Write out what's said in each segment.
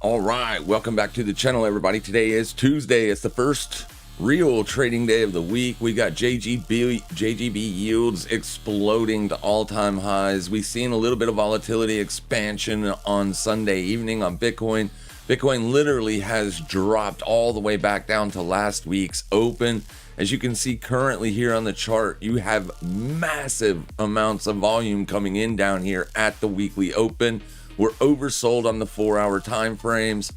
All right, welcome back to the channel, everybody. Today is Tuesday. It's the first real trading day of the week. We got JGB yields exploding to all-time highs. We've seen a little bit of volatility expansion on Sunday evening on Bitcoin. Bitcoin literally has dropped all the way back down to last week's open. As you can see currently here on the chart, you have massive amounts of volume coming in down here at the weekly open. We're oversold on the 4-hour time frames,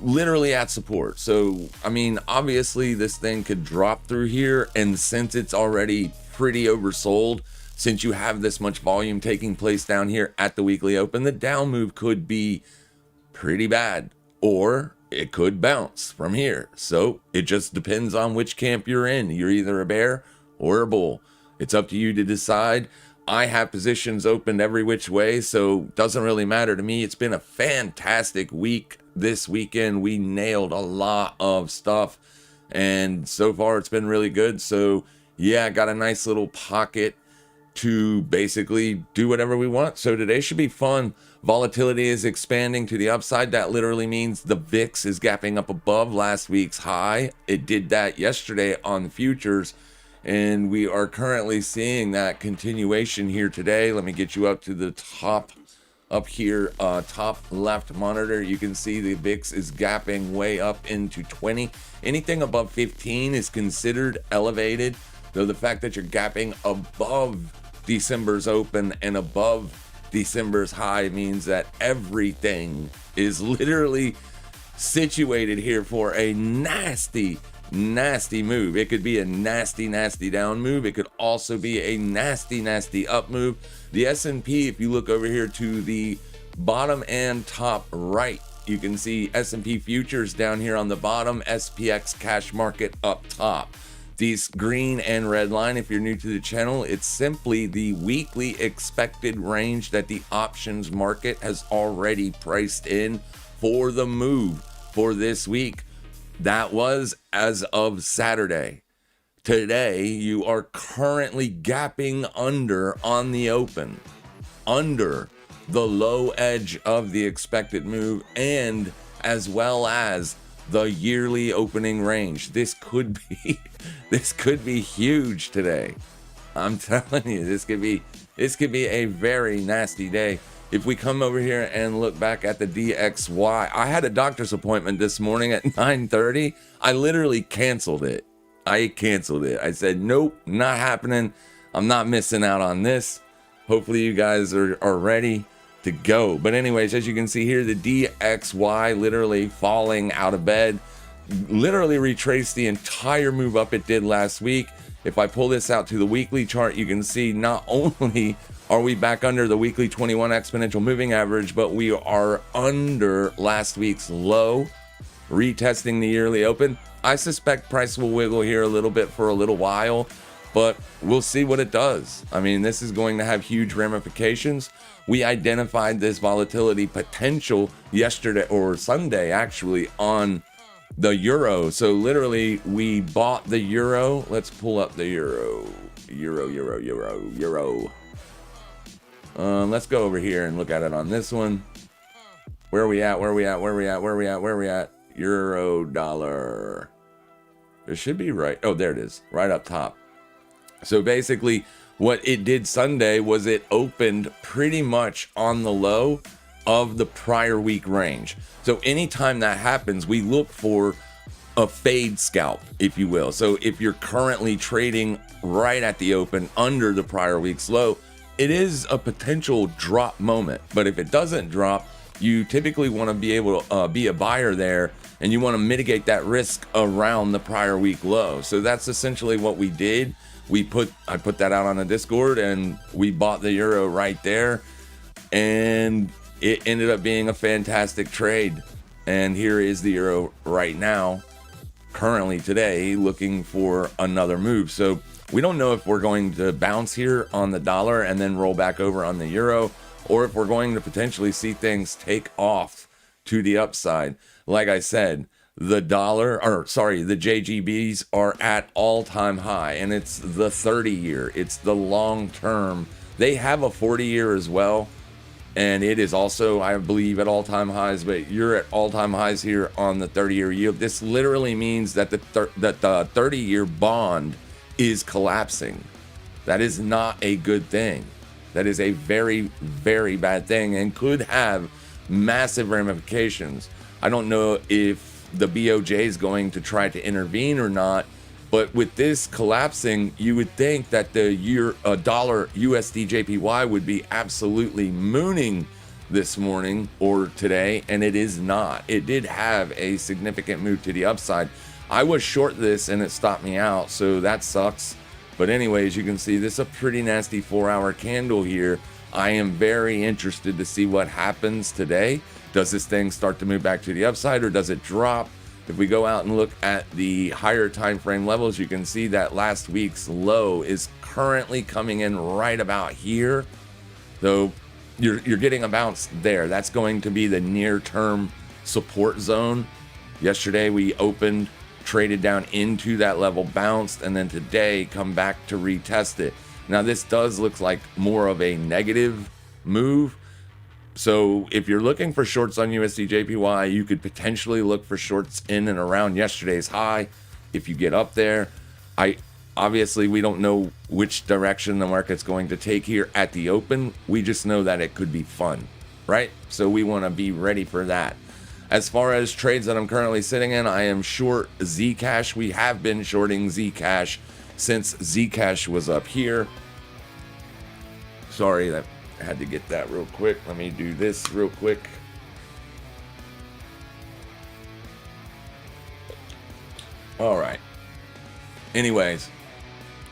literally at support. So, I mean, obviously this thing could drop through here, and since it's already pretty oversold, since you have this much volume taking place down here at the weekly open, the down move could be pretty bad, or it could bounce from here. So it just depends on which camp you're in. You're either a bear or a bull. It's up to you to decide. I have positions opened every which way, so it doesn't really matter to me. It's been a fantastic week this weekend. We nailed a lot of stuff, and so far it's been really good. So yeah, got a nice little pocket to basically do whatever we want. So today should be fun. Volatility is expanding to the upside. That literally means the VIX is gapping up above last week's high. It did that yesterday on the futures, and we are currently seeing that continuation here today. Let me get you up to the top up here, top left monitor. You can see the VIX is gapping way up into 20. Anything above 15 is considered elevated, though the fact that you're gapping above December's open and above December's high means that everything is literally situated here for a nasty move. It could be a nasty down move. It could also be a nasty up move. The S&P, if you look over here to the bottom and top right, you can see S&P futures down here on the bottom, SPX cash market up top. These green and red line, if you're new to the channel, it's simply the weekly expected range that the options market has already priced in for the move for this week. That was as of Saturday. Today, you are currently gapping under on the open, under the low edge of the expected move, and as well as the yearly opening range. This could be huge today. I'm telling you, this could be a very nasty day. If we come over here and look back at the DXY, I had a doctor's appointment this morning at 9:30. I literally canceled it. I said, nope, not happening. I'm not missing out on this. Hopefully you guys are ready to go. But anyways, as you can see here, the DXY literally falling out of bed, literally retraced the entire move up it did last week. If I pull this out to the weekly chart, you can see not only are we back under the weekly 21 exponential moving average, but we are under last week's low, retesting the yearly open. I suspect price will wiggle here a little bit for a little while, but we'll see what it does. I mean, this is going to have huge ramifications. We identified this volatility potential yesterday, or Sunday actually, on the euro. So literally we bought the euro. Let's pull up the euro. Let's go over here and look at it on this one. Where are we at? Euro dollar. It should be right. Oh, there it is, right up top. So basically what it did Sunday was it opened pretty much on the low of the prior week range. So anytime that happens, we look for a fade scalp, if you will. So if you're currently trading right at the open under the prior week's low, it is a potential drop moment. But if it doesn't drop, you typically want to be able to be a buyer there, and you want to mitigate that risk around the prior week low. So that's essentially what we did. I put that out on the Discord, and we bought the euro right there, and it ended up being a fantastic trade. And here is the euro right now, currently today, looking for another move. So we don't know if we're going to bounce here on the dollar and then roll back over on the euro, or if we're going to potentially see things take off to the upside. Like I said, the the JGBs are at all-time high, and it's the 30-year. It's the long term. They have a 40-year as well, and it is also, I believe, at all-time highs, but you're at all-time highs here on the 30-year yield. This literally means that the 30-year bond is collapsing. That is not a good thing. That is a very, very bad thing and could have massive ramifications. I don't know if the BOJ is going to try to intervene or not, but with this collapsing, you would think that the dollar USD JPY would be absolutely mooning this morning or today, and it is not. It did have a significant move to the upside. I was short this and it stopped me out, so that sucks. But anyways, you can see this is a pretty nasty 4-hour candle here. I am very interested to see what happens today. Does this thing start to move back to the upside, or does it drop? If we go out and look at the higher time frame levels, you can see that last week's low is currently coming in right about here. So you're getting a bounce there. That's going to be the near term support zone. Yesterday we opened, traded down into that level, bounced, and then today come back to retest it. Now this does look like more of a negative move. So if you're looking for shorts on USD JPY, you could potentially look for shorts in and around yesterday's high if you get up there. Obviously we don't know which direction the market's going to take here at the open. We just know that it could be fun, right? So we want to be ready for that. As far as trades that I'm currently sitting in, I am short Zcash. We have been shorting Zcash since Zcash was up here. Sorry, that I had to get that real quick. Let me do this real quick. All right. Anyways,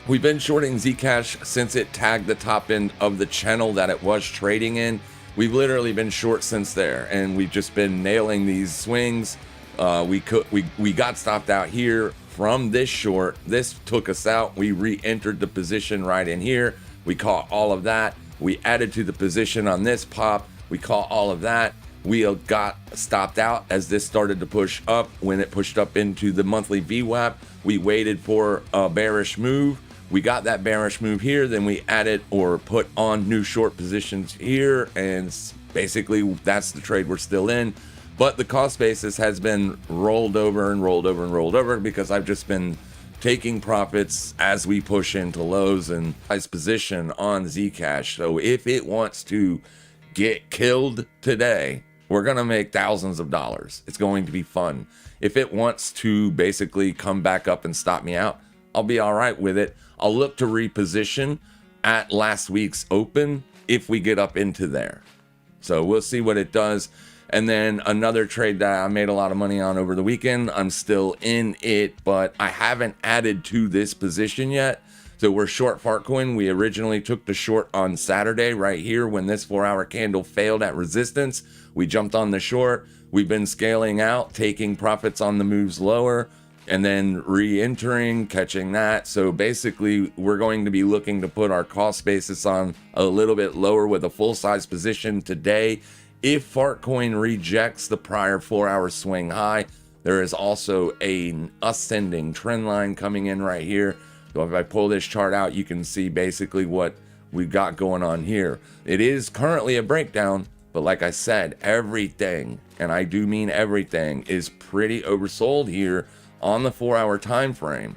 we've been shorting Zcash since it tagged the top end of the channel that it was trading in. We've literally been short since there, and we've just been nailing these swings. We got stopped out here from this short. This took us out. We re-entered the position right in here. We caught all of that. We added to the position on this pop. We caught all of that. We got stopped out as this started to push up. When it pushed up into the monthly VWAP, we waited for a bearish move. We got that bearish move here. Then we added or put on new short positions here. And basically that's the trade we're still in. But the cost basis has been rolled over and rolled over and rolled over because I've just been taking profits as we push into lows and price position on Zcash. So if it wants to get killed today, we're going to make thousands of dollars. It's going to be fun. If it wants to basically come back up and stop me out, I'll be all right with it. I'll look to reposition at last week's open if we get up into there. So we'll see what it does. And then another trade that I made a lot of money on over the weekend, I'm still in it, but I haven't added to this position yet. So we're short Fartcoin. We originally took the short on Saturday right here when this 4-hour candle failed at resistance. We jumped on the short. We've been scaling out, taking profits on the moves lower, and then re-entering, catching that. So basically, we're going to be looking to put our cost basis on a little bit lower with a full-size position today. If Fartcoin rejects the prior 4-hour swing high, there is also an ascending trend line coming in right here. So if I pull this chart out, you can see basically what we've got going on here. It is currently a breakdown, but like I said, everything, and I do mean everything, is pretty oversold here on the 4-hour time frame.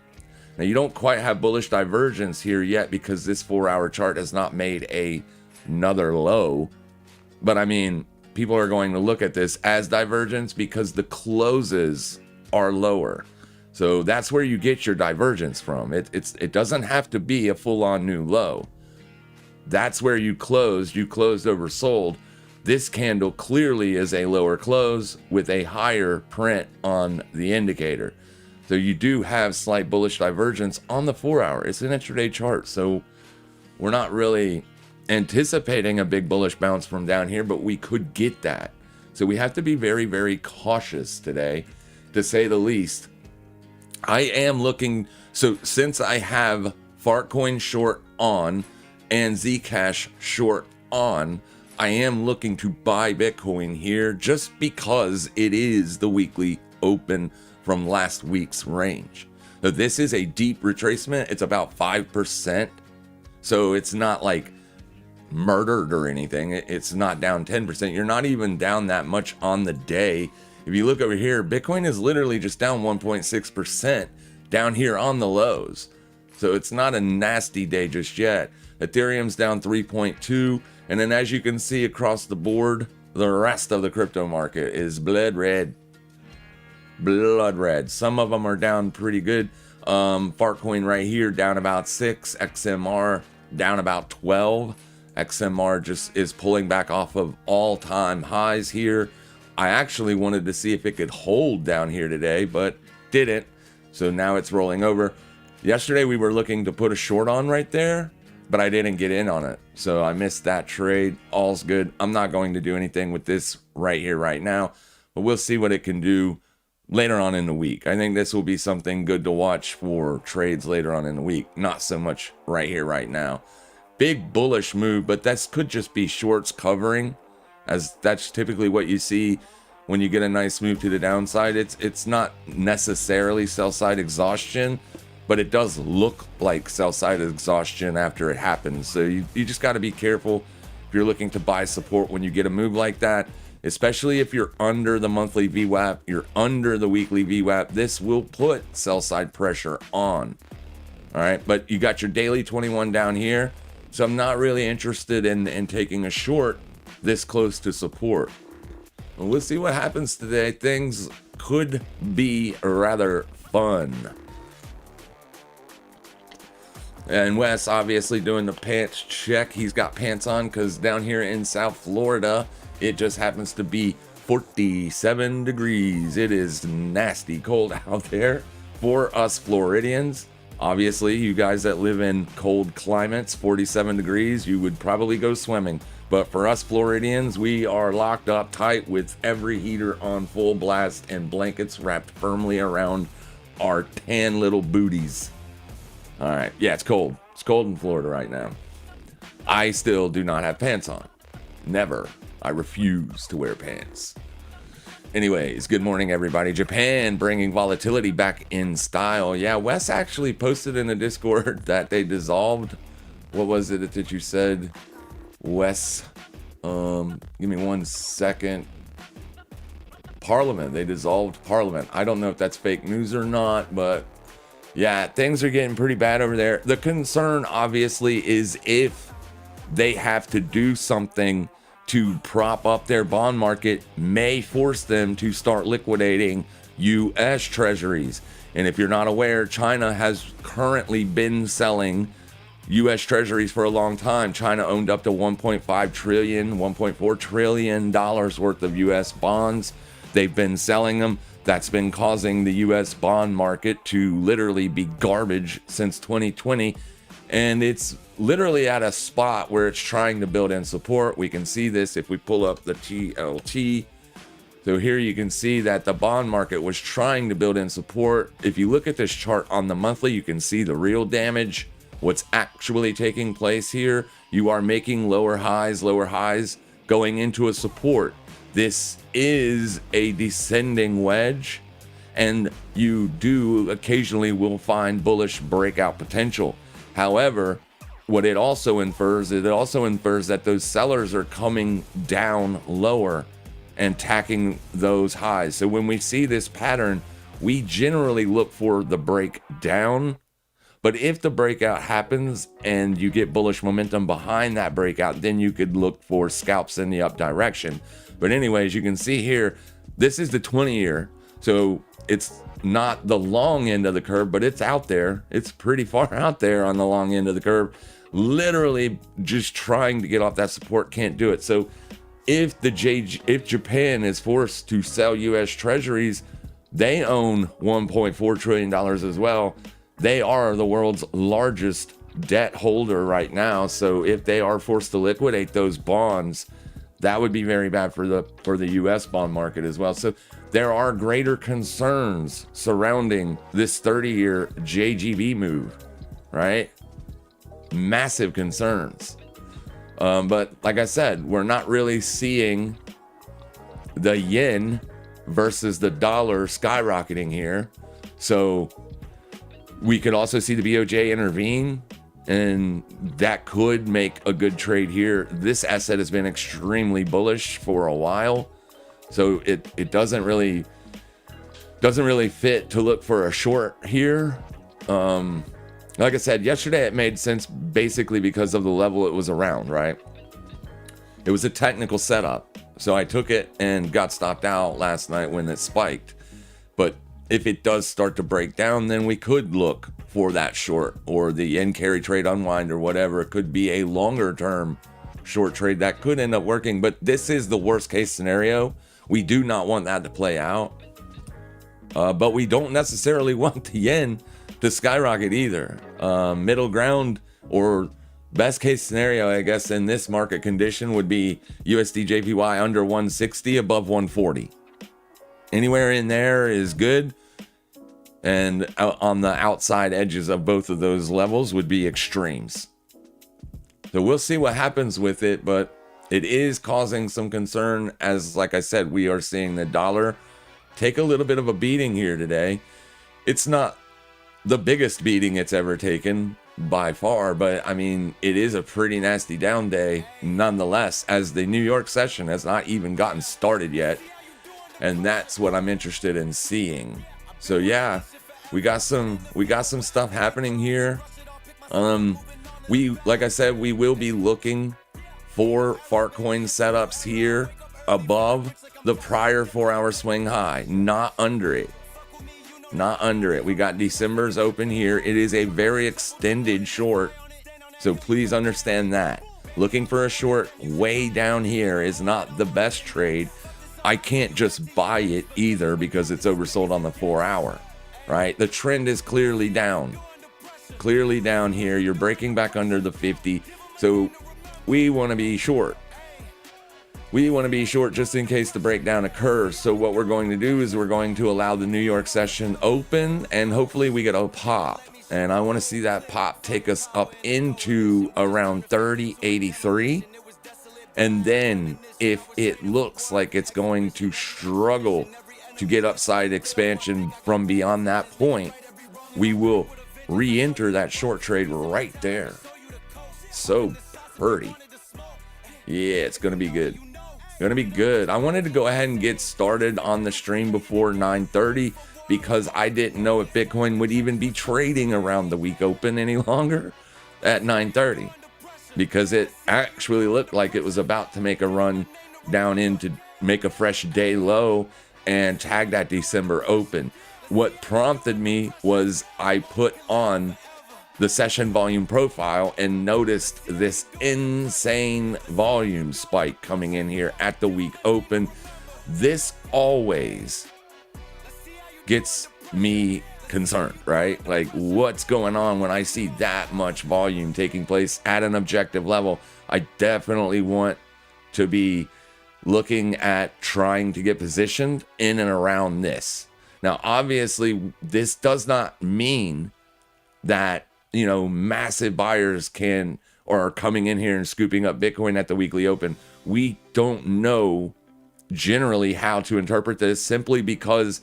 Now you don't quite have bullish divergence here yet because this 4-hour chart has not made another low. But I mean, people are going to look at this as divergence because the closes are lower. So that's where you get your divergence from. It doesn't have to be a full-on new low. That's where you closed oversold. This candle clearly is a lower close with a higher print on the indicator. So you do have slight bullish divergence on the 4-hour. It's an intraday chart, so we're not really anticipating a big bullish bounce from down here, but we could get that. So we have to be very, very cautious today, to say the least. I am looking, so since I have Fartcoin short on and Zcash short on, I am looking to buy Bitcoin here just because it is the weekly open from last week's range. So this is a deep retracement. It's about 5%. So it's not like murdered or anything. It's not down 10%. You're not even down that much on the day. If you look over here, Bitcoin is literally just down 1.6% down here on the lows. So it's not a nasty day just yet. Ethereum's down 3.2. And then as you can see across the board, the rest of the crypto market is blood red. Blood red. Some of them are down pretty good. Fartcoin right here down about 6. XMR down about 12. XMR just is pulling back off of all-time highs here. I actually wanted to see if it could hold down here today, but didn't. So now it's rolling over. Yesterday we were looking to put a short on right there, but I didn't get in on it. So I missed that trade. All's good. I'm not going to do anything with this right here, right now, but we'll see what it can do later on in the week. I think this will be something good to watch for trades later on in the week. Not so much right here, right now. Big bullish move, but this could just be shorts covering, as that's typically what you see when you get a nice move to the downside. It's not necessarily sell side exhaustion, but it does look like sell side exhaustion after it happens. So you just got to be careful if you're looking to buy support when you get a move like that, especially if you're under the monthly VWAP, you're under the weekly VWAP. This will put sell side pressure on. All right, but you got your daily 21 down here. So I'm not really interested in taking a short this close to support. We'll see what happens today. Things could be rather fun. And Wes obviously doing the pants check. He's got pants on because down here in South Florida, it just happens to be 47 degrees. It is nasty cold out there for us Floridians. Obviously, you guys that live in cold climates, 47 degrees, you would probably go swimming. But for us Floridians, we are locked up tight with every heater on full blast and blankets wrapped firmly around our tan little booties. All right. Yeah, it's cold. It's cold in Florida right now. I still do not have pants on. Never. I refuse to wear pants. Anyways, good morning, everybody. Japan bringing volatility back in style. Yeah, Wes actually posted in the Discord that they dissolved. What was it that you said, Wes? Give me 1 second. Parliament. They dissolved Parliament. I don't know if that's fake news or not, but yeah, things are getting pretty bad over there. The concern, obviously, is if they have to do something to prop up their bond market, may force them to start liquidating U.S. treasuries. And if you're not aware, China has currently been selling U.S. treasuries for a long time. China owned up to $1.5 trillion, $1.4 trillion worth of U.S. bonds. They've been selling them. That's been causing the U.S. bond market to literally be garbage since 2020. And it's literally at a spot where it's trying to build in support. We can see this if we pull up the TLT. So here you can see that the bond market was trying to build in support. If you look at this chart on the monthly, you can see the real damage. What's actually taking place here, you are making lower highs going into a support. This is a descending wedge, and you do occasionally will find bullish breakout potential. However, what it also infers that those sellers are coming down lower and tacking those highs. So when we see this pattern, we generally look for the breakdown. But if the breakout happens and you get bullish momentum behind that breakout, then you could look for scalps in the up direction. But anyways, you can see here, this is the 20-year. So it's not the long end of the curve, but it's out there. It's pretty far out there on the long end of the curve. Literally just trying to get off that support, can't do it. So if Japan is forced to sell U.S. treasuries, they own $1.4 trillion as well. They are the world's largest debt holder right now. So if they are forced to liquidate those bonds, that would be very bad for the U.S. bond market as well. So there are greater concerns surrounding this 30-year JGB move, right? Massive concerns. But like I said, we're not really seeing the yen versus the dollar skyrocketing here. So we could also see the BOJ intervene, and that could make a good trade here. This asset has been extremely bullish for a while, so it doesn't really fit to look for a short here. Like I said, yesterday it made sense basically because of the level it was around, right? It was a technical setup, so I took it and got stopped out last night when it spiked. But if it does start to break down, then we could look for that short or the end carry trade unwind or whatever. It could be a longer term short trade that could end up working, but this is the worst case scenario. We do not want that to play out, but we don't necessarily want the yen to skyrocket either. Middle ground or best case scenario, I guess, in this market condition would be USD JPY under 160, above 140. Anywhere in there is good, and on the outside edges of both of those levels would be extremes. So we'll see what happens with it, but it is causing some concern, as like I said, we are seeing the dollar take a little bit of a beating here today. It's not the biggest beating it's ever taken by far, but I mean, it is a pretty nasty down day nonetheless, as the New York session has not even gotten started yet. And that's what I'm interested in seeing. So yeah, we got some stuff happening here. Like I said, we will be looking for Fartcoin setups here above the prior 4-hour swing high, not under it. Not under it. We got December's open here. It is a very extended short, so please understand that. Looking for a short way down here is not the best trade. I can't just buy it either because it's oversold on the 4-hour, right? The trend is clearly down here. You're breaking back under the 50. So we want to be short. We want to be short just in case the breakdown occurs. So what we're going to do is we're going to allow the New York session open, and hopefully we get a pop. And I want to see that pop take us up into around 30.83. And then if it looks like it's going to struggle to get upside expansion from beyond that point, we will re-enter that short trade right there. So pretty. Yeah, it's going to be good. I wanted to go ahead and get started on the stream before 9:30 because I didn't know if Bitcoin would even be trading around the week open any longer at 9:30. Because it actually looked like it was about to make a run down in to make a fresh day low and tag that December open. What prompted me was I put on the session volume profile and noticed this insane volume spike coming in here at the week open. This always gets me concerned, right? Like, what's going on when I see that much volume taking place at an objective level? I definitely want to be looking at trying to get positioned in and around this. Now, obviously, this does not mean that, you know, massive buyers can or are coming in here and scooping up Bitcoin at the weekly open. We don't know generally how to interpret this simply because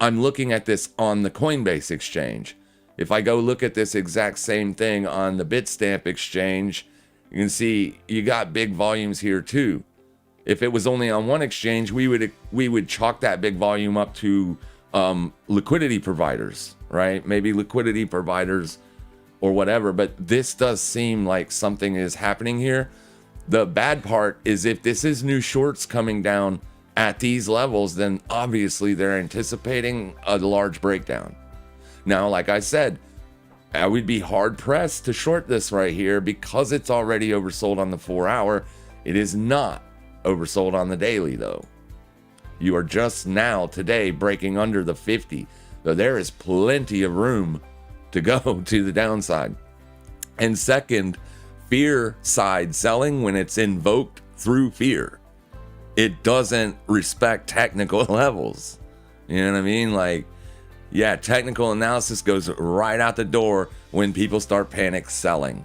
I'm looking at this on the Coinbase exchange. If I go look at this exact same thing on the Bitstamp exchange, you can see you got big volumes here too. If it was only on one exchange, we would chalk that big volume up to liquidity providers, right? Maybe liquidity providers or whatever, but this does seem like something is happening here. The bad part is if this is new shorts coming down at these levels, then obviously they're anticipating a large breakdown. Now, like I said, I would be hard pressed to short this right here because it's already oversold on the 4-hour. It is not oversold on the daily though. You are just now today breaking under the 50. So there is plenty of room to go to the downside. And second, fear side selling, when it's invoked through fear, it doesn't respect technical levels. You know what I mean? Like, yeah, technical analysis goes right out the door when people start panic selling.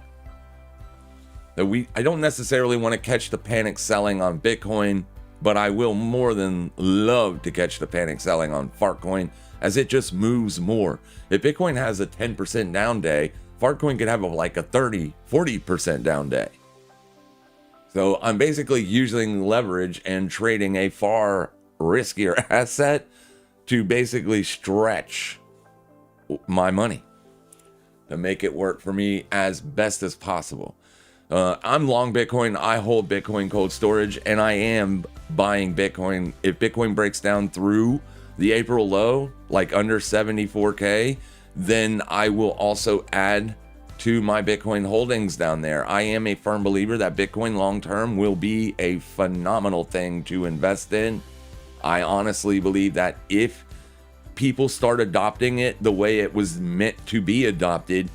I don't necessarily want to catch the panic selling on Bitcoin but I will more than love to catch the panic selling on Fartcoin as it just moves more. If Bitcoin has a 10% down day, Fartcoin could have like a 30-40% down day. So I'm basically using leverage and trading a far riskier asset to basically stretch my money to make it work for me as best as possible. I'm long Bitcoin. I hold Bitcoin cold storage, and I am buying Bitcoin. If Bitcoin breaks down through the April low, like under 74K, then I will also add to my Bitcoin holdings down there. I am a firm believer that Bitcoin long-term will be a phenomenal thing to invest in. I honestly believe that if people start adopting it the way it was meant to be adopted,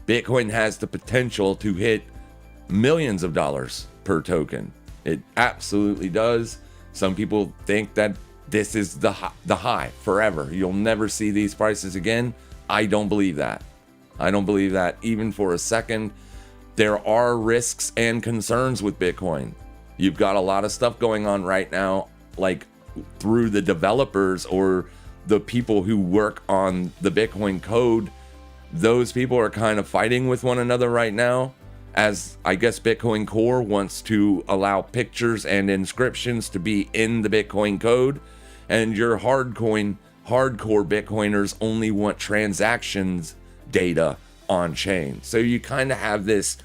Bitcoin has the potential to hit millions of dollars per token. It absolutely does. Some people think that this is the high forever. You'll never see these prices again. I don't believe that. I don't believe that even for a second. There are risks and concerns with Bitcoin. You've got a lot of stuff going on right now, like through the developers or the people who work on the Bitcoin code. Those people are kind of fighting with one another right now, as I guess Bitcoin Core wants to allow pictures and inscriptions to be in the Bitcoin code, and your hardcore Bitcoiners only want transactions data on chain. So you kind of have this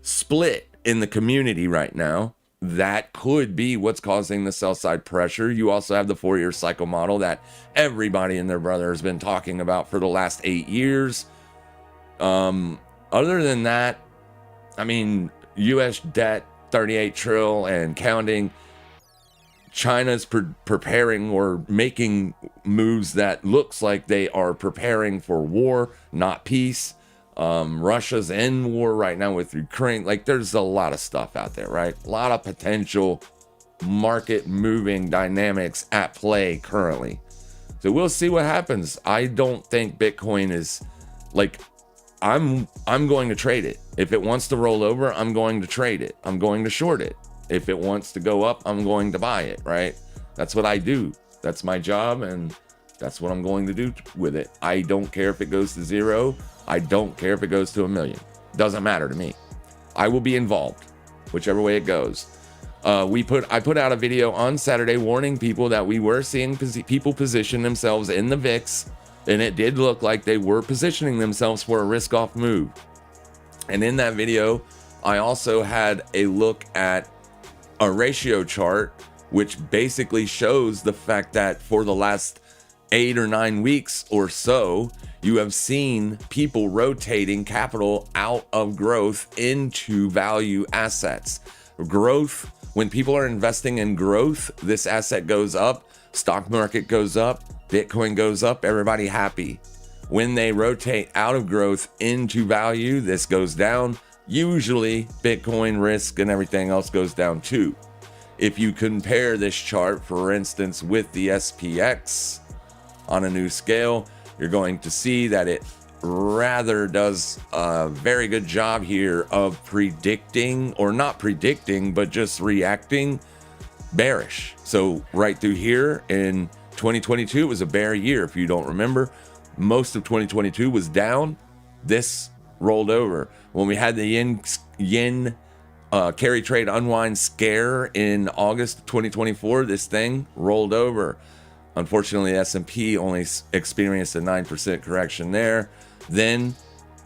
split in the community right now. That could be what's causing the sell side pressure. You also have the 4-year cycle model that everybody and their brother has been talking about for the last 8 years. Other than that, I mean, US debt 38 trillion and counting. China's preparing or making moves that looks like they are preparing for war, not peace. Russia's in war right now with Ukraine. Like, there's a lot of stuff out there, right? A lot of potential market moving dynamics at play currently. So we'll see what happens. I don't think Bitcoin is like, I'm going to trade it. If it wants to roll over, I'm going to trade it. I'm going to short it. If it wants to go up, I'm going to buy it, right? That's what I do. That's my job, and that's what I'm going to do with it. I don't care if it goes to 0. I don't care if it goes to 1 million. Doesn't matter to me. I will be involved, whichever way it goes. I put out a video on Saturday warning people that we were seeing people position themselves in the VIX, and it did look like they were positioning themselves for a risk-off move. And in that video, I also had a look at a ratio chart, which basically shows the fact that for the last 8 or 9 weeks or so, you have seen people rotating capital out of growth into value assets. Growth, when people are investing in growth, this asset goes up, stock market goes up, Bitcoin goes up, everybody happy. When they rotate out of growth into value, this goes down. Usually Bitcoin risk and everything else goes down too. If you compare this chart, for instance, with the SPX on a new scale, you're going to see that it rather does a very good job here of predicting, or not predicting, but just reacting bearish. So right through here in 2022, it was a bear year. If you don't remember, most of 2022 was down. This rolled over. When we had the yen carry trade unwind scare in August 2024, this thing rolled over. Unfortunately, S&P only experienced a 9% correction there. Then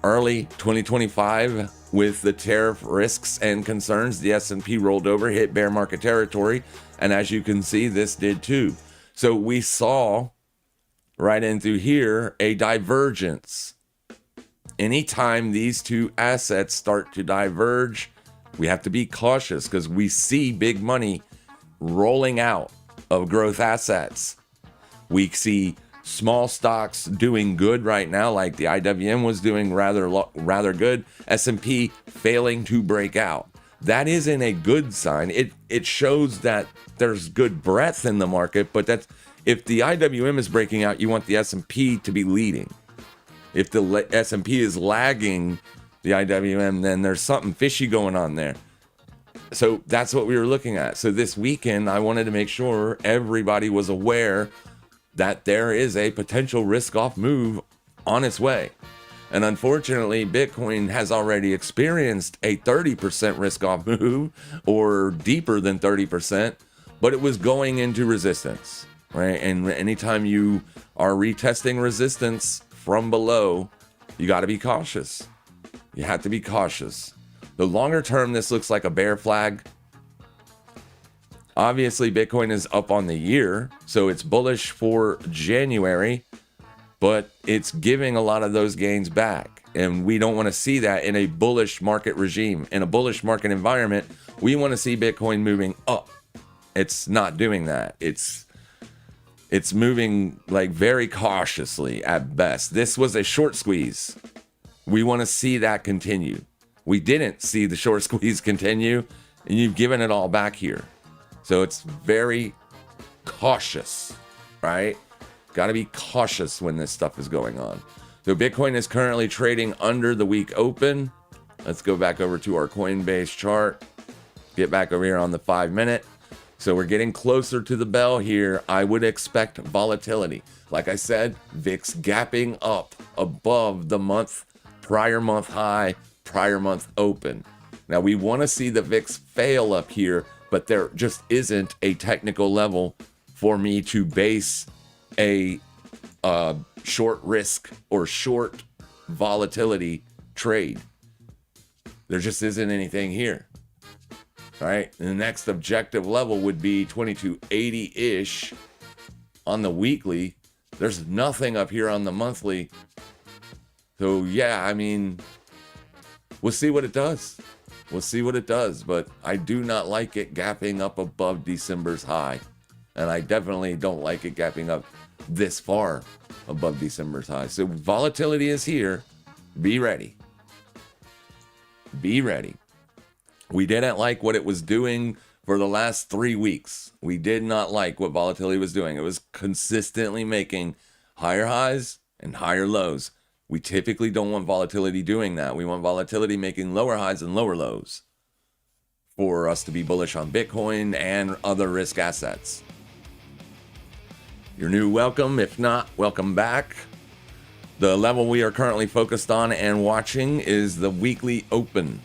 early 2025, with the tariff risks and concerns, the S&P rolled over, hit bear market territory. And as you can see, this did too. So we saw right in through here a divergence. Anytime these two assets start to diverge, we have to be cautious because we see big money rolling out of growth assets. We see small stocks doing good right now, like the IWM was doing rather good. S&P failing to break out. That isn't a good sign. It shows that there's good breadth in the market, but that's, if the IWM is breaking out, you want the S&P to be leading. If the S&P is lagging the IWM, then there's something fishy going on there. So that's what we were looking at. So this weekend, I wanted to make sure everybody was aware that there is a potential risk-off move on its way. And unfortunately, Bitcoin has already experienced a 30% risk-off move, or deeper than 30%, but it was going into resistance, right? And anytime you are retesting resistance from below, you got to be cautious. You have to be cautious. The longer term, this looks like a bear flag. Obviously, Bitcoin is up on the year, so it's bullish for January, but it's giving a lot of those gains back. And we don't want to see that in a bullish market regime. In a bullish market environment, we want to see Bitcoin moving up. It's not doing that. It's moving like very cautiously at best. This was a short squeeze. We want to see that continue. We didn't see the short squeeze continue, and you've given it all back here. So it's very cautious, right? Got to be cautious when this stuff is going on. So Bitcoin is currently trading under the week open. Let's go back over to our Coinbase chart. Get back over here on the 5-minute. So we're getting closer to the bell here. I would expect volatility. Like I said, VIX gapping up above the prior month high, prior month open. Now we want to see the VIX fail up here, but there just isn't a technical level for me to base a short risk or short volatility trade. There just isn't anything here. All right, and the next objective level would be 2280-ish on the weekly. There's nothing up here on the monthly. So yeah, I mean, we'll see what it does. We'll see what it does, but I do not like it gapping up above December's high. And I definitely don't like it gapping up this far above December's high. So volatility is here. Be ready. Be ready. We didn't like what it was doing for the last 3 weeks. We did not like what volatility was doing. It was consistently making higher highs and higher lows. We typically don't want volatility doing that. We want volatility making lower highs and lower lows for us to be bullish on Bitcoin and other risk assets. You're new, welcome. If not, welcome back. The level we are currently focused on and watching is the weekly open.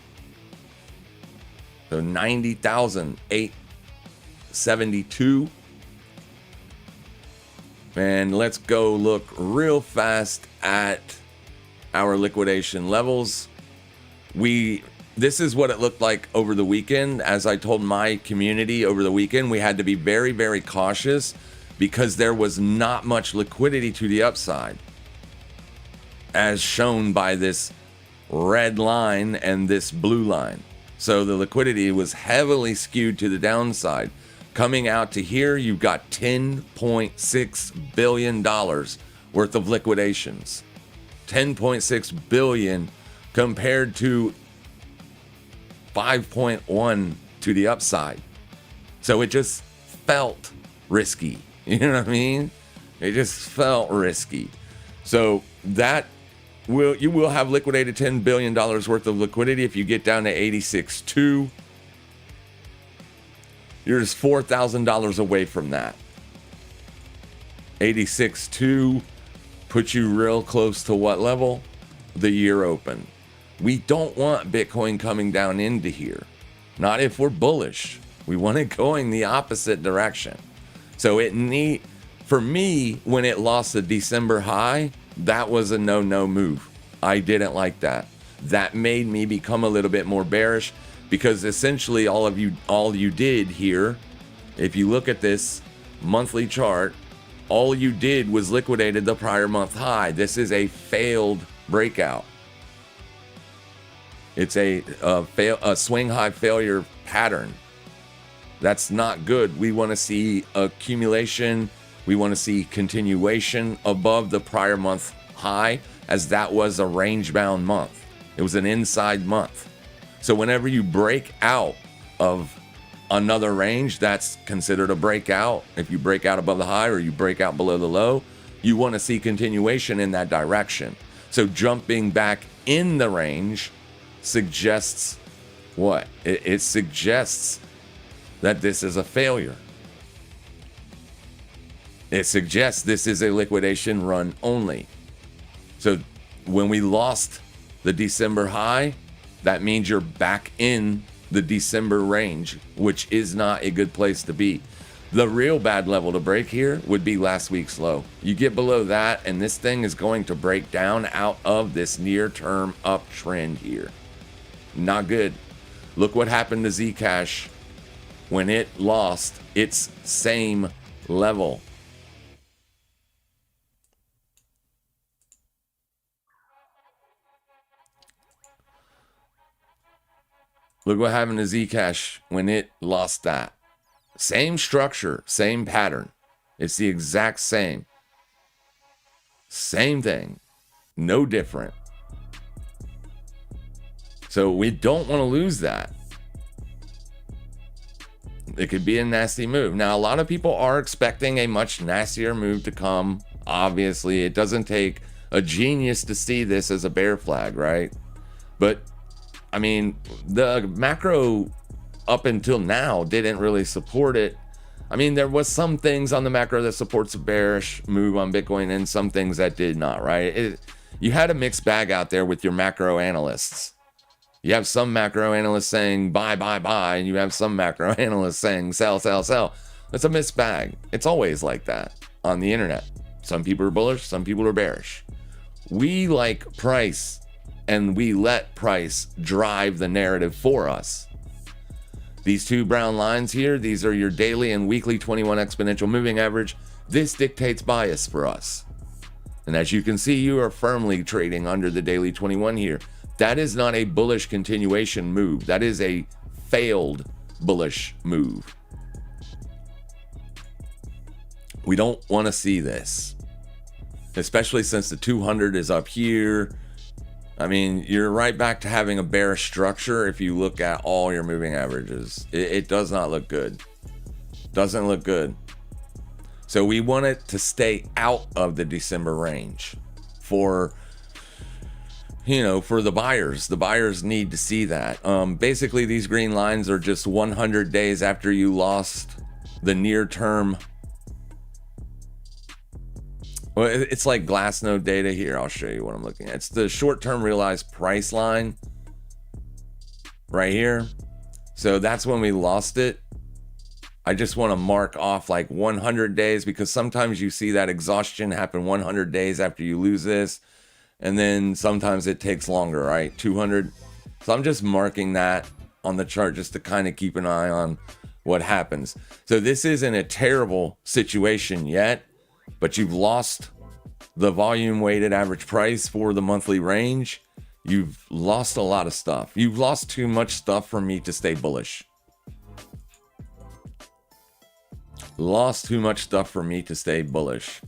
So 90,872. And let's go look real fast at our liquidation levels. This is what it looked like over the weekend. As I told my community over the weekend, we had to be very, very cautious because there was not much liquidity to the upside, as shown by this red line and this blue line. So the liquidity was heavily skewed to the downside. Coming out to here, you've got $10.6 billion worth of liquidations. 10.6 billion compared to 5.1 to the upside. So it just felt risky. You know what I mean? It just felt risky. So you will have liquidated $10 billion worth of liquidity if you get down to 86.2. You're just $4,000 away from that. 86.2 puts you real close to what level? The year open. We don't want Bitcoin coming down into here. Not if we're bullish. We want it going the opposite direction. So for me, when it lost the December high, that was a no move. I didn't like that. That made me become a little bit more bearish, because essentially all you did here, if you look at this monthly chart, all you did was liquidated the prior month high. This is a failed breakout. It's a swing high failure pattern. That's not good. We want to see accumulation. We want to see continuation above the prior month high, as that was a range bound month. It was an inside month. So whenever you break out of another range, that's considered a breakout. If you break out above the high or you break out below the low, you want to see continuation in that direction. So jumping back in the range suggests What? It suggests that this is a failure. It suggests this is a liquidation run only. So when we lost the December high, that means you're back in the December range, which is not a good place to be. The real bad level to break here would be last week's low. You get below that, and this thing is going to break down out of this near-term uptrend here. Not good. Look what happened to Zcash when it lost its same level. Look what happened to Zcash when it lost that. Same structure, same pattern. It's the exact same. Same thing. No different. So we don't want to lose that. It could be a nasty move. Now, a lot of people are expecting a much nastier move to come. Obviously, it doesn't take a genius to see this as a bear flag, right? But I mean, the macro up until now didn't really support it. I mean, there was some things on the macro that supports a bearish move on Bitcoin and some things that did not, right? You had a mixed bag out there with your macro analysts. You have some macro analysts saying buy, buy, buy, and you have some macro analysts saying sell, sell, sell. It's a mixed bag. It's always like that on the internet. Some people are bullish, some people are bearish. We like price, and we let price drive the narrative for us. These two brown lines here, these are your daily and weekly 21 exponential moving average. This dictates bias for us. And as you can see, you are firmly trading under the daily 21 here. That is not a bullish continuation move. That is a failed bullish move. We don't want to see this, especially since the 200 is up here. I mean, you're right back to having a bearish structure if you look at all your moving averages. It does not look good. Doesn't look good. So we want it to stay out of the December range for, for the buyers. The buyers need to see that. Basically, these green lines are just 100 days after you lost the near term. Well, it's like Glassnode data here. I'll show you what I'm looking at. It's the short-term realized price line right here. So that's when we lost it. I just want to mark off like 100 days because sometimes you see that exhaustion happen 100 days after you lose this. And then sometimes it takes longer, right? 200. So I'm just marking that on the chart just to kind of keep an eye on what happens. So this isn't a terrible situation yet, but you've lost the volume weighted average price for the monthly range. You've lost a lot of stuff. You've lost too much stuff for me to stay bullish. Lost too much stuff for me to stay bullish.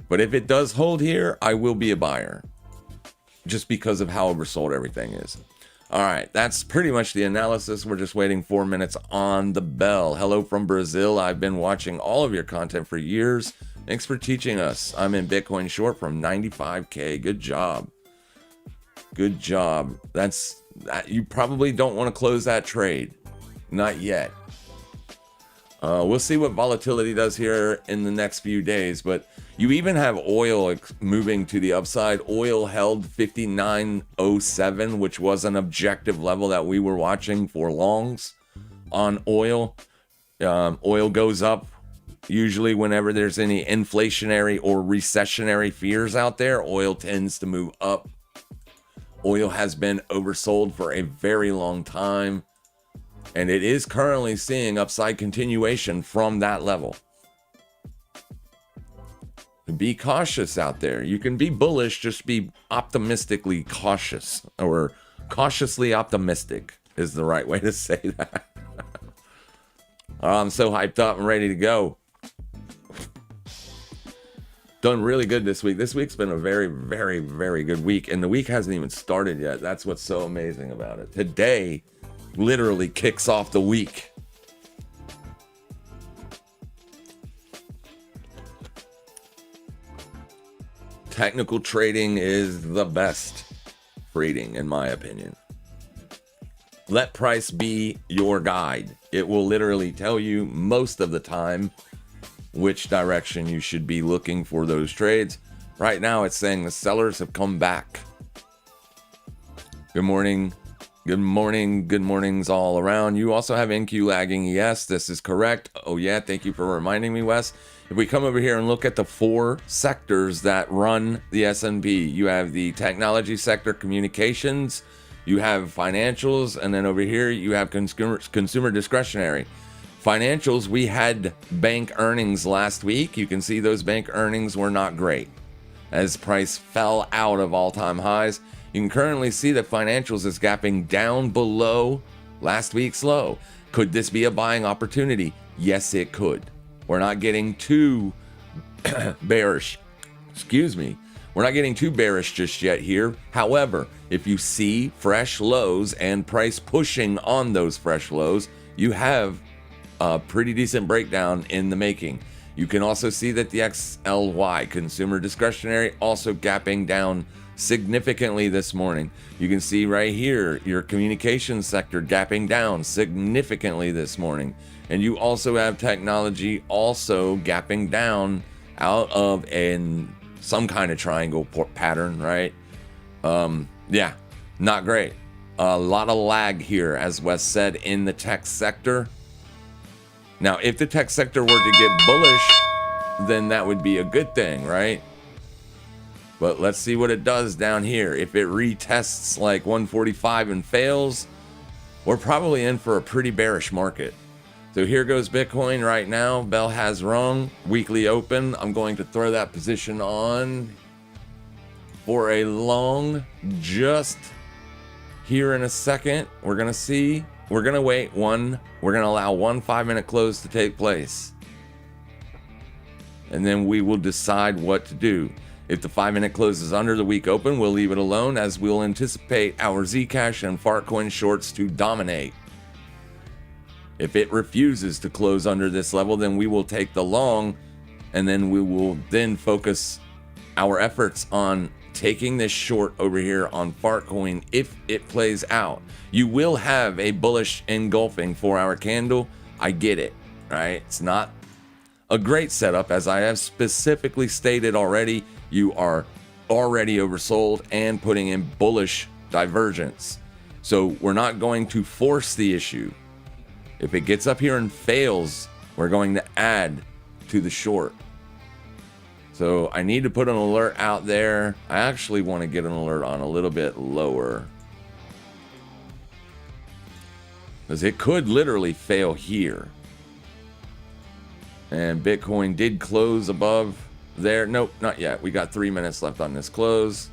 But if it does hold here, I will be a buyer. Just because of how oversold everything is. All right, that's pretty much the analysis. We're just waiting 4 minutes on the bell. Hello from Brazil. I've been watching all of your content for years. Thanks for teaching us. I'm in Bitcoin short from 95K. Good job. Good job. That's you probably don't want to close that trade. Not yet. We'll see what volatility does here in the next few days, but you even have oil moving to the upside. Oil held 59.07, which was an objective level that we were watching for longs on oil. Oil goes up usually whenever there's any inflationary or recessionary fears out there. Oil tends to move up. Oil has been oversold for a very long time, and it is currently seeing upside continuation from that level. Be cautious out there. You can be bullish, just be optimistically cautious, or cautiously optimistic is the right way to say that. I'm so hyped up and ready to go. Done really good this week. This week's been a very, very, very good week, and the week hasn't even started yet. That's what's so amazing about it. Today literally kicks off the week. Technical trading is the best trading, in my opinion. Let price be your guide. It will literally tell you most of the time which direction you should be looking for those trades. Right now, it's saying the sellers have come back. Good morning. Good morning. Good mornings all around. You also have NQ lagging. Yes, this is correct. Oh, yeah. Thank you for reminding me, Wes. If we come over here and look at the 4 sectors that run the S&P, you have the technology sector, communications, you have financials, and then over here you have consumer discretionary. Financials, we had bank earnings last week. You can see those bank earnings were not great as price fell out of all-time highs. You can currently see that financials is gapping down below last week's low. Could this be a buying opportunity? Yes, it could. We're not getting too bearish. Excuse me. We're not getting too bearish just yet here. However, if you see fresh lows and price pushing on those fresh lows, you have a pretty decent breakdown in the making. You can also see that the XLY, consumer discretionary, also gapping down significantly this morning. You can see right here, your communications sector gapping down significantly this morning. And you also have technology also gapping down out of some kind of triangle pattern, right? Yeah, not great. A lot of lag here, as Wes said, in the tech sector. Now, if the tech sector were to get bullish, then that would be a good thing, right? But let's see what it does down here. If it retests like 145 and fails, we're probably in for a pretty bearish market. So here goes Bitcoin right now. Bell has rung. Weekly open. I'm going to throw that position on for a long just here in a second. We're going to see. We're going to wait one. We're going to allow one 5-minute close to take place. And then we will decide what to do. If the 5-minute close is under the week open, we'll leave it alone, as we'll anticipate our Zcash and Fartcoin shorts to dominate. If it refuses to close under this level, then we will take the long, and then we will then focus our efforts on taking this short over here on Fartcoin if it plays out. You will have a bullish engulfing 4-hour candle. I get it, right? It's not a great setup, as I have specifically stated already. You are already oversold and putting in bullish divergence. So we're not going to force the issue. If it gets up here and fails, we're going to add to the short. So I need to put an alert out there. I actually want to get an alert on a little bit lower, because it could literally fail here. And Bitcoin did close above there. Nope, not yet. We got 3 minutes left on this close.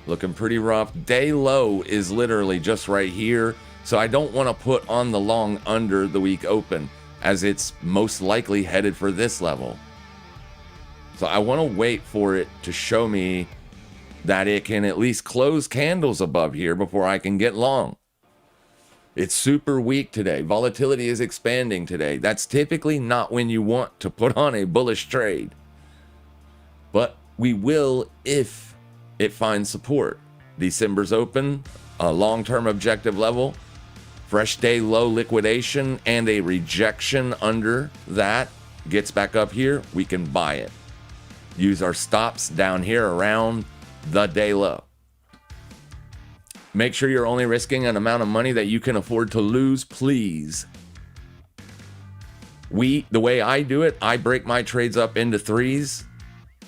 Looking pretty rough. Day low is literally just right here. So I don't want to put on the long under the week open, as it's most likely headed for this level. So I want to wait for it to show me that it can at least close candles above here before I can get long. It's super weak today. Volatility is expanding today. That's typically not when you want to put on a bullish trade. But we will if it finds support. December's open, a long-term objective level, fresh day low liquidation, and a rejection under that gets back up here, we can buy it. Use our stops down here around the day low. Make sure you're only risking an amount of money that you can afford to lose, please. The way I do it, I break my trades up into threes,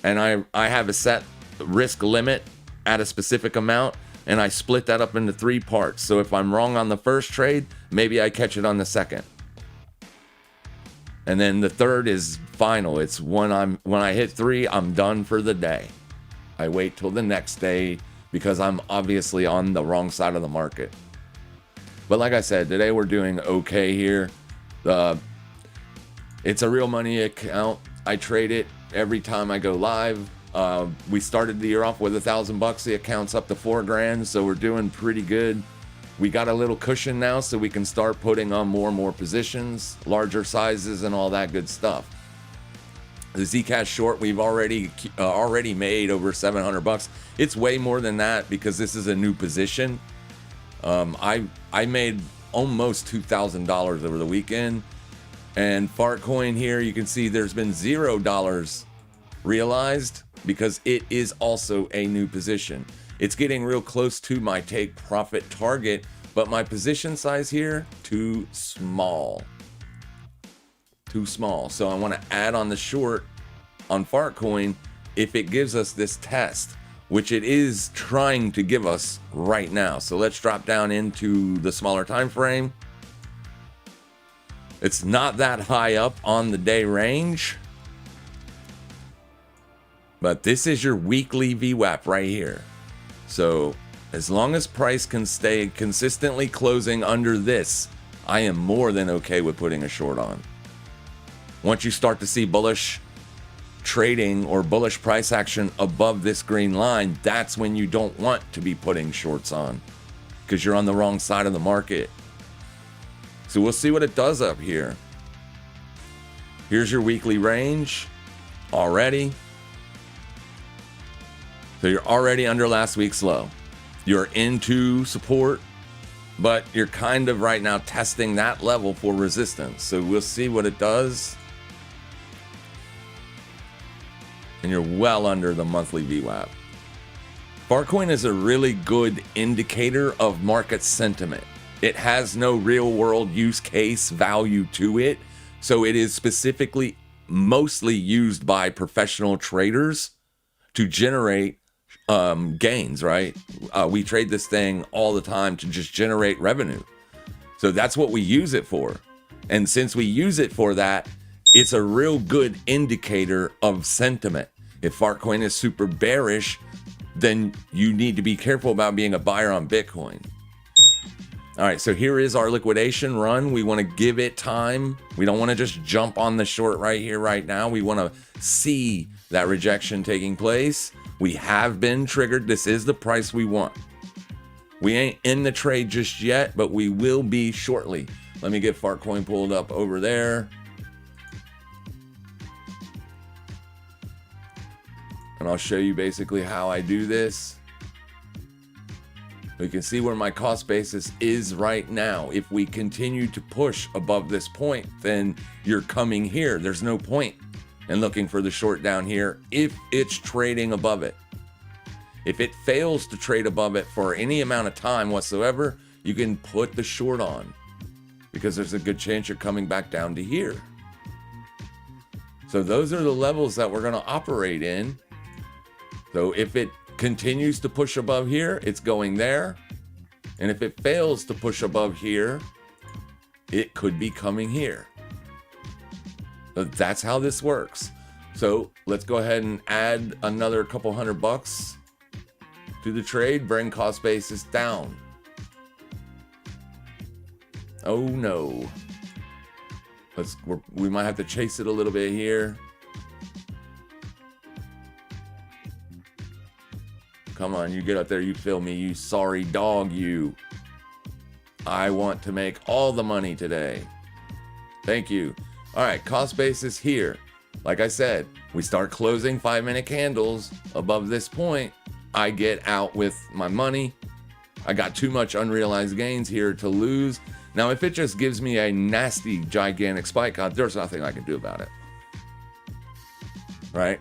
and I have a set risk limit at a specific amount, and I split that up into 3 parts. So if I'm wrong on the first trade, maybe I catch it on the second. And then the third is final. It's when I hit 3, I'm done for the day. I wait till the next day because I'm obviously on the wrong side of the market. But like I said, today we're doing okay here. It's a real money account. I trade it every time I go live. We started the year off with $1,000. The account's up to $4,000, so we're doing pretty good. We got a little cushion now, so we can start putting on more and more positions, larger sizes, and all that good stuff. The Zcash short, we've already made over $700. It's way more than that because this is a new position. I made almost $2,000 over the weekend. And Fartcoin here, you can see there's been $0 realized because it is also a new position. It's getting real close to my take profit target, but my position size here, too small. Too small. So I want to add on the short on Fartcoin if it gives us this test, which it is trying to give us right now. So let's drop down into the smaller time frame. It's not that high up on the day range, but this is your weekly VWAP right here. So as long as price can stay consistently closing under this, I am more than okay with putting a short on. Once you start to see bullish trading or bullish price action above this green line, that's when you don't want to be putting shorts on because you're on the wrong side of the market. So we'll see what it does up here. Here's your weekly range already. So you're already under last week's low. You're into support, but you're kind of right now testing that level for resistance. So we'll see what it does. And you're well under the monthly VWAP. Fartcoin is a really good indicator of market sentiment. It has no real world use case value to it. So it is specifically mostly used by professional traders to generate gains, right? We trade this thing all the time to just generate revenue. So that's what we use it for. And since we use it for that, it's a real good indicator of sentiment. If Fartcoin is super bearish, then you need to be careful about being a buyer on Bitcoin. All right, so here is our liquidation run. We want to give it time. We don't want to just jump on the short right here, right now. We want to see that rejection taking place. We have been triggered. This is the price we want. We ain't in the trade just yet, but we will be shortly. Let me get Fartcoin pulled up over there. And I'll show you basically how I do this. We can see where my cost basis is right now. If we continue to push above this point, then you're coming here. There's no point in looking for the short down here if it's trading above it. If it fails to trade above it for any amount of time whatsoever, you can put the short on because there's a good chance you're coming back down to here. So those are the levels that we're going to operate in. So if it continues to push above here, it's going there. And if it fails to push above here, it could be coming here. So that's how this works. So let's go ahead and add another couple $100 to the trade, bring cost basis down. Oh no. We might have to chase it a little bit here. Come on, you get up there, you feel me, you sorry dog, you. I want to make all the money today. Thank you. All right, cost basis here. Like I said, we start closing 5-minute candles above this point. I get out with my money. I got too much unrealized gains here to lose. Now, if it just gives me a nasty, gigantic spike, there's nothing I can do about it. Right?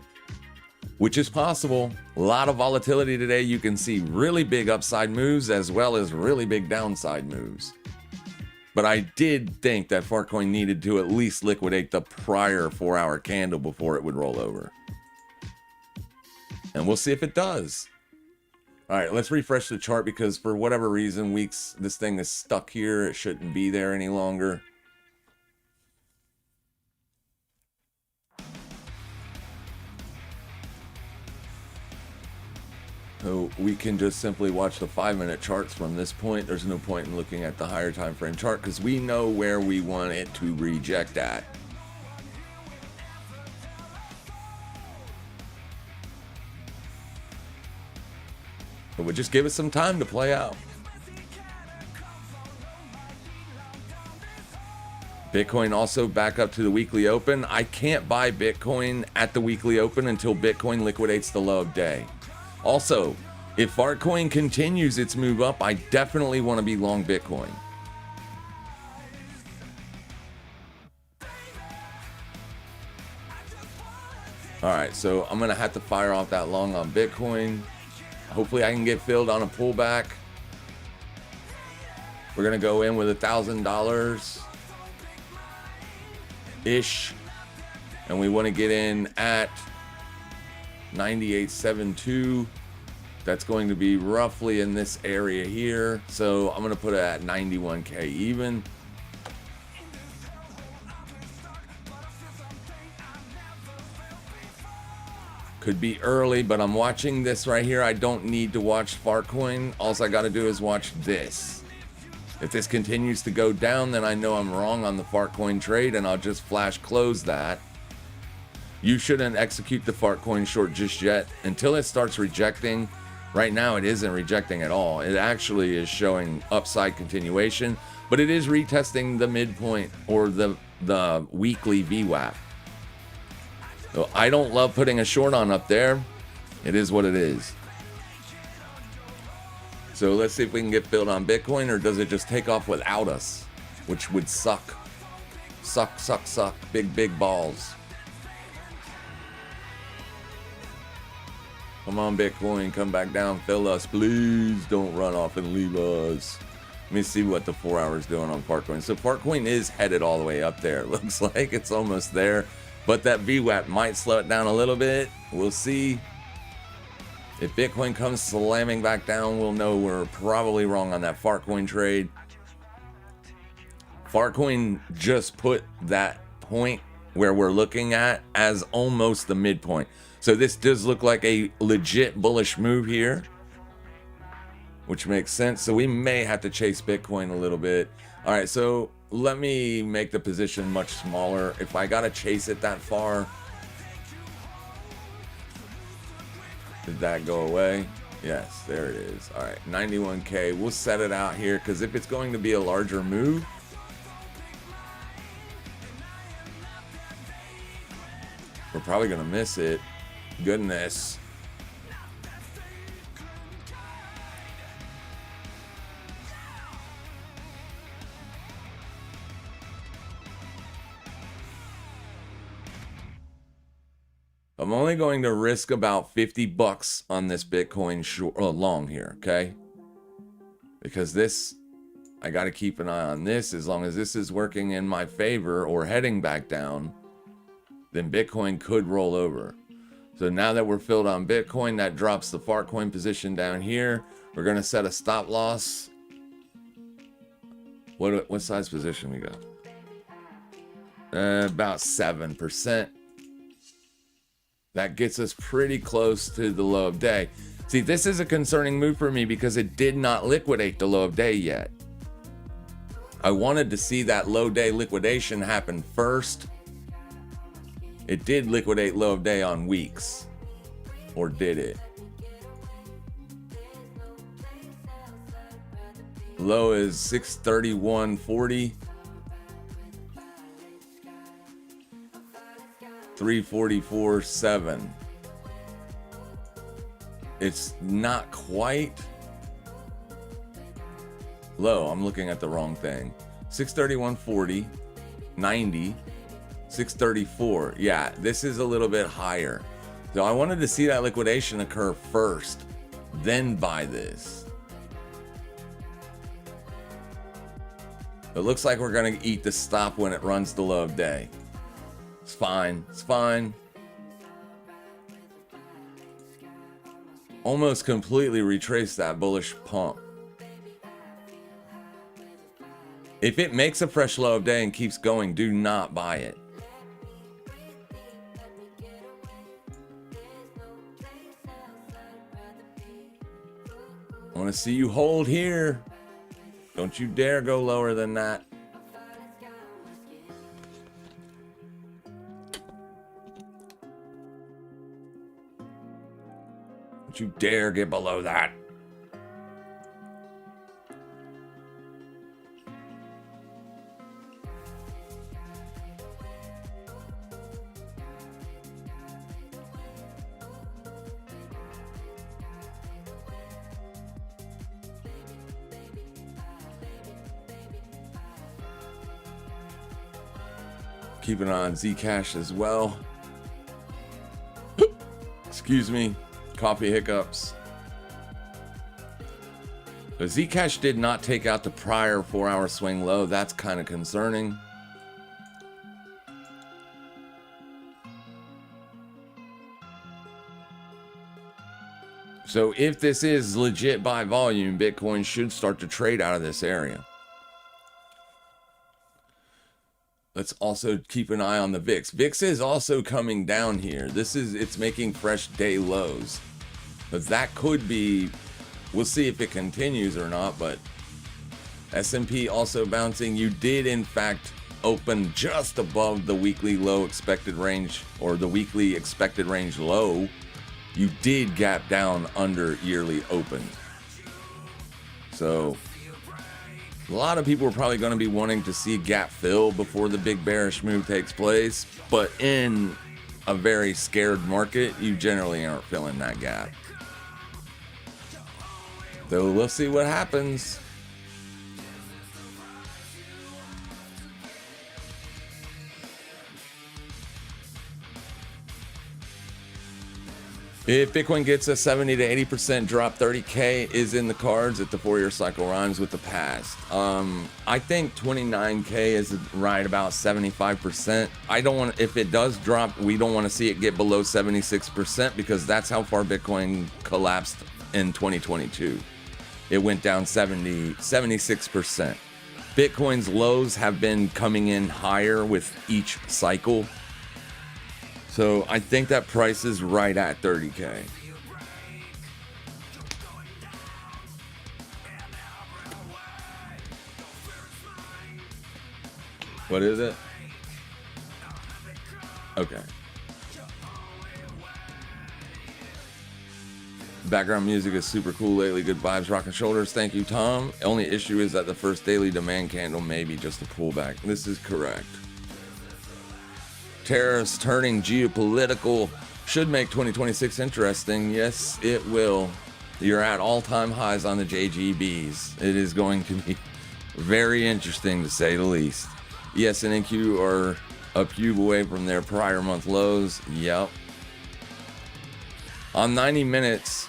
Which is possible. A lot of volatility today. You can see really big upside moves as well as really big downside moves. But I did think that Fartcoin needed to at least liquidate the prior 4-hour candle before it would roll over. And we'll see if it does. All right, let's refresh the chart because for whatever reason, this thing is stuck here. It shouldn't be there any longer. So we can just simply watch the 5-minute charts from this point. There's no point in looking at the higher time frame chart because we know where we want it to reject at. But we'll just give it some time to play out. Bitcoin also back up to the weekly open. I can't buy Bitcoin at the weekly open until Bitcoin liquidates the low of day. Also, if Fartcoin continues its move up, I definitely want to be long Bitcoin. All right, so I'm gonna have to fire off that long on Bitcoin. Hopefully I can get filled on a pullback. We're gonna go in with $1,000 ish, and we want to get in at 98.72. That's going to be roughly in this area here. So I'm going to put it at 91K even. Could be early, but I'm watching this right here. I don't need to watch Farcoin. All I got to do is watch this. If this continues to go down, then I know I'm wrong on the Farcoin trade, and I'll just flash close that. You shouldn't execute the Farcoin short just yet until it starts rejecting. Right now, it isn't rejecting at all. It actually is showing upside continuation, but it is retesting the midpoint or the weekly VWAP. So I don't love putting a short on up there. It is what it is. So let's see if we can get filled on Bitcoin, or does it just take off without us, which would suck. Suck, suck, suck. Big, big balls. Come on, Bitcoin, come back down, fill us, please. Don't run off and leave us. Let me see what the 4 hours doing on Farcoin. So Farcoin is headed all the way up there. It looks like it's almost there, but that VWAP might slow it down a little bit. We'll see. If Bitcoin comes slamming back down, we'll know we're probably wrong on that Farcoin trade. Farcoin just put that point where we're looking at as almost the midpoint. So this does look like a legit bullish move here, which makes sense. So we may have to chase Bitcoin a little bit. All right, so let me make the position much smaller. If I got to chase it that far, did that go away? Yes, there it is. All right, 91K. We'll set it out here because if it's going to be a larger move, we're probably going to miss it. Goodness. I'm only going to risk about 50 bucks on this Bitcoin short, long here, okay? Because this, I got to keep an eye on this. As long as this is working in my favor or heading back down, then Bitcoin could roll over. So now that we're filled on Bitcoin, that drops the Farcoin position down here. We're going to set a stop loss. What size position we got? About 7%. That gets us pretty close to the low of day. See, this is a concerning move for me because it did not liquidate the low of day yet. I wanted to see that low day liquidation happen first. It did liquidate low of day on weeks. Or did it? Low is 631.40. 344.7. It's not quite low. I'm looking at the wrong thing. 631.40, 90. 634. Yeah, this is a little bit higher. So I wanted to see that liquidation occur first, then buy this. It looks like we're going to eat the stop when it runs the low of day. It's fine. It's fine. Almost completely retraced that bullish pump. If it makes a fresh low of day and keeps going, do not buy it. I want to see you hold here. Don't you dare go lower than that. Don't you dare get below that. Keep an eye on Zcash as well. Excuse me, coffee hiccups. The Zcash did not take out the prior 4-hour swing low. That's kind of concerning. So if this is legit by volume, Bitcoin should start to trade out of this area. Let's also keep an eye on the VIX. VIX is also coming down here. It's making fresh day lows. But that could be, we'll see if it continues or not, but S&P also bouncing. You did in fact open just above the weekly low expected range, or the weekly expected range low. You did gap down under yearly open. So a lot of people are probably going to be wanting to see gap fill before the big bearish move takes place. But in a very scared market, you generally aren't filling that gap. So we'll see what happens. If Bitcoin gets a 70 to 80% drop, 30K is in the cards if the 4-year cycle rhymes with the past. I think 29K is right about 75%. I don't want, if it does drop, we don't want to see it get below 76% because that's how far Bitcoin collapsed in 2022. It went down 76%. Bitcoin's lows have been coming in higher with each cycle. So I think that price is right at 30K. What is it? Okay. Background music is super cool lately. Good vibes, rocking shoulders. Thank you, Tom. Only issue is that the first daily demand candle may be just a pullback. This is correct. Tariffs turning geopolitical should make 2026 interesting. Yes, it will. You're at all-time highs on the JGBs. It is going to be very interesting to say the least. ES and NQ are a cube away from their prior month lows. Yep. On 90 minutes,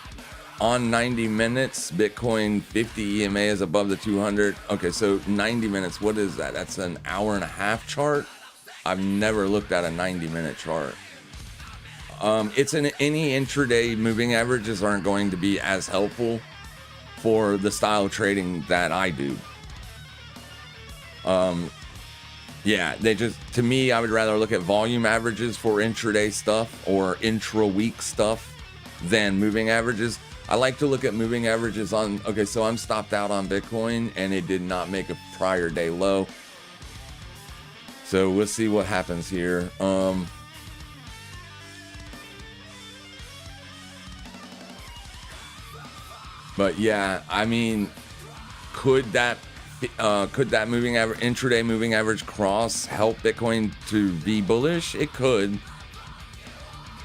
Bitcoin 50 EMA is above the 200. Okay, so 90 minutes, what is that? That's an hour and a half chart. I've never looked at a 90-minute chart. It's any intraday moving averages aren't going to be as helpful for the style of trading that I do. Yeah, to me, I would rather look at volume averages for intraday stuff or intra-week stuff than moving averages. I like to look at moving averages on, okay, so I'm stopped out on Bitcoin and it did not make a prior day low. So we'll see what happens here. But yeah, I mean, could that moving average, intraday moving average cross help Bitcoin to be bullish? It could.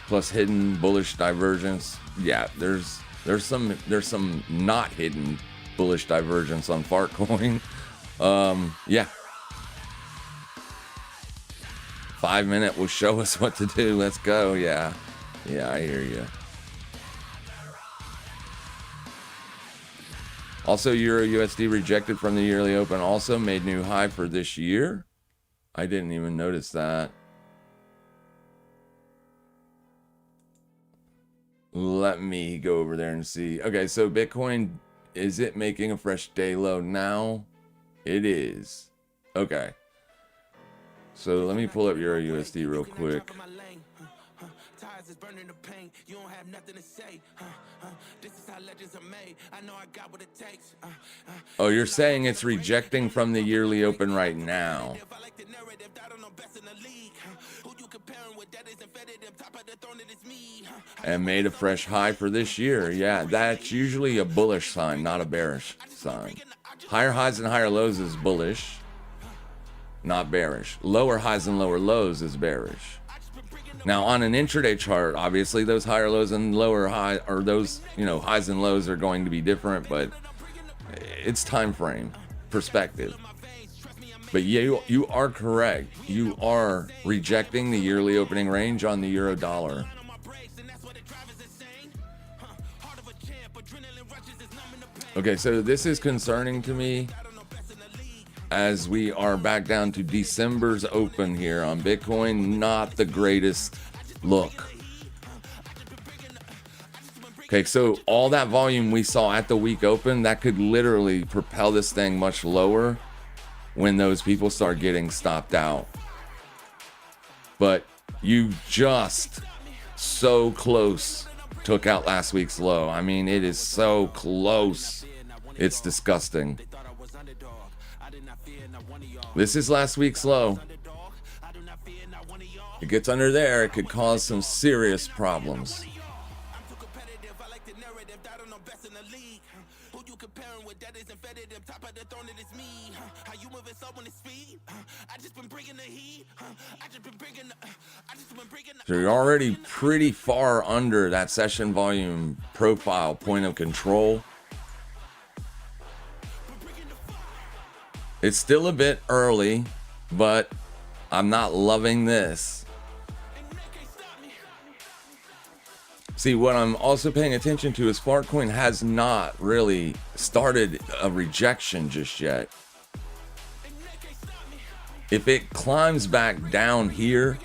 Plus hidden bullish divergence. Yeah, there's some not hidden bullish divergence on Fartcoin. Yeah. 5 minute will show us what to do. Let's go. Yeah, I hear you. Also, Euro USD rejected from the yearly open. Also made new high for this year. I didn't even notice that. Let me go over there and see. Okay, so Bitcoin, is it making a fresh day low now? It is. Okay. So let me pull up Euro USD real quick. Oh, you're saying it's rejecting from the yearly open right now. And made a fresh high for this year. Yeah, that's usually a bullish sign, not a bearish sign. Higher highs and higher lows is bullish, not bearish. Lower highs and lower lows is bearish. Now on an intraday chart, obviously those higher lows and lower high, or those, highs and lows are going to be different, but it's time frame perspective. But you are correct. You are rejecting the yearly opening range on the euro dollar. Okay, so this is concerning to me as we are back down to December's open here on Bitcoin. Not the greatest look. Okay, so all that volume we saw at the week open, that could literally propel this thing much lower when those people start getting stopped out. But you just so close took out last week's low. I mean, it is so close. It's disgusting. This is last week's low. It gets under there, it could cause some serious problems. So you're already pretty far under that session volume profile point of control. It's still a bit early, but I'm not loving this. See, what I'm also paying attention to is Fartcoin has not really started a rejection just yet. If it climbs back down here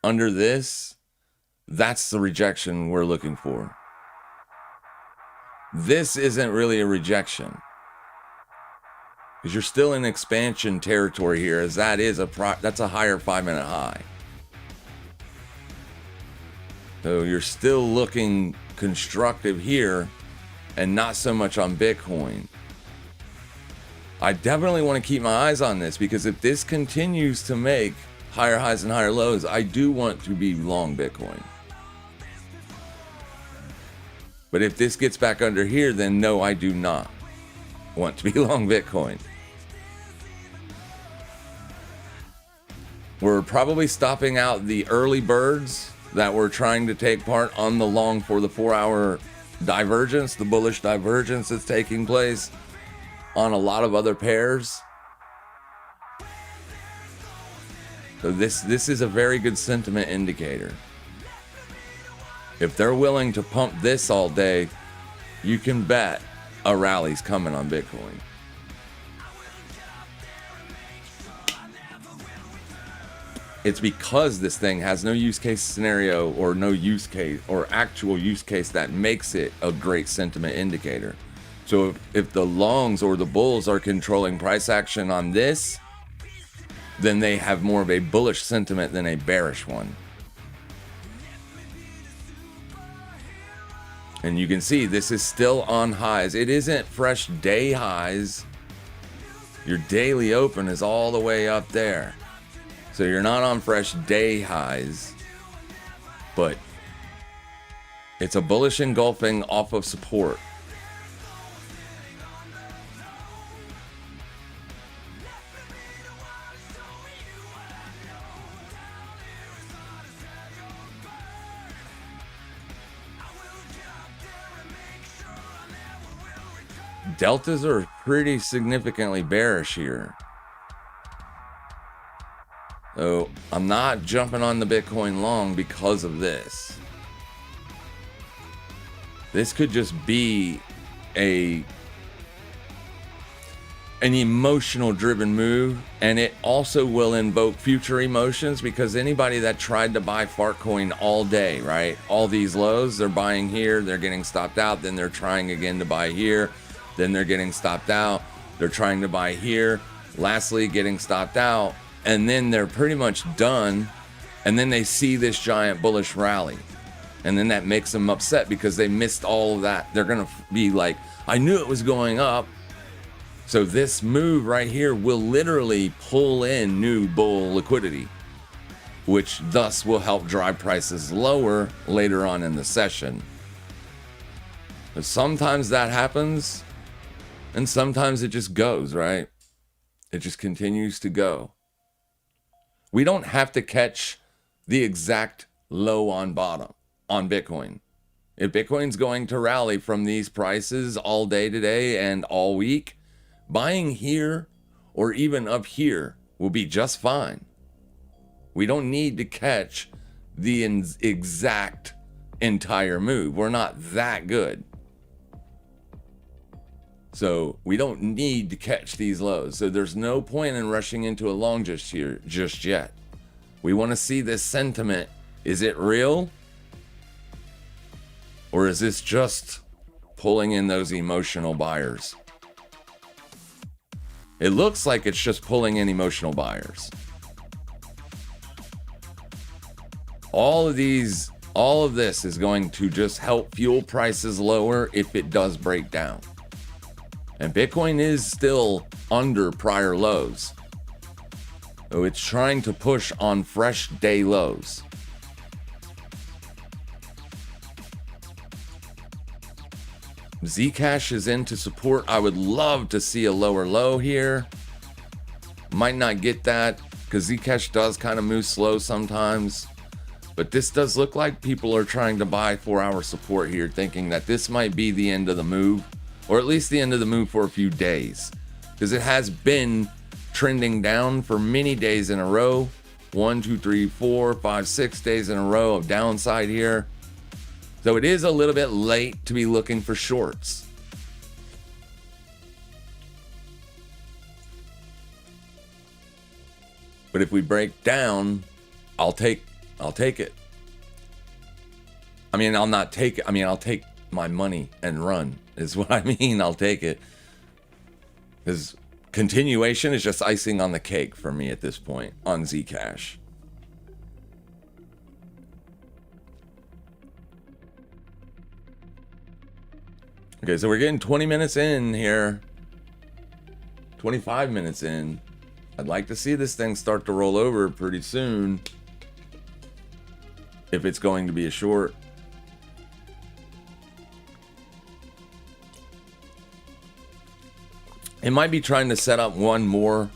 under this, that's the rejection we're looking for. This isn't really a rejection, because you're still in expansion territory here, as that is that's a higher 5-minute high. So you're still looking constructive here and not so much on Bitcoin. I definitely want to keep my eyes on this, because if this continues to make higher highs and higher lows, I do want to be long Bitcoin. But if this gets back under here, then no, I do not want to be long Bitcoin. We're probably stopping out the early birds that were trying to take part on the long for the 4-hour divergence, the bullish divergence that's taking place on a lot of other pairs. So this is a very good sentiment indicator. If they're willing to pump this all day, you can bet a rally's coming on Bitcoin. It's because this thing has no use case scenario or no use case or actual use case that makes it a great sentiment indicator. So if the longs or the bulls are controlling price action on this, then they have more of a bullish sentiment than a bearish one. And you can see this is still on highs. It isn't fresh day highs. Your daily open is all the way up there. So you're not on fresh day highs, but it's a bullish engulfing off of support. Deltas are pretty significantly bearish here. So I'm not jumping on the Bitcoin long because of this. This could just be an emotional driven move, and it also will invoke future emotions, because anybody that tried to buy Fartcoin all day, right? All these lows, they're buying here, they're getting stopped out, then they're trying again to buy here, then they're getting stopped out, they're trying to buy here, lastly getting stopped out, and then they're pretty much done, and then they see this giant bullish rally, and then that makes them upset because they missed all of that. They're gonna be like, I knew it was going up. So this move right here will literally pull in new bull liquidity, which thus will help drive prices lower later on in the session. But sometimes that happens, and sometimes it just goes, right? It just continues to go. We don't have to catch the exact low on bottom on Bitcoin. If Bitcoin's going to rally from these prices all day today and all week, buying here or even up here will be just fine. We don't need to catch the exact entire move. We're not that good. So we don't need to catch these lows. So there's no point in rushing into a long just yet. We want to see this sentiment. Is it real? Or is this just pulling in those emotional buyers? It looks like it's just pulling in emotional buyers. All of this is going to just help fuel prices lower if it does break down. And Bitcoin is still under prior lows. So it's trying to push on fresh day lows. Zcash is into support. I would love to see a lower low here. Might not get that because Zcash does kind of move slow sometimes. But this does look like people are trying to buy 4-hour support here, thinking that this might be the end of the move, or at least the end of the move for a few days, because it has been trending down for many days in a row. 1, 2, 3, 4, 5, 6 days in a row of downside here. So it is a little bit late to be looking for shorts. But if we break down, I'll take it. I mean, I'll not take it. I mean, I'll take my money and run is what I mean. I'll take it. Because continuation is just icing on the cake for me at this point on Zcash. Okay, so we're getting 20 minutes in here. 25 minutes in. I'd like to see this thing start to roll over pretty soon. If it's going to be a short. It might be trying to set up one more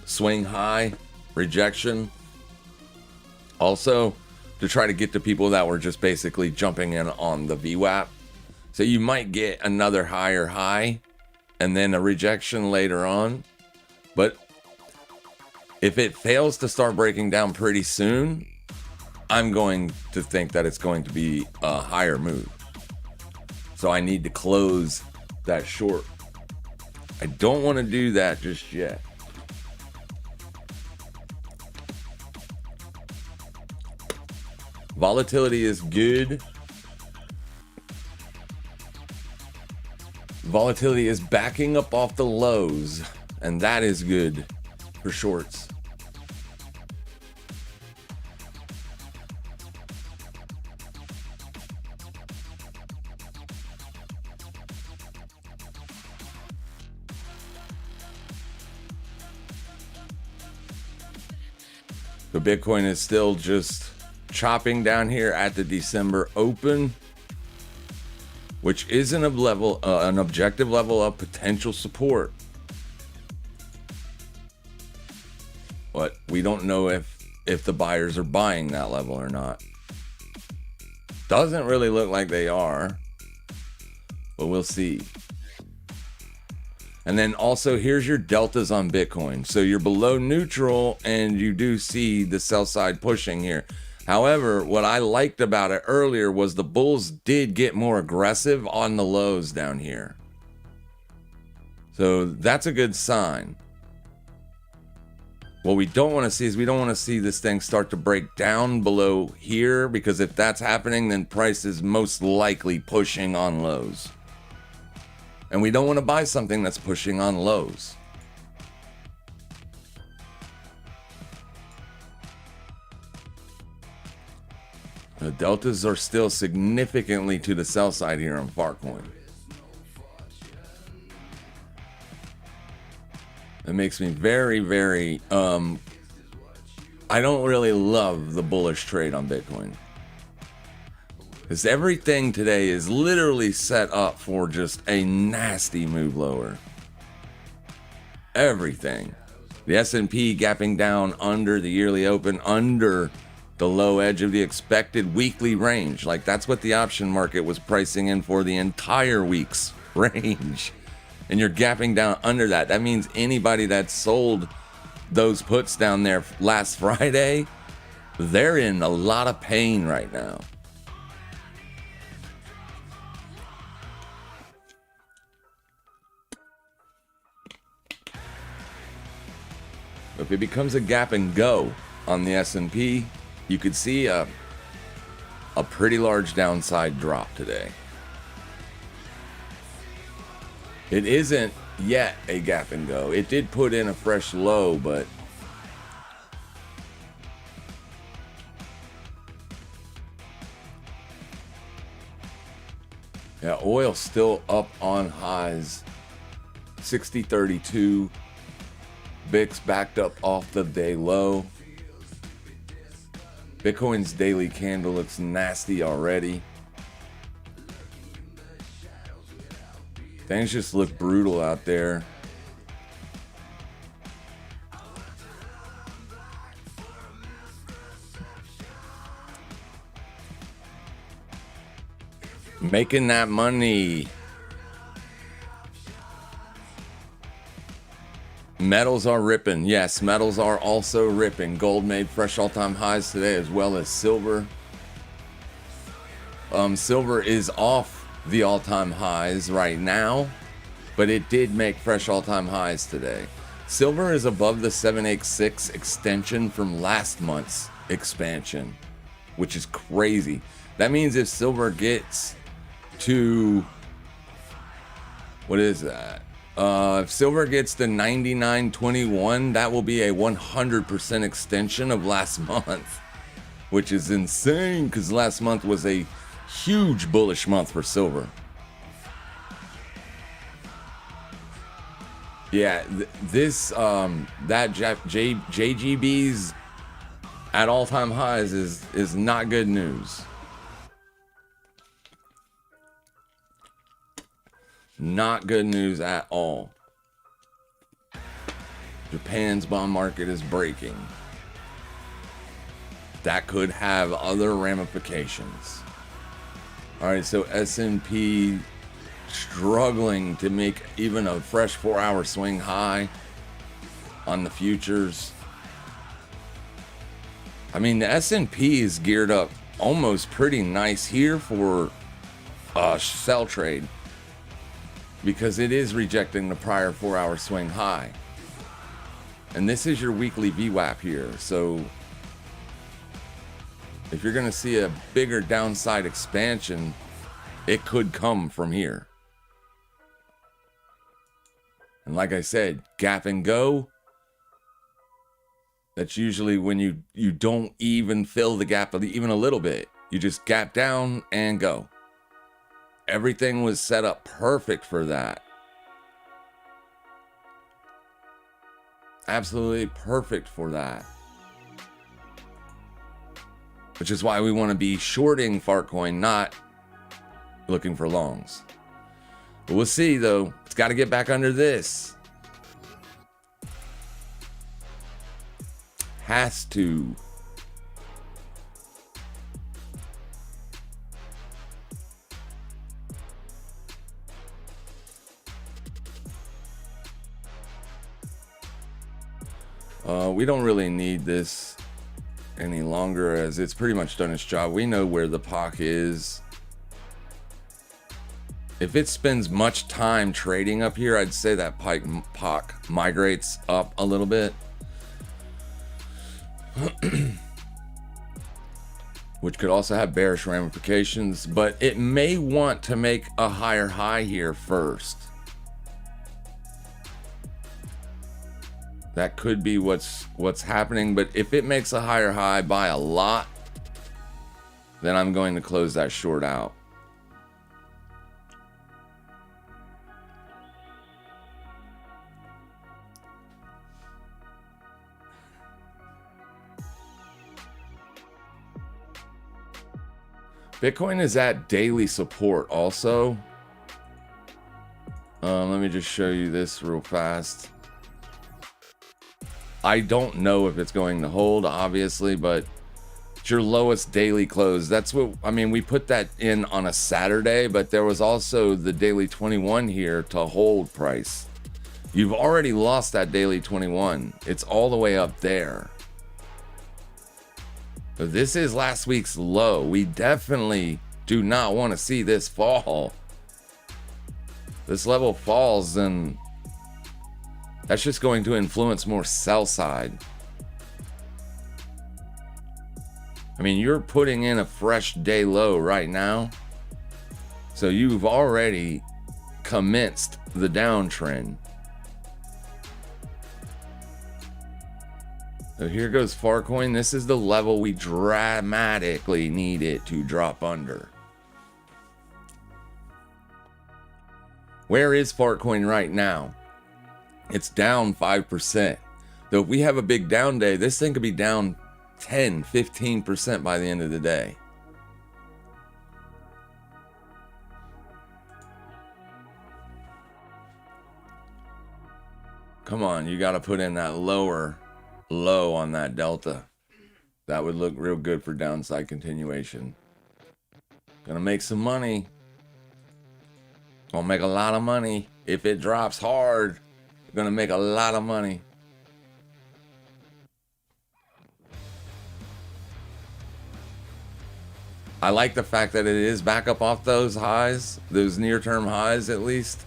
swing high rejection. Also, to try to get to people that were just basically jumping in on the VWAP. So you might get another higher high and then a rejection later on. But if it fails to start breaking down pretty soon, I'm going to think that it's going to be a higher move. So I need to close that short. I don't want to do that just yet. Volatility is good. Volatility is backing up off the lows, and that is good for shorts. The Bitcoin is still just chopping down here at the December open, which is an objective level of potential support. But we don't know if the buyers are buying that level or not. Doesn't really look like they are, but we'll see. And then also here's your deltas on Bitcoin. So you're below neutral and you do see the sell side pushing here. However, what I liked about it earlier was the bulls did get more aggressive on the lows down here. So that's a good sign. What we don't want to see is we don't want to see this thing start to break down below here, because if that's happening, then price is most likely pushing on lows. And we don't want to buy something that's pushing on lows. The deltas are still significantly to the sell side here on Farcoin. It makes me very, very, I don't really love the bullish trade on Bitcoin. Because everything today is literally set up for just a nasty move lower. Everything. The S&P gapping down under the yearly open, under the low edge of the expected weekly range. Like, that's what the option market was pricing in for the entire week's range. And you're gapping down under that. That means anybody that sold those puts down there last Friday, they're in a lot of pain right now. If it becomes a gap and go on the S&P, you could see a pretty large downside drop today. It isn't yet a gap and go. It did put in a fresh low, but yeah, oil still up on highs. 60.32. VIX backed up off the day low. Bitcoin's daily candle looks nasty already. Things just look brutal out there. Making that money. Metals are ripping. Yes, metals are also ripping. Gold made fresh all-time highs today, as well as silver. Silver is off the all-time highs right now, but it did make fresh all-time highs today. Silver is above the 786 extension from last month's expansion, which is crazy. That means if silver gets to, what is that? If silver gets to 99.21, that will be a 100% extension of last month, which is insane because last month was a huge bullish month for silver. Yeah, that JGB's at all-time highs is not good news. Not good news at all. Japan's bond market is breaking. That could have other ramifications. All right, so S&P struggling to make even a fresh 4-hour swing high on the futures. I mean, the S&P is geared up almost pretty nice here for a sell trade because it is rejecting the prior 4-hour swing high. And this is your weekly VWAP here. So if you're going to see a bigger downside expansion, it could come from here. And like I said, gap and go, that's usually when you don't even fill the gap even a little bit. You just gap down and go. Everything was set up perfect for that. Absolutely perfect for that. Which is why we want to be shorting Fartcoin, not looking for longs. But we'll see, though. It's got to get back under this. Has to. We don't really need this any longer, as it's pretty much done its job. We know where the POC is. If it spends much time trading up here, I'd say that POC migrates up a little bit. Which could also have bearish ramifications, but it may want to make a higher high here first. That could be what's happening, but if it makes a higher high by a lot, then I'm going to close that short out. Bitcoin is at daily support also. Let me just show you this real fast. I don't know if it's going to hold, obviously, but it's your lowest daily close. That's what, I mean, we put that in on a Saturday, but there was also the daily 21 here to hold price. You've already lost that daily 21. It's all the way up there. So this is last week's low. We definitely do not want to see this fall. This level falls and That's just going to influence more sell side. I mean, you're putting in a fresh day low right now. So you've already commenced the downtrend. So here goes Farcoin. This is the level we dramatically need it to drop under. Where is Farcoin right now? It's down 5%. Though if we have a big down day, this thing could be down 10, 15% by the end of the day. Come on, you got to put in that lower low on that delta. That would look real good for downside continuation. Gonna make some money. Gonna make a lot of money. If it drops hard, you're gonna make a lot of money. I like the fact that it is back up off those highs, those near-term highs at least.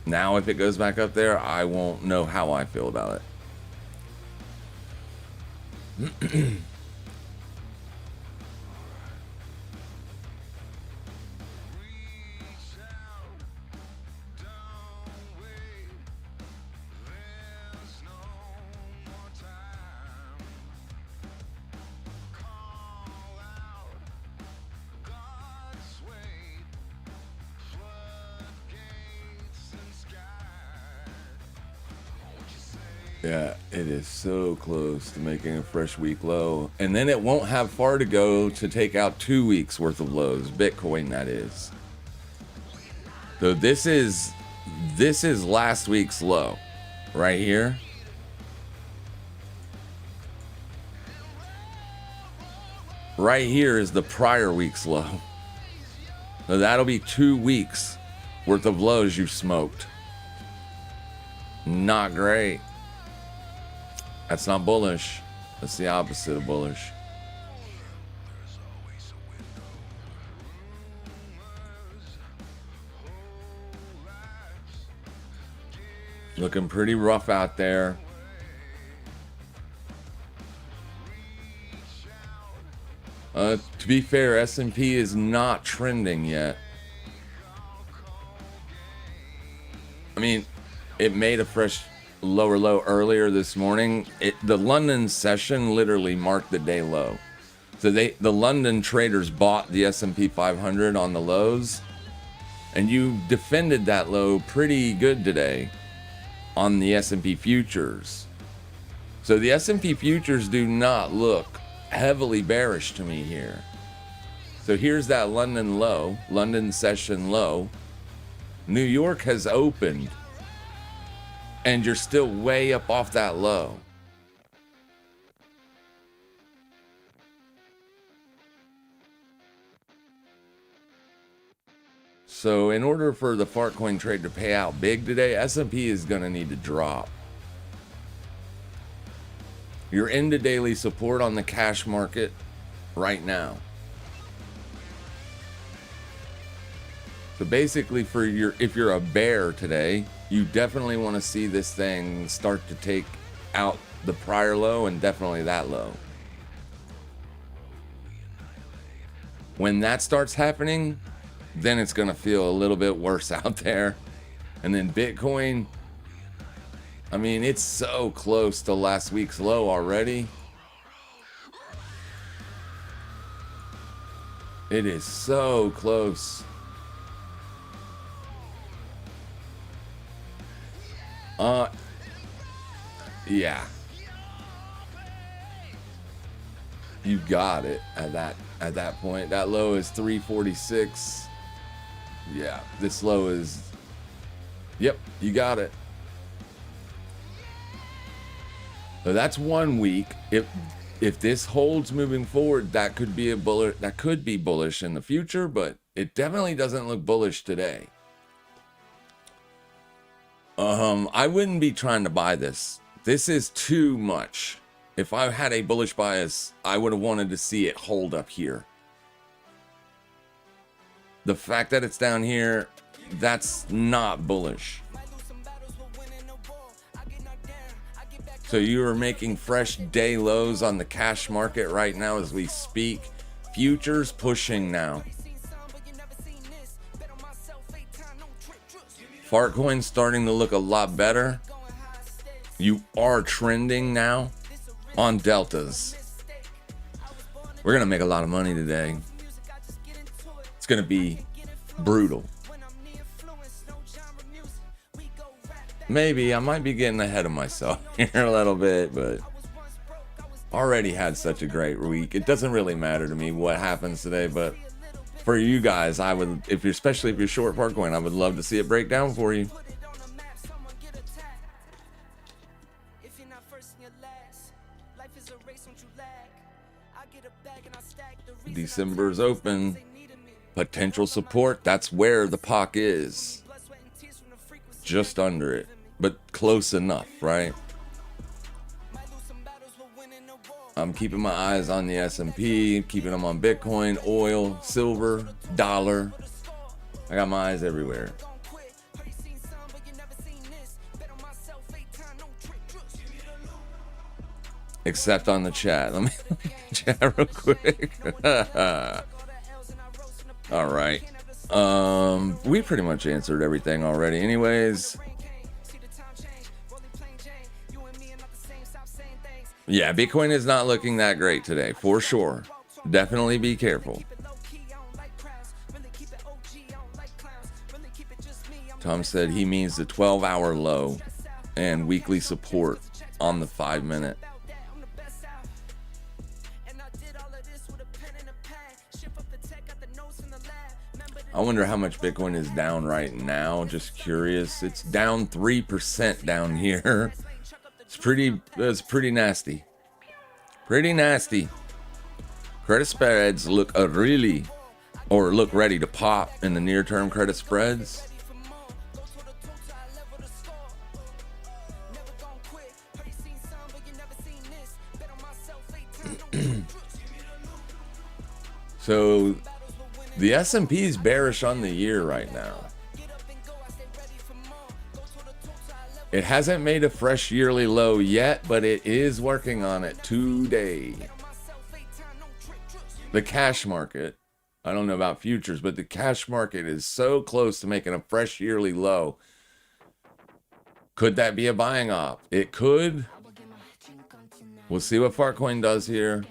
Now, if it goes back up there, I won't know how I feel about it. Yeah, it is so close to making a fresh week low. And then it won't have far to go to take out 2 weeks worth of lows. Bitcoin, that is. So this is last week's low right here. Right here is the prior week's low. So that'll be 2 weeks worth of lows you smoked. Not great. That's not bullish. That's the opposite of bullish. Looking pretty rough out there. To be fair, S&P is not trending yet. I mean, it made a fresh lower low earlier this morning. The London session literally marked the day low. So the London traders bought the S&P 500 on the lows, and you defended that low pretty good today on the S&P futures. So the S&P futures do not look heavily bearish to me here. So here's that London low, London session low. New York has opened, and you're still way up off that low. So in order for the Farcoin trade to pay out big today, S&P is going to need to drop. You're into daily support on the cash market right now. So basically, if you're a bear today, you definitely want to see this thing start to take out the prior low and definitely that low. When that starts happening, then it's going to feel a little bit worse out there. And then Bitcoin, I mean, it's so close to last week's low already. It is so close. Yeah. You got it at that point. That low is 346. Yeah, this low is, yep, you got it. So that's 1 week. If this holds moving forward, that could be bullish in the future, but it definitely doesn't look bullish today. I wouldn't be trying to buy this. This is too much. If I had a bullish bias, I would have wanted to see it hold up here. The fact that it's down here, that's not bullish. So you are making fresh day lows on the cash market right now as we speak. Futures pushing now. Fartcoin starting to look a lot better. You are trending now on deltas. We're going to make a lot of money today. It's going to be brutal. Maybe I might be getting ahead of myself here a little bit, but already had such a great week. It doesn't really matter to me what happens today, but for you guys, I would, especially if you're short Fartcoin, I would love to see it break down for you. December's open. Potential support, that's where the POC is. Just under it, but close enough, right? I'm keeping my eyes on the S&P, keeping them on Bitcoin, oil, silver, dollar. I got my eyes everywhere. Except on the chat. Let me chat real quick. All right. We pretty much answered everything already anyways. Yeah, Bitcoin is not looking that great today, for sure. Definitely be careful. Tom said he means the 12-hour low and weekly support on the 5-minute. I wonder how much Bitcoin is down right now. Just curious. It's down 3% down here. It's pretty nasty. Pretty nasty. Credit spreads look ready to pop in the near term credit spreads. So the S&P is bearish on the year right now. It hasn't made a fresh yearly low yet, but it is working on it today. The cash market, I don't know about futures, but the cash market is so close to making a fresh yearly low. Could that be a buying op? It could. We'll see what Fartcoin does here.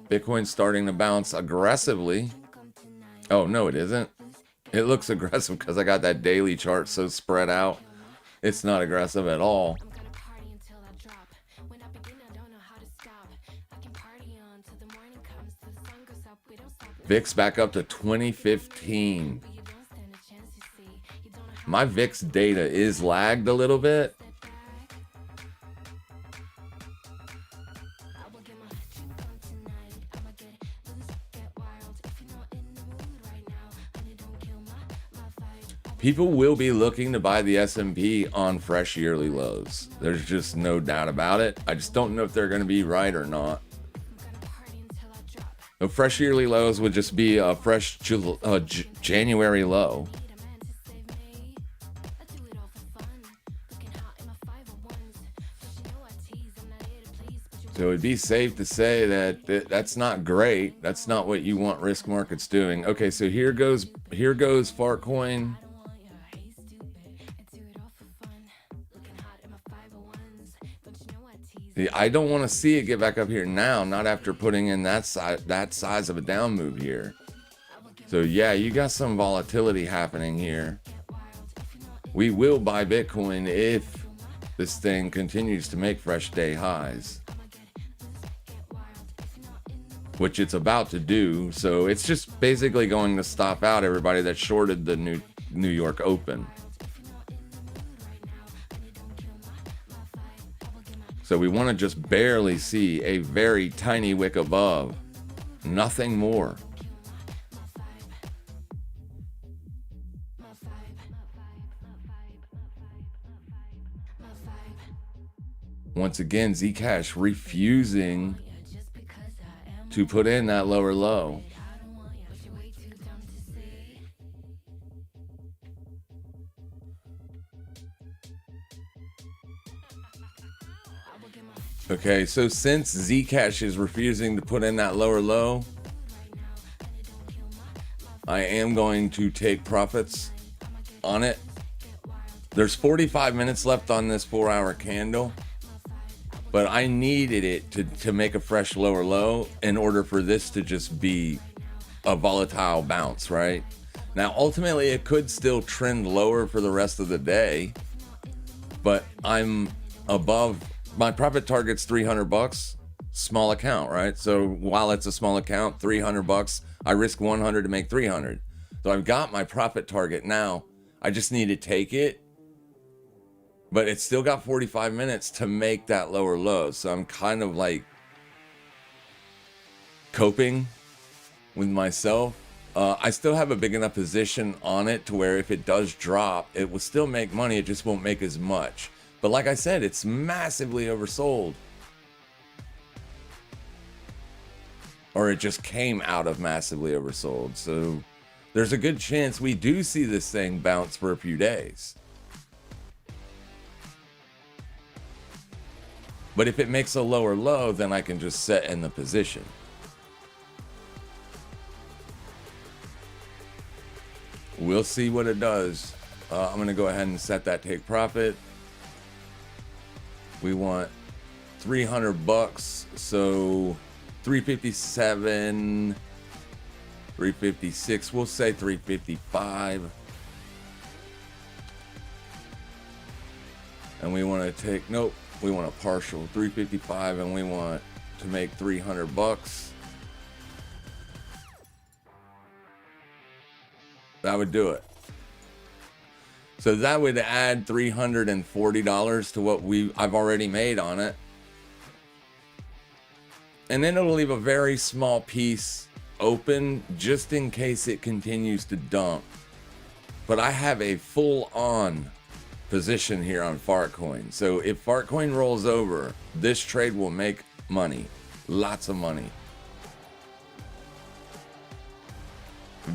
Bitcoin's starting to bounce aggressively. Oh, no, it isn't. It looks aggressive because I got that daily chart so spread out. It's not aggressive at all. VIX back up to 2015. My VIX data is lagged a little bit. People will be looking to buy the S&P on fresh yearly lows. There's just no doubt about it. I just don't know if they're going to be right or not. The fresh yearly lows would just be a fresh January low. So it'd be safe to say that that's not great. That's not what you want risk markets doing. Okay, so here goes Fartcoin. I don't want to see it get back up here now, not after putting in that size of a down move here. So yeah, you got some volatility happening here. We will buy Bitcoin if this thing continues to make fresh day highs, which it's about to do. So it's just basically going to stop out everybody that shorted the New York Open. So we want to just barely see a very tiny wick above, nothing more. Once again, Zcash refusing to put in that lower low. Okay, so since Zcash is refusing to put in that lower low, I am going to take profits on it. There's 45 minutes left on this 4-hour candle, but I needed it to make a fresh lower low in order for this to just be a volatile bounce, right? Now, ultimately, it could still trend lower for the rest of the day, but I'm above. My profit target's $300, small account, right? So while it's a small account, $300, I risk 100 to make 300. So I've got my profit target now. I just need to take it, but it's still got 45 minutes to make that lower low. So I'm kind of like coping with myself. I still have a big enough position on it to where if it does drop, it will still make money. It just won't make as much. But like I said, it's massively oversold. Or it just came out of massively oversold. So there's a good chance we do see this thing bounce for a few days. But if it makes a lower low, then I can just set in the position. We'll see what it does. I'm going to go ahead and set that take profit. We want $300, so 357, 356. We'll say 355. And we want to take, nope, we want a partial 355, and we want to make $300. That would do it. So that would add $340 to what I've already made on it. And then it'll leave a very small piece open just in case it continues to dump. But I have a full-on position here on Fartcoin. So if Fartcoin rolls over, this trade will make money. Lots of money.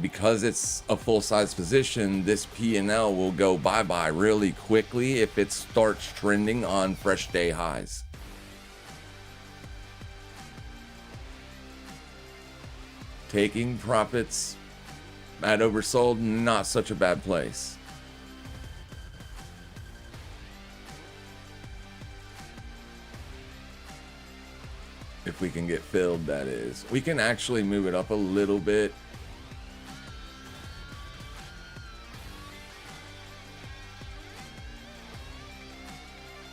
Because it's a full-size position, this P&L will go bye-bye really quickly if it starts trending on fresh day highs. Taking profits at oversold, not such a bad place. If we can get filled, that is. We can actually move it up a little bit.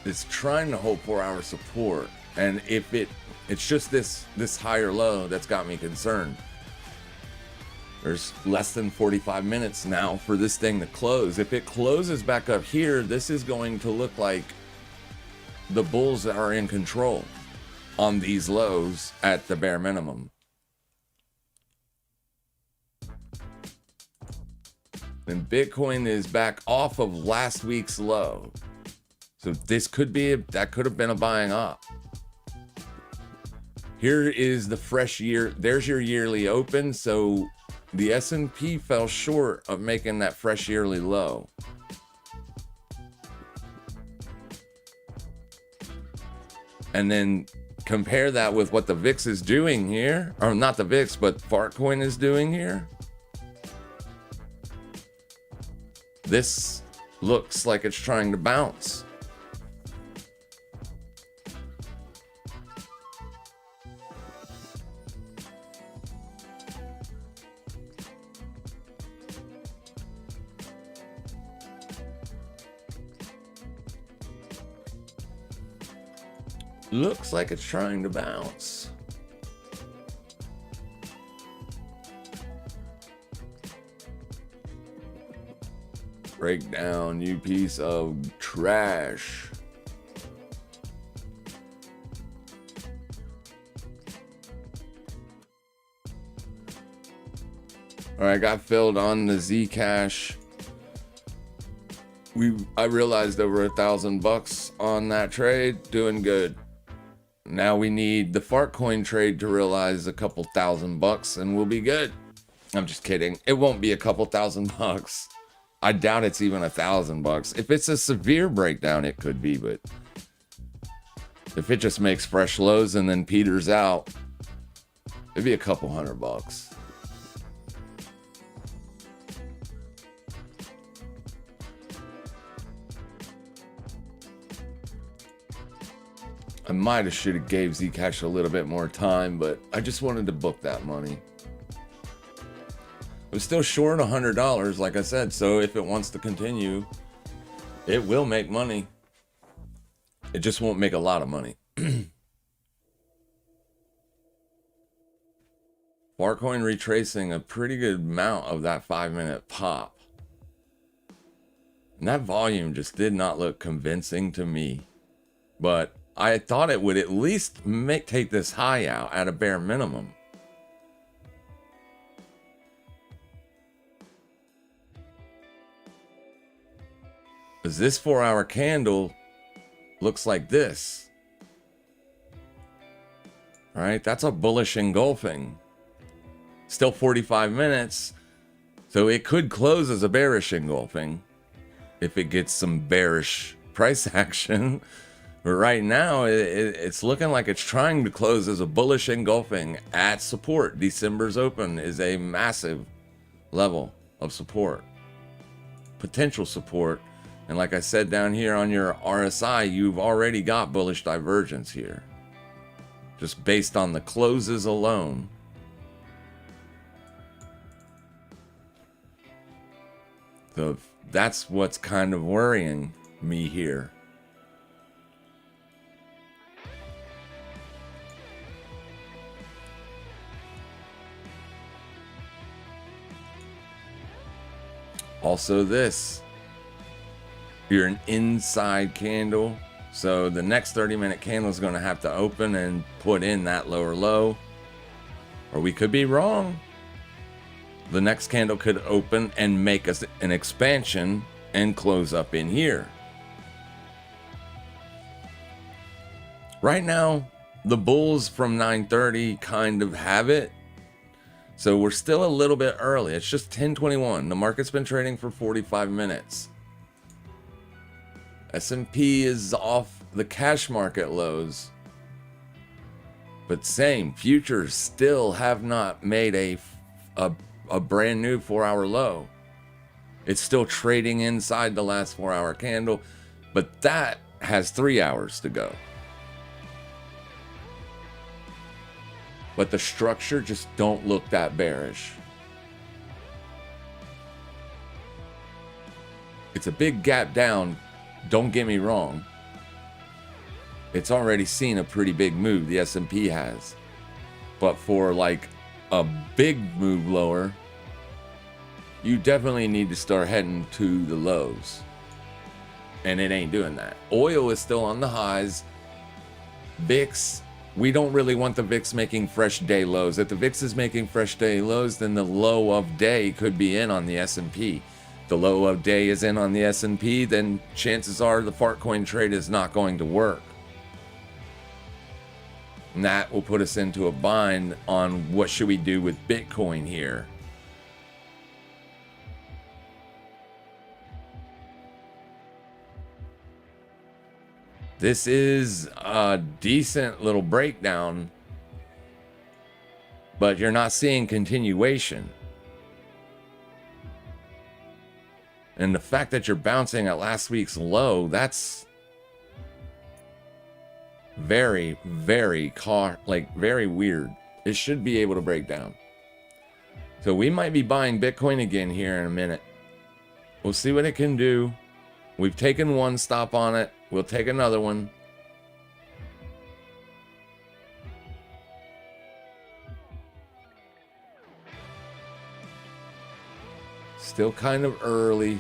It's trying to hold 4-hour support, and if it's just this higher low that's got me concerned. There's less than 45 minutes now for this thing to close. If it closes back up here, this is going to look like the bulls are in control on these lows at the bare minimum. And Bitcoin is back off of last week's low. So this could be, that could have been a buying up. Here is the fresh year. There's your yearly open. So the S&P fell short of making that fresh yearly low. And then compare that with what the VIX is doing here, or not the VIX, but Fartcoin is doing here. This looks like it's trying to bounce. Looks like it's trying to bounce. Break down, you piece of trash. All right, got filled on the Zcash. I realized over $1,000 on that trade. Doing good. Now we need the Fartcoin trade to realize a couple $1,000 and we'll be good. I'm just kidding. It won't be a couple $1,000. I doubt it's even $1,000. If it's a severe breakdown, it could be, but If it just makes fresh lows and then peters out, it'd be a couple $100. I might have should have gave Zcash a little bit more time, but I just wanted to book that money. It was still short $100, like I said, so if it wants to continue, it will make money. It just won't make a lot of money. Farcoin retracing a pretty good amount of that 5-minute pop. And that volume just did not look convincing to me. But I thought it would at least take this high out at a bare minimum. Because this 4-hour candle looks like this. All right, that's a bullish engulfing. Still 45 minutes, so it could close as a bearish engulfing if it gets some bearish price action. But right now, it's looking like it's trying to close as a bullish engulfing at support. December's open is a massive level of support, potential support. And like I said down here on your RSI, you've already got bullish divergence here, just based on the closes alone. So that's what's kind of worrying me here. Also this, you're an inside candle, so the next 30-minute candle is going to have to open and put in that lower low, or we could be wrong. The next candle could open and make us an expansion and close up in here. Right now, the bulls from 9:30 kind of have it. So we're still a little bit early. It's just 10:21. The market's been trading for 45 minutes. S&P is off the cash market lows. But same, futures still have not made a brand new 4-hour low. It's still trading inside the last 4-hour candle, but that has 3 hours to go. But the structure just don't look that bearish. It's a big gap down, don't get me wrong. It's already seen a pretty big move, the S&P has. But for like a big move lower, you definitely need to start heading to the lows. And it ain't doing that. Oil is still on the highs. VIX, we don't really want the VIX making fresh day lows. If the VIX is making fresh day lows, then the low of day could be in on the S&P. The low of day is in on the S&P, then chances are the Farcoin trade is not going to work. And that will put us into a bind on what should we do with Bitcoin here. This is a decent little breakdown, but you're not seeing continuation. And the fact that you're bouncing at last week's low, that's very, very very weird. It should be able to break down. So we might be buying Bitcoin again here in a minute. We'll see what it can do. We've taken one stop on it. We'll take another one. Still kind of early.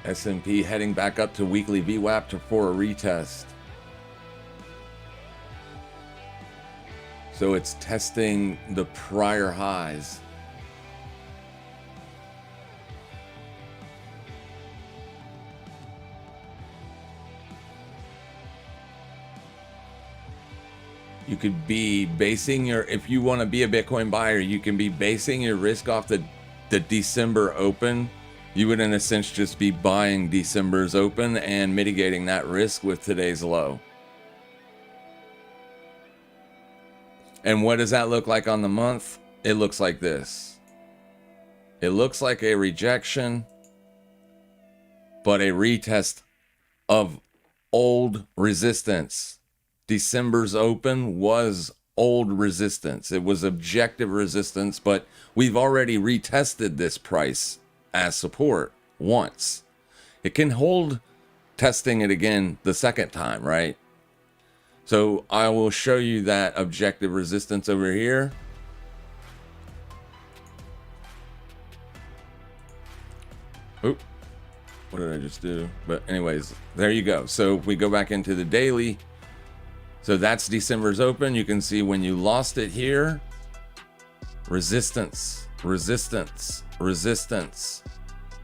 S&P heading back up to weekly VWAP for a retest. So it's testing the prior highs. You could be basing your, if you want to be a Bitcoin buyer, you can be basing your risk off the December open. You would in a sense just be buying December's open and mitigating that risk with today's low. And what does that look like on the month? It looks like this. It looks like a rejection, but a retest of old resistance. December's open was old resistance. It was objective resistance, but we've already retested this price as support once. It can hold testing it again the second time, right? So I will show you that objective resistance over here. Oop, what did I just do? But anyways, there you go. So if we go back into the daily, so that's December's open. You can see when you lost it here, resistance, resistance, resistance.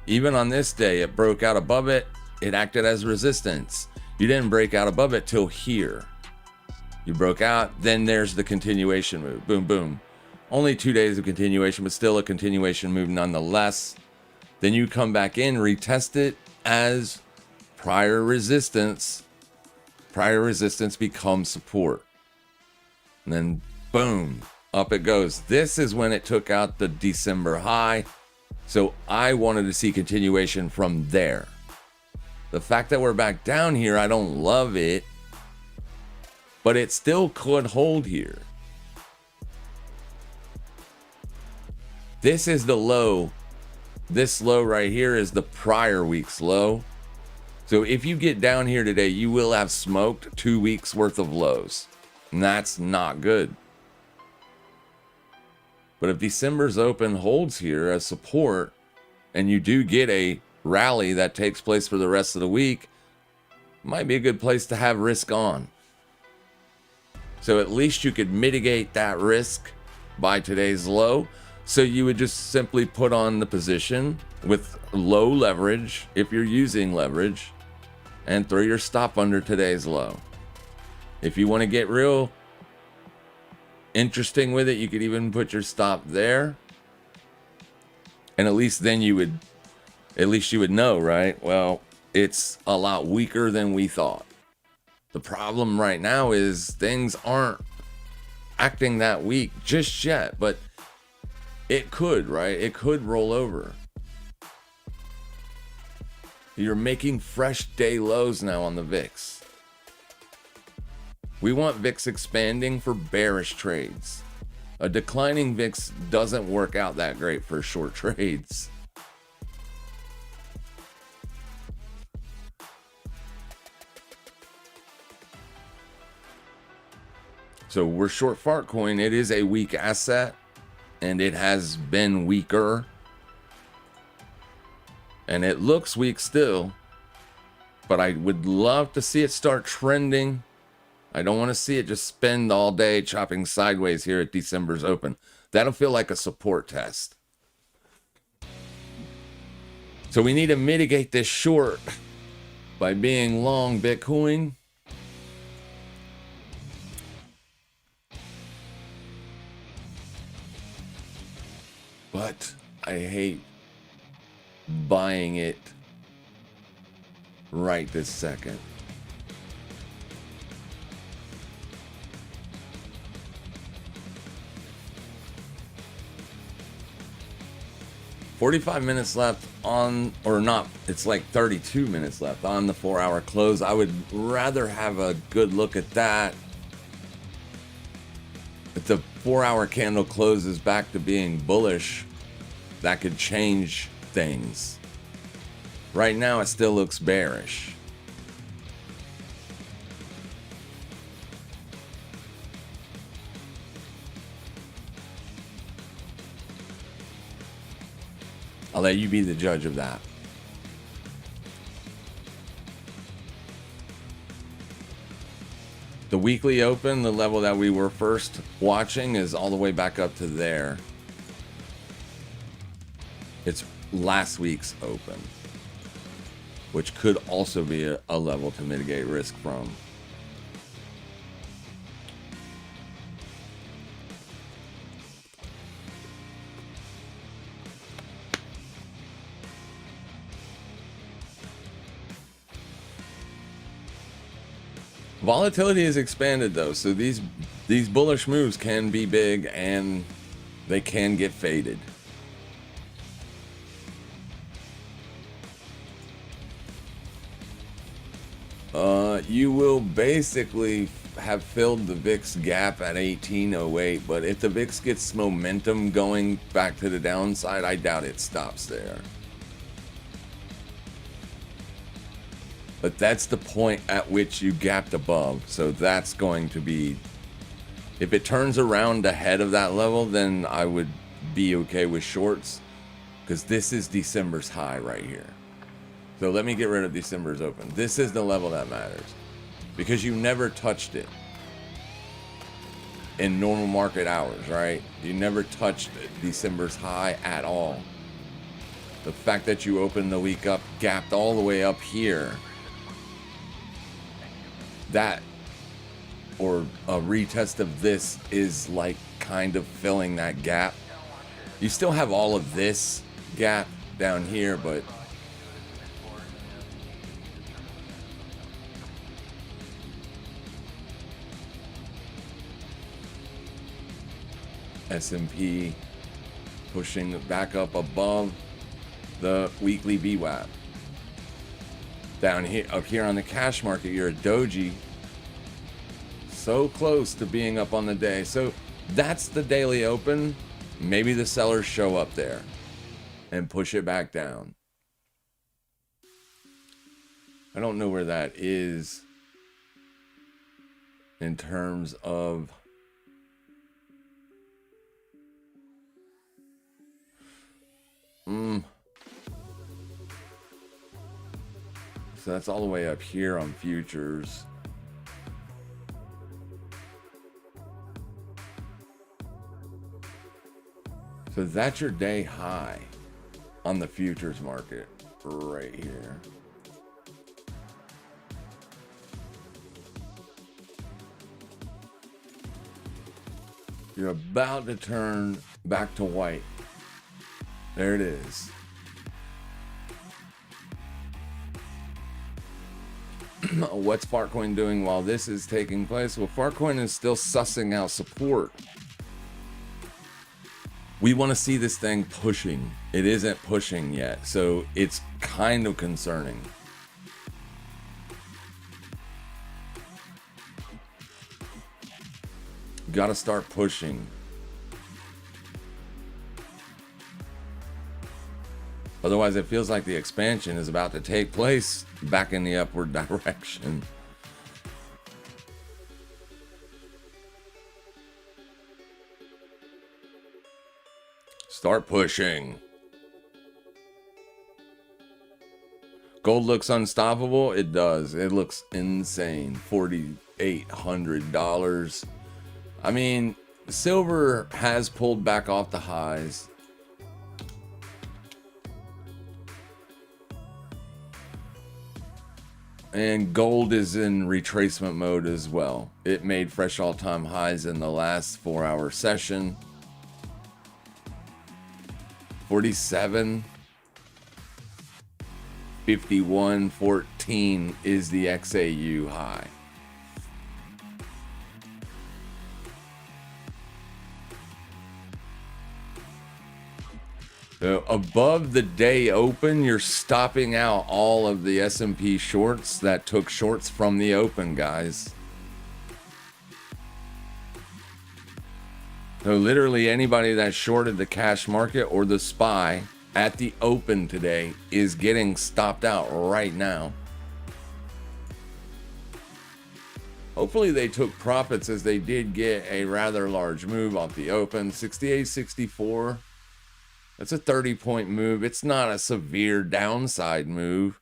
Even on this day, it broke out above it. It acted as resistance. You didn't break out above it till here. You broke out, then there's the continuation move. Boom, boom. Only 2 days of continuation, but still a continuation move nonetheless. Then you come back in, retest it as prior resistance. Prior resistance becomes support. And then boom, up it goes. This is when it took out the December high. So I wanted to see continuation from there. The fact that we're back down here, I don't love it, but it still could hold here. This is the low. This low right here is the prior week's low. So if you get down here today, you will have smoked 2 weeks worth of lows. And that's not good. But if December's open holds here as support, and you do get a rally that takes place for the rest of the week, might be a good place to have risk on. So at least you could mitigate that risk by today's low. So you would just simply put on the position with low leverage, if you're using leverage, and throw your stop under today's low. If you want to get real interesting with it, you could even put your stop there. And at least then you would, at least you would know, right? Well, it's a lot weaker than we thought. The problem right now is things aren't acting that weak just yet, but it could, right? It could roll over. You're making fresh day lows now on the VIX. We want VIX expanding for bearish trades. A declining VIX doesn't work out that great for short trades. So we're short Fartcoin. It is a weak asset, and it has been weaker. And it looks weak still, but I would love to see it start trending. I don't want to see it just spend all day chopping sideways here at December's open. That'll feel like a support test. So we need to mitigate this short by being long Bitcoin. But I hate buying it right this second. "45 minutes left on," or not, it's like 32 minutes left on the 4-hour close. I would rather have a good look at that. If the 4-hour candle closes back to being bullish, that could change things. Right now, it still looks bearish. I'll let you be the judge of that. The weekly open, the level that we were first watching, is all the way back up to there. It's last week's open, which could also be a level to mitigate risk from. Volatility is expanded though, so these bullish moves can be big and they can get faded. You will basically have filled the VIX gap at 1808, but if the VIX gets momentum going back to the downside, I doubt it stops there. But that's the point at which you gapped above. So that's going to be, if it turns around ahead of that level, then I would be okay with shorts, because this is December's high right here. So let me get rid of December's open. This is the level that matters, because you never touched it in normal market hours, right? You never touched December's high at all. The fact that you opened the week up, gapped all the way up here, that, or a retest of this, is like kind of filling that gap. You still have all of this gap down here, but S&P pushing back up above the weekly VWAP. Down here, up here on the cash market, you're a doji, so close to being up on the day. So that's the daily open. Maybe the sellers show up there and push it back down. I don't know where that is in terms of so that's all the way up here on futures. So that's your day high on the futures market right here. You're about to turn back to white. There it is. What's Fartcoin doing while this is taking place? Well, Fartcoin is still sussing out support. We want to see this thing pushing. It isn't pushing yet, so it's kind of concerning. Got to start pushing. Otherwise, it feels like the expansion is about to take place back in the upward direction. Start pushing. Gold looks unstoppable. It does. It looks insane. $4,800. I mean, silver has pulled back off the highs. And gold is in retracement mode as well. It made fresh all-time highs in the last 4-hour session. 47, 51.14 is the XAU high. So above the day open, you're stopping out all of the S&P shorts that took shorts from the open, guys. So literally anybody that shorted the cash market or the SPY at the open today is getting stopped out right now. Hopefully they took profits, as they did get a rather large move off the open. 68.64. That's a 30-point move. It's not a severe downside move,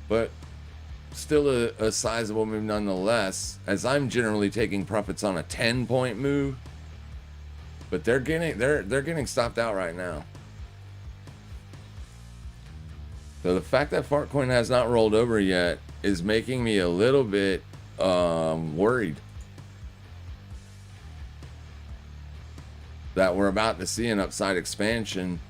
but still a sizable move nonetheless, as I'm generally taking profits on a 10-point move. But they're getting stopped out right now. So the fact that Fartcoin has not rolled over yet is making me a little bit worried that we're about to see an upside expansion.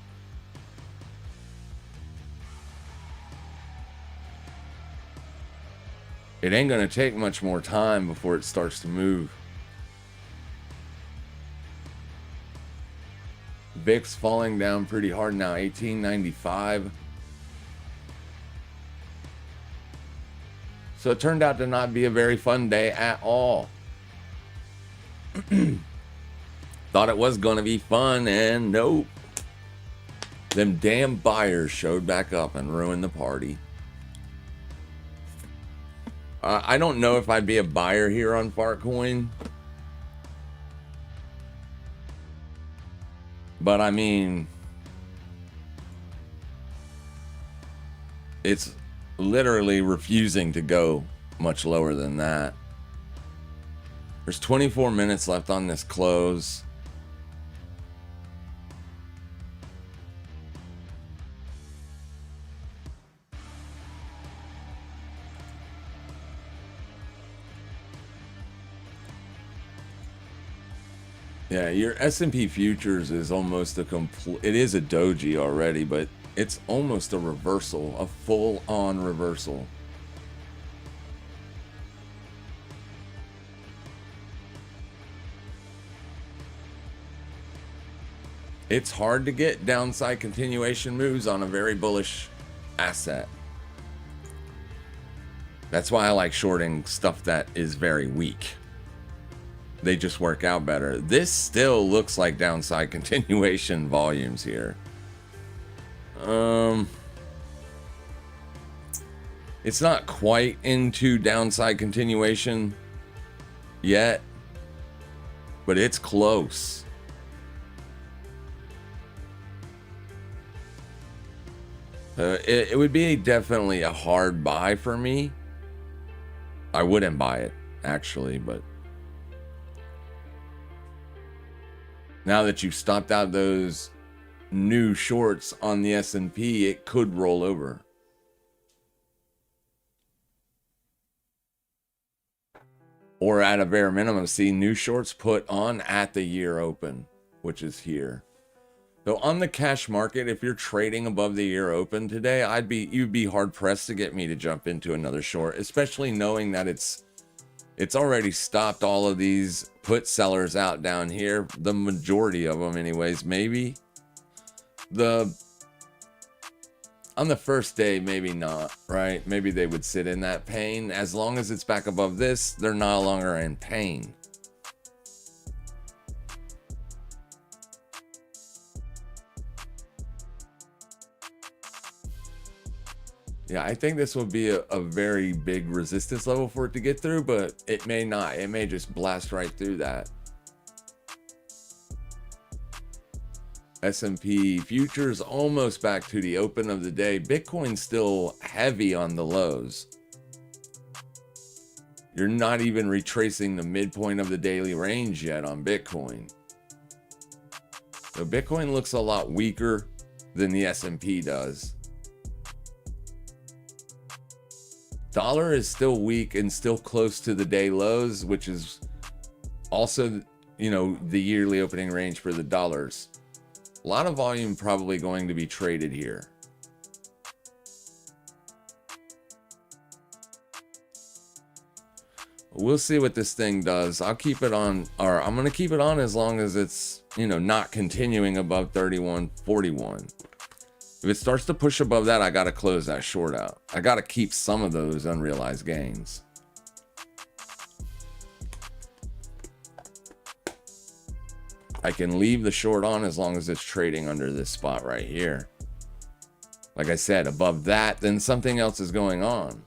It ain't gonna take much more time before it starts to move. VIX falling down pretty hard now, 1895. So it turned out to not be a very fun day at all. Thought it was gonna be fun, and nope. Them damn buyers showed back up and ruined the party. I don't know if I'd be a buyer here on Fartcoin. But I mean, it's literally refusing to go much lower than that. There's 24 minutes left on this close. Yeah, your S&P futures is almost a complete, it is a doji already, but it's almost a reversal, a full-on reversal. It's hard to get downside continuation moves on a very bullish asset. That's why I like shorting stuff that is very weak. They just work out better. This still looks like downside continuation volumes here. It's not quite into downside continuation yet, but it's close. It would be definitely a hard buy for me. I wouldn't buy it, actually, but now that you've stopped out those new shorts on the S&P, it could roll over. Or at a bare minimum, see new shorts put on at the year open, which is here. So on the cash market, if you're trading above the year open today, you'd be hard pressed to get me to jump into another short, especially knowing that it's already stopped all of these put sellers out down here, the majority of them anyways. Maybe on the first day, maybe not, right? Maybe they would sit in that pain. As long as it's back above this, they're no longer in pain. Yeah, I think this will be a very big resistance level for it to get through, but it may not. It may just blast right through that. S&P futures almost back to the open of the day. Bitcoin's still heavy on the lows. You're not even retracing the midpoint of the daily range yet on Bitcoin. So Bitcoin looks a lot weaker than the S&P does. Dollar is still weak and still close to the day lows, which is also, you know, the yearly opening range for the dollars. A lot of volume probably going to be traded here. We'll see what this thing does. I'll keep it on, or I'm going to keep it on as long as it's, you know, not continuing above 31.41. If it starts to push above that, I got to close that short out. I got to keep some of those unrealized gains. I can leave the short on as long as it's trading under this spot right here. Like I said, above that, then something else is going on.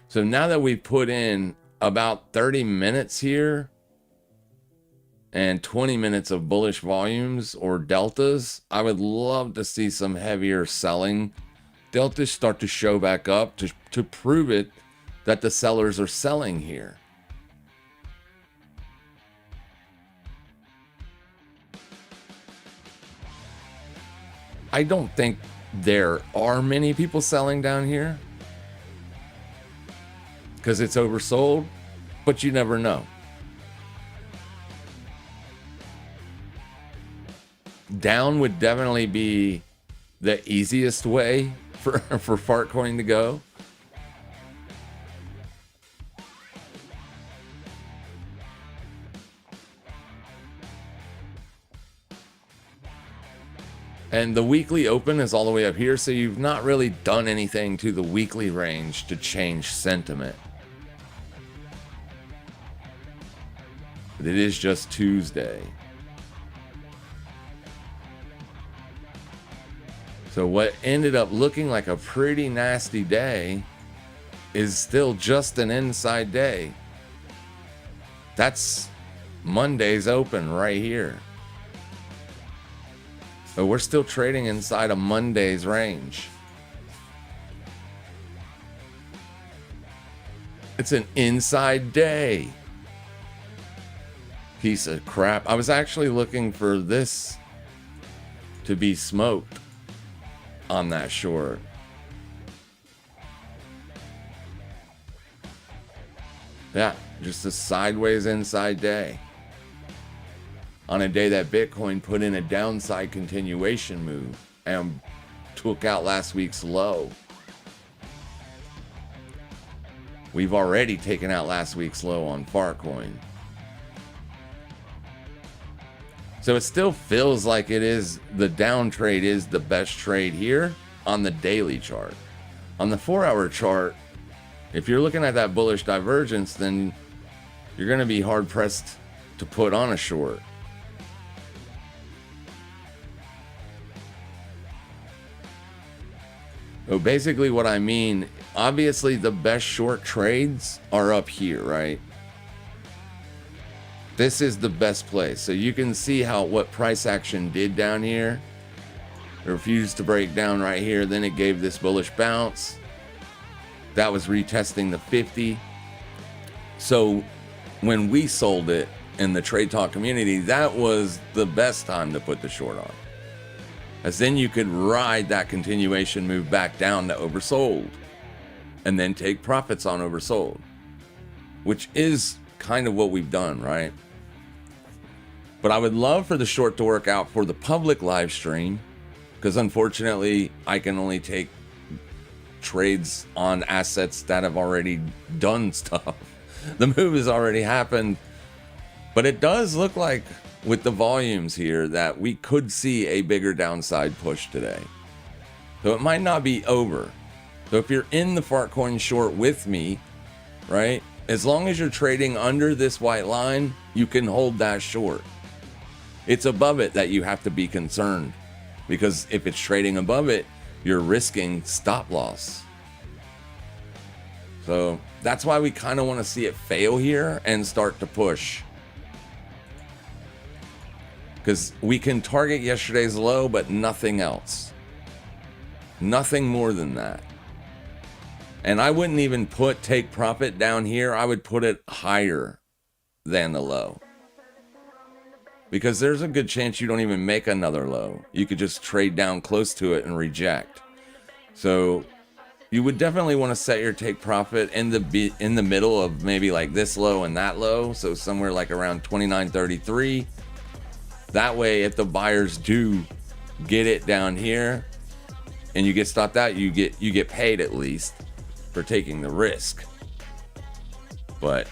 So now that we've put in about 30 minutes here, and 20 minutes of bullish volumes or deltas, I would love to see some heavier selling deltas start to show back up to prove it that the sellers are selling here. I don't think there are many people selling down here because it's oversold, but you never know. Down would definitely be the easiest way for Fartcoin to go. And the weekly open is all the way up here, so you've not really done anything to the weekly range to change sentiment. But it is just Tuesday. So what ended up looking like a pretty nasty day is still just an inside day. That's Monday's open right here. So we're still trading inside of Monday's range. It's an inside day. Piece of crap. I was actually looking for this to be smoked on that short. Yeah, just a sideways inside day. On a day that Bitcoin put in a downside continuation move and took out last week's low. We've already taken out last week's low on Fartcoin. So it still feels like it is, the down trade is the best trade here on the daily chart. On the 4-hour chart, if you're looking at that bullish divergence, then you're going to be hard pressed to put on a short. So basically what I mean, obviously the best short trades are up here, right? This is the best place. So you can see what price action did down here. It refused to break down right here. Then it gave this bullish bounce. That was retesting the 50. So when we sold it in the Trade Talk community, that was the best time to put the short on. As then you could ride that continuation move back down to oversold and then take profits on oversold, which is kind of what we've done, right? But I would love for the short to work out for the public live stream, because unfortunately I can only take trades on assets that have already done stuff. The move has already happened, but it does look like with the volumes here that we could see a bigger downside push today. So it might not be over. So if you're in the Fartcoin short with me, right, as long as you're trading under this white line, you can hold that short. It's above it that you have to be concerned, because if it's trading above it, you're risking stop loss. So that's why we kind of want to see it fail here and start to push. Because we can target yesterday's low, but nothing else. Nothing more than that. And I wouldn't even put take profit down here. I would put it higher than the low. Because there's a good chance you don't even make another low. You could just trade down close to it and reject. So you would definitely want to set your take profit in the middle of maybe like this low and that low. So somewhere like around 29.33. That way, if the buyers do get it down here and you get stopped out, you get paid at least for taking the risk. But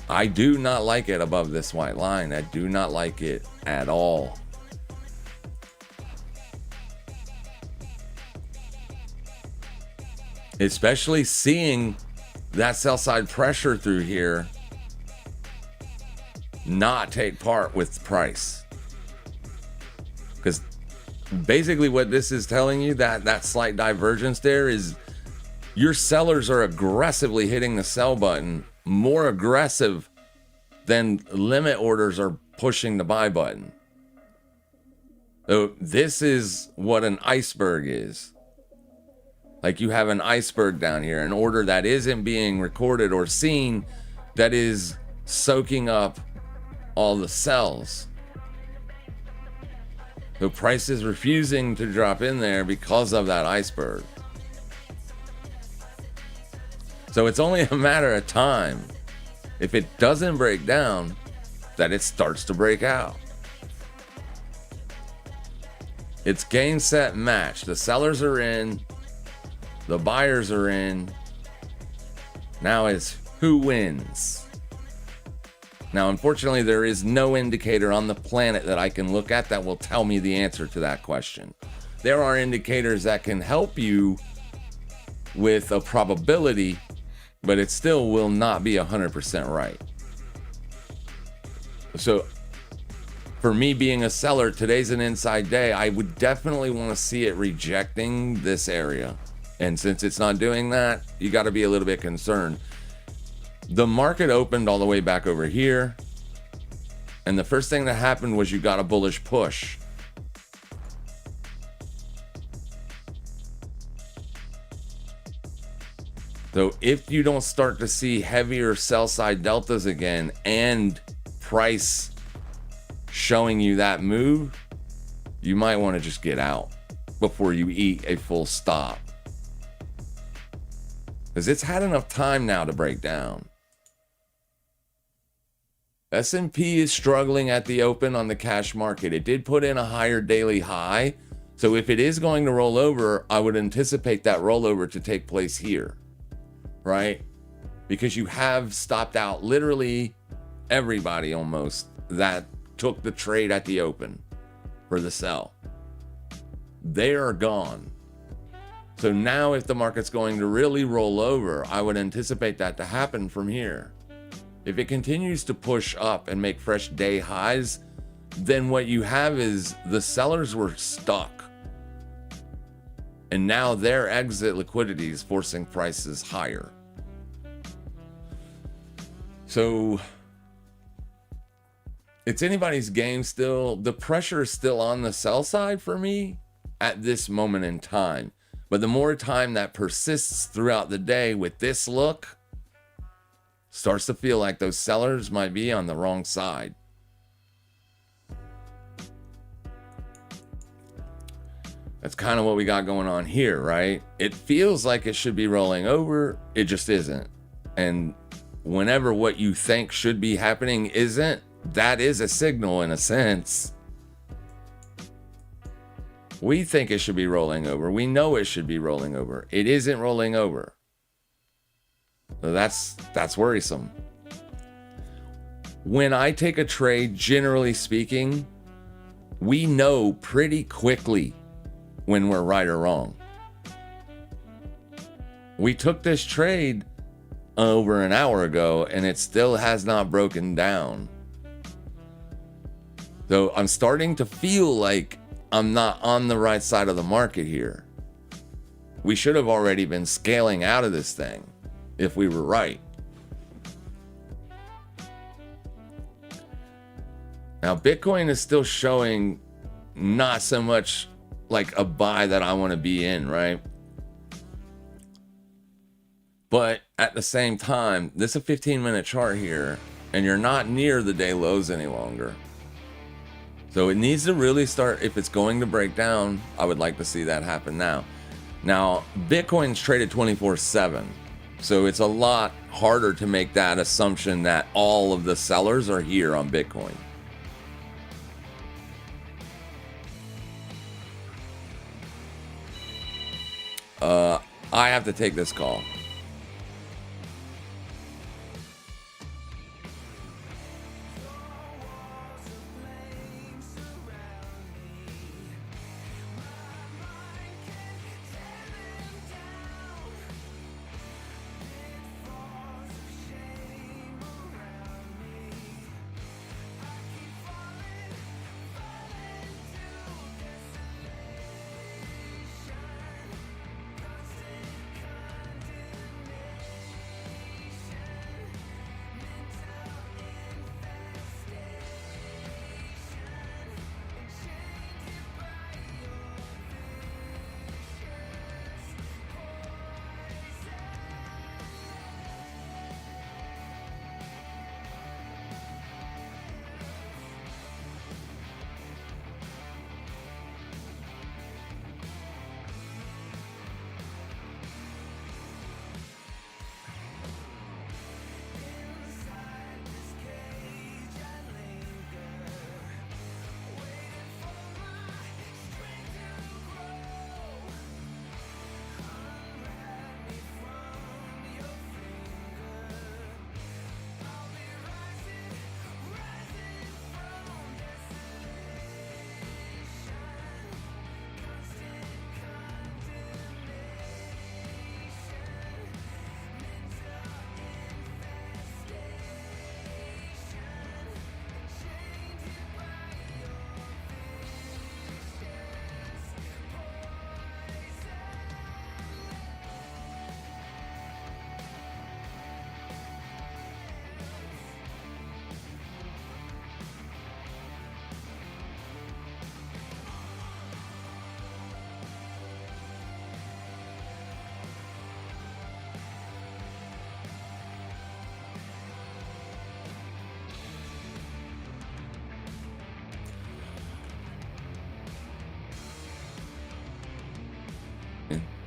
I do not like it above this white line. I do not like it at all. Especially seeing that sell side pressure through here not take part with price. Because basically what this is telling you, that slight divergence there, is your sellers are aggressively hitting the sell button, more aggressive than limit orders are pushing the buy button. So this is what an iceberg is. Like you have an iceberg down here, an order that isn't being recorded or seen, that is soaking up all the sells. The price is refusing to drop in there because of that iceberg. So it's only a matter of time, if it doesn't break down, that it starts to break out. It's game, set, match. The sellers are in, the buyers are in. Now it's who wins. Now, unfortunately, there is no indicator on the planet that I can look at that will tell me the answer to that question. There are indicators that can help you with a probability, but it still will not be 100% right. So for me being a seller, today's an inside day. I would definitely want to see it rejecting this area. And since it's not doing that, you got to be a little bit concerned. The market opened all the way back over here. And the first thing that happened was you got a bullish push. So if you don't start to see heavier sell side deltas again and price showing you that move, you might want to just get out before you eat a full stop. Because it's had enough time now to break down. S&P is struggling at the open on the cash market. It did put in a higher daily high. So if it is going to roll over, I would anticipate that rollover to take place here, right? Because you have stopped out literally everybody almost that took the trade at the open for the sell. They are gone. So now if the market's going to really roll over, I would anticipate that to happen from here. If it continues to push up and make fresh day highs, then what you have is the sellers were stuck. And now their exit liquidity is forcing prices higher. So it's anybody's game still. The pressure is still on the sell side for me at this moment in time. But the more time that persists throughout the day with this look, starts to feel like those sellers might be on the wrong side. That's kind of what we got going on here, right? It feels like it should be rolling over. It just isn't. And whenever what you think should be happening isn't, that is a signal in a sense. We think it should be rolling over. We know it should be rolling over. It isn't rolling over. So that's worrisome. When I take a trade, generally speaking, we know pretty quickly when we're right or wrong. We took this trade over an hour ago and it still has not broken down. So I'm starting to feel like I'm not on the right side of the market here. We should have already been scaling out of this thing if we were right. Now, Bitcoin is still showing not so much like a buy that I want to be in, right? But at the same time, this is a 15-minute chart here, and you're not near the day lows any longer. So it needs to really start, if it's going to break down, I would like to see that happen now. Now, Bitcoin's traded 24/7. So it's a lot harder to make that assumption that all of the sellers are here on Bitcoin. I have to take this call.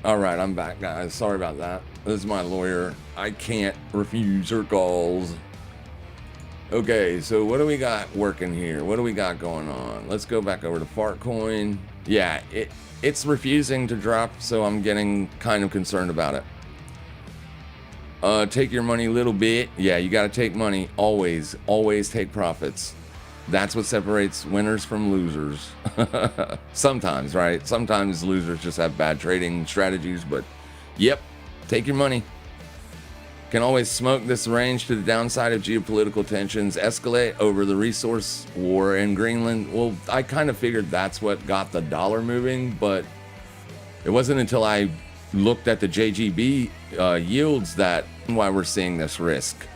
All right, I'm back, guys. Sorry about that. This is my lawyer. I can't refuse her calls. Okay, so what do we got working here? What do we got going on? Let's go back over to Fartcoin. Yeah, it's refusing to drop, so I'm getting kind of concerned about it. Take your money a little bit. Yeah, you got to take money. Always take profits. That's what separates winners from losers. Sometimes, right? Sometimes losers just have bad trading strategies, but yep, take your money. Can always smoke this range to the downside if geopolitical tensions escalate over the resource war in Greenland. Well, I kind of figured that's what got the dollar moving, but it wasn't until I looked at the JGB yields that why we're seeing this risk.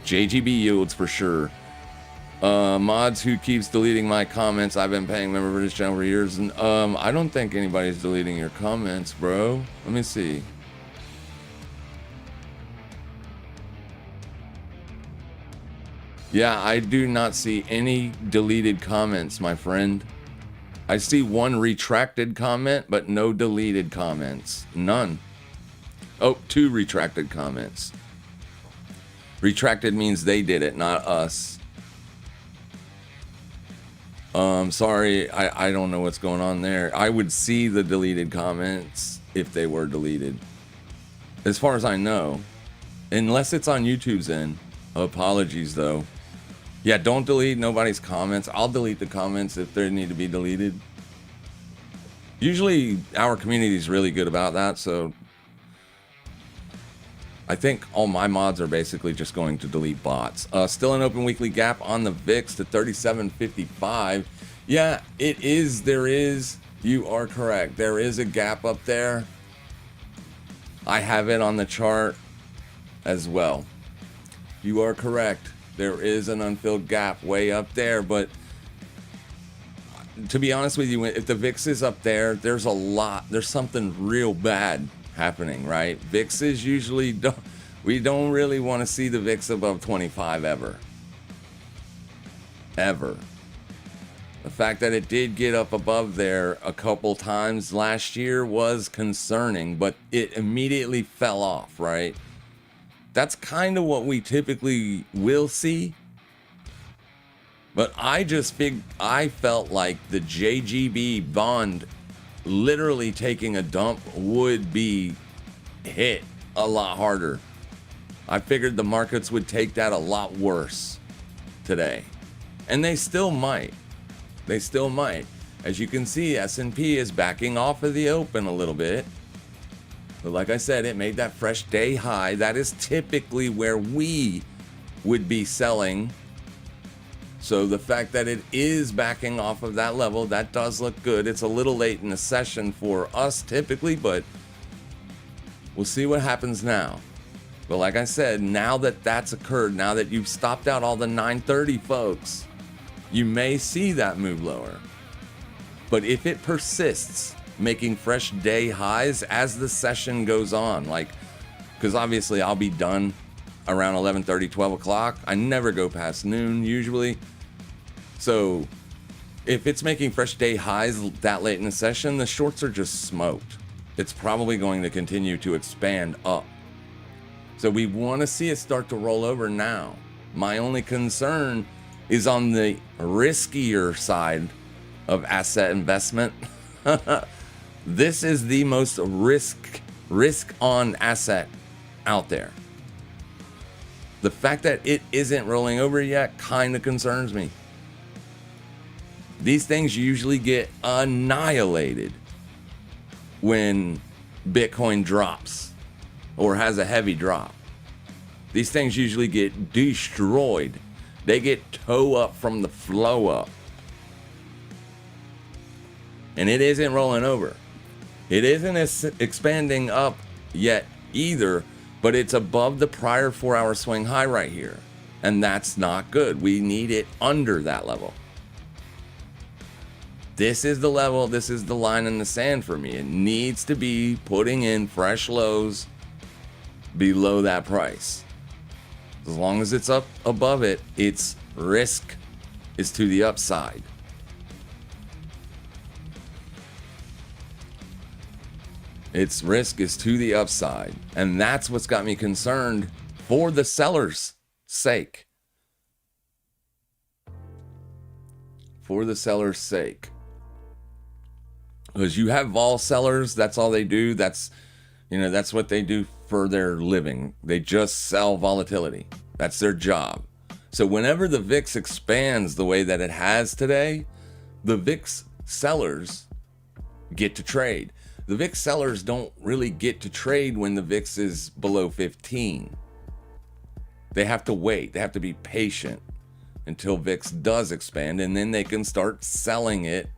JGB yields for sure. Mods who keeps deleting my comments. I've been paying member for this channel for years, and I don't think anybody's deleting your comments, bro. Let me see. Yeah, I do not see any deleted comments, my friend. I see one retracted comment, but no deleted comments. None. Oh, 2 retracted comments. Retracted means they did it, not us. Sorry, I don't know what's going on there. I would see the deleted comments if they were deleted. As far as I know. Unless it's on YouTube's end. Apologies, though. Yeah, don't delete nobody's comments. I'll delete the comments if they need to be deleted. Usually, our community is really good about that, so I think all my mods are basically just going to delete bots. Still an open weekly gap on the VIX to 37.55. Yeah, it is. There is. You are correct. There is a gap up there. I have it on the chart as well. You are correct. There is an unfilled gap way up there, but to be honest with you, if the VIX is up there, there's something real bad happening, right? VIXs usually we don't really want to see the VIX above 25 ever. The fact that it did get up above there a couple times last year was concerning, but it immediately fell off, right? That's kind of what we typically will see. But I felt like the JGB bond literally taking a dump would be hit a lot harder. I figured the markets would take that a lot worse today. And they still might. As you can see, S&P is backing off of the open a little bit. But like I said, it made that fresh day high. That is typically where we would be selling. So the fact that it is backing off of that level, that does look good. It's a little late in the session for us typically, but we'll see what happens now. But like I said, now that that's occurred, now that you've stopped out all the 930 folks, you may see that move lower. But if it persists, making fresh day highs as the session goes on, like, because obviously I'll be done around 11:30, 12 o'clock. I never go past noon usually. So if it's making fresh day highs that late in the session, the shorts are just smoked. It's probably going to continue to expand up. So we want to see it start to roll over now. My only concern is on the riskier side of asset investment. This is the most risk on asset out there. The fact that it isn't rolling over yet kind of concerns me. These things usually get annihilated when Bitcoin drops or has a heavy drop. These things usually get destroyed. They get toe up from the flow up. And it isn't rolling over. It isn't expanding up yet either, but it's above the prior 4-hour swing high right here. And that's not good. We need it under that level. This is the level, this is the line in the sand for me. It needs to be putting in fresh lows below that price. As long as it's up above it, its risk is to the upside. Its risk is to the upside. And that's what's got me concerned for the seller's sake. For the seller's sake. Because you have vol sellers, that's all they do. That's what they do for their living. They just sell volatility. That's their job. So whenever the VIX expands the way that it has today, the VIX sellers get to trade. The VIX sellers don't really get to trade when the VIX is below 15. They have to wait. They have to be patient until VIX does expand, and then they can start selling it.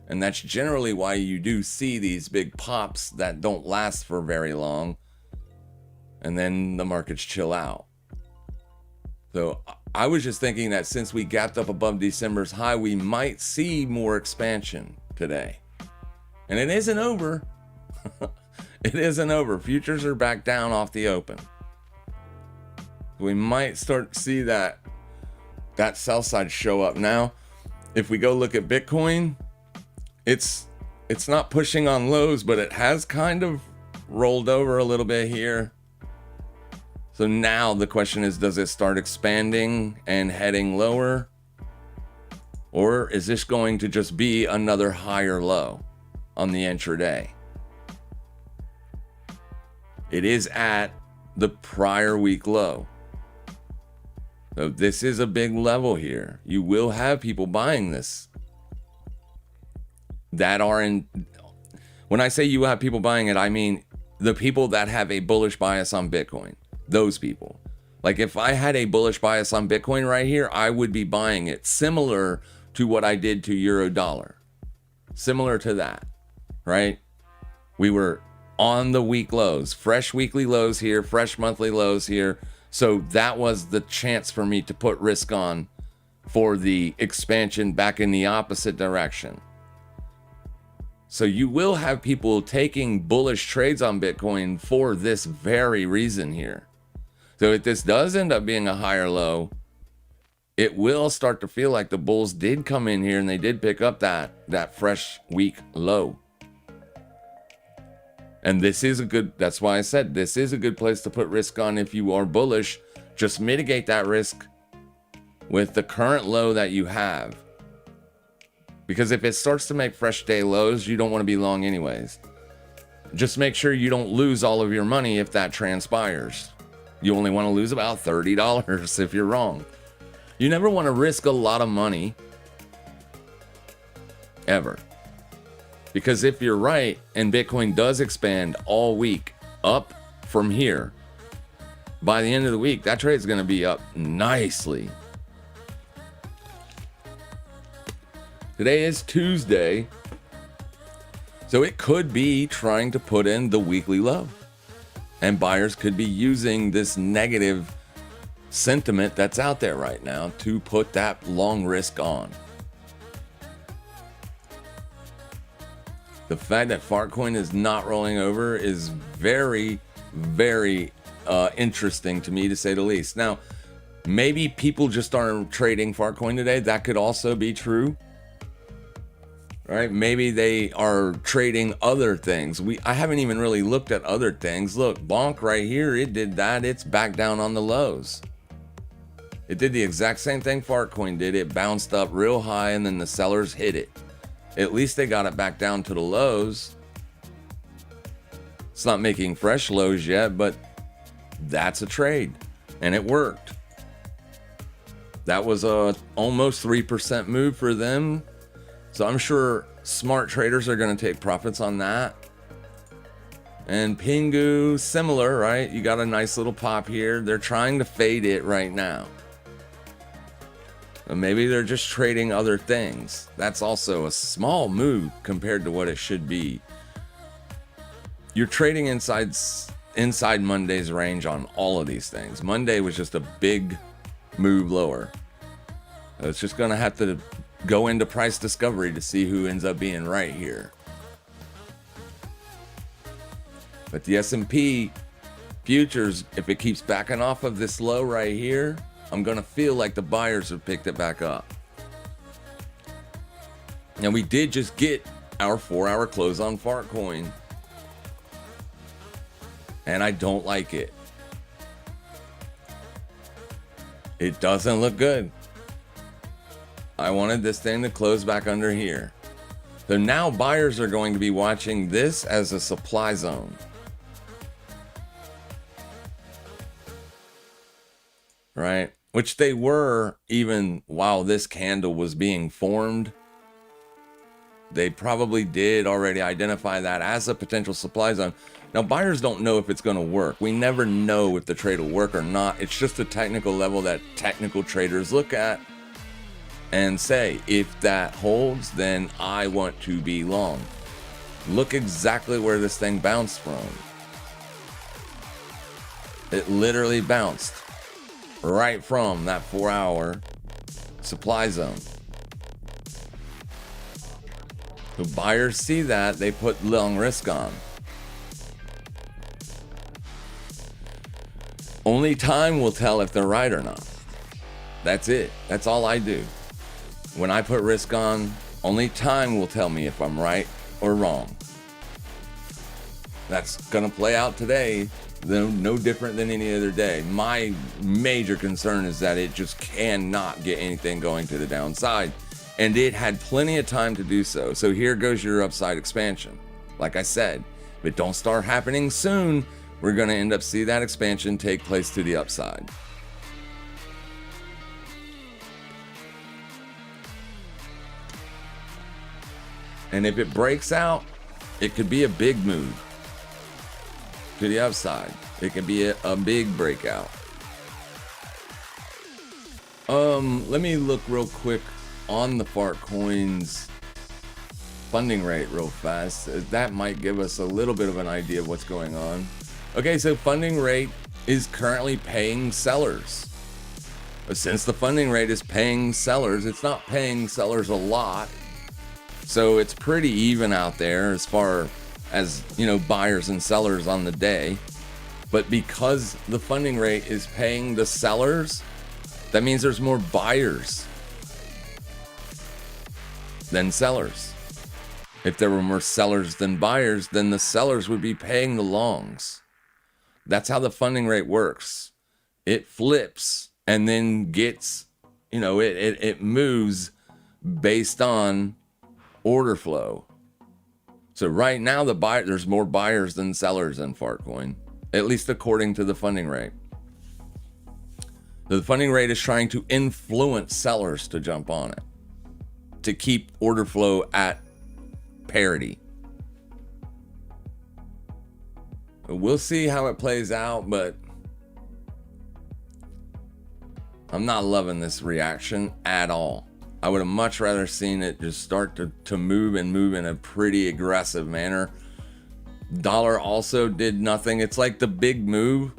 And that's generally why you do see these big pops that don't last for very long. And then the markets chill out. So I was just thinking that since we gapped up above December's high, we might see more expansion today. And it isn't over. It isn't over. Futures are back down off the open. We might start to see that sell side show up. Now, if we go look at Bitcoin, it's not pushing on lows, but it has kind of rolled over a little bit here. So now the question is, does it start expanding and heading lower? Or is this going to just be another higher low on the intraday? It is at the prior week low. So this is a big level here. You will have people buying this that are in. When I say you have people buying it, I mean the people that have a bullish bias on Bitcoin. Those people. Like if I had a bullish bias on Bitcoin right here, I would be buying it, similar to what I did to euro dollar. Similar to that, right? We were on the week lows, fresh weekly lows here, fresh monthly lows here. So that was the chance for me to put risk on for the expansion back in the opposite direction. So you will have people taking bullish trades on Bitcoin for this very reason here. So if this does end up being a higher low, it will start to feel like the bulls did come in here and they did pick up that fresh week low. And this is that's why I said this is a good place to put risk on if you are bullish. Just mitigate that risk with the current low that you have. Because if it starts to make fresh day lows, you don't want to be long anyways. Just make sure you don't lose all of your money if that transpires. You only want to lose about $30 if you're wrong. You never want to risk a lot of money. Ever. Because if you're right and Bitcoin does expand all week up from here, by the end of the week, that trade is going to be up nicely. Today is Tuesday, so it could be trying to put in the weekly low. And buyers could be using this negative sentiment that's out there right now to put that long risk on. The fact that Fartcoin is not rolling over is very, very interesting to me, to say the least. Now, maybe people just aren't trading Fartcoin today. That could also be true. Right? Maybe they are trading other things. I haven't even really looked at other things. Look, Bonk right here, it did that. It's back down on the lows. It did the exact same thing Fartcoin did. It bounced up real high and then the sellers hit it. At least they got it back down to the lows. It's not making fresh lows yet, but that's a trade. And it worked. That was a almost 3% move for them. So I'm sure smart traders are going to take profits on that. And Pingu, similar, right? You got a nice little pop here. They're trying to fade it right now. Or maybe they're just trading other things. That's also a small move compared to what it should be. You're trading inside Monday's range on all of these things. Monday was just a big move lower. So it's just going to have to go into price discovery to see who ends up being right here. But the S&P futures, if it keeps backing off of this low right here, I'm going to feel like the buyers have picked it back up. And we did just get our 4-hour close on Fartcoin. and I don't like it. It doesn't look good. I wanted this thing to close back under here. So now buyers are going to be watching this as a supply zone. Right? Which they were even while this candle was being formed. They probably did already identify that as a potential supply zone. Now, buyers don't know if it's going to work. We never know if the trade will work or not. It's just a technical level that technical traders look at and say, if that holds, then I want to be long. Look exactly where this thing bounced from. It literally bounced right from that 4-hour supply zone. So buyers see that, they put long risk on. Only time will tell if they're right or not. That's it. That's all I do. When I put risk on, only time will tell me if I'm right or wrong. That's gonna play out today, no different than any other day. My major concern is that it just cannot get anything going to the downside. And it had plenty of time to do so. So here goes your upside expansion. Like I said, if it don't start happening soon, we're going to end up see that expansion take place to the upside. And if it breaks out, it could be a big move to the upside. It could be a big breakout. Let me look real quick on the Fart Coins funding rate real fast. That might give us a little bit of an idea of what's going on. Okay, so funding rate is currently paying sellers. Since the funding rate is paying sellers, it's not paying sellers a lot. So it's pretty even out there as far as, you know, buyers and sellers on the day. But because the funding rate is paying the sellers, that means there's more buyers than sellers. If there were more sellers than buyers, then the sellers would be paying the longs. That's how the funding rate works. It flips and then gets, you know, it moves based on order flow. So right now there's more buyers than sellers in Fartcoin, at least according to the funding rate. The funding rate is trying to influence sellers to jump on it, to keep order flow at parity. We'll see how it plays out, but I'm not loving this reaction at all. I would have much rather seen it just start to move and move in a pretty aggressive manner. Dollar also did nothing. It's like the big move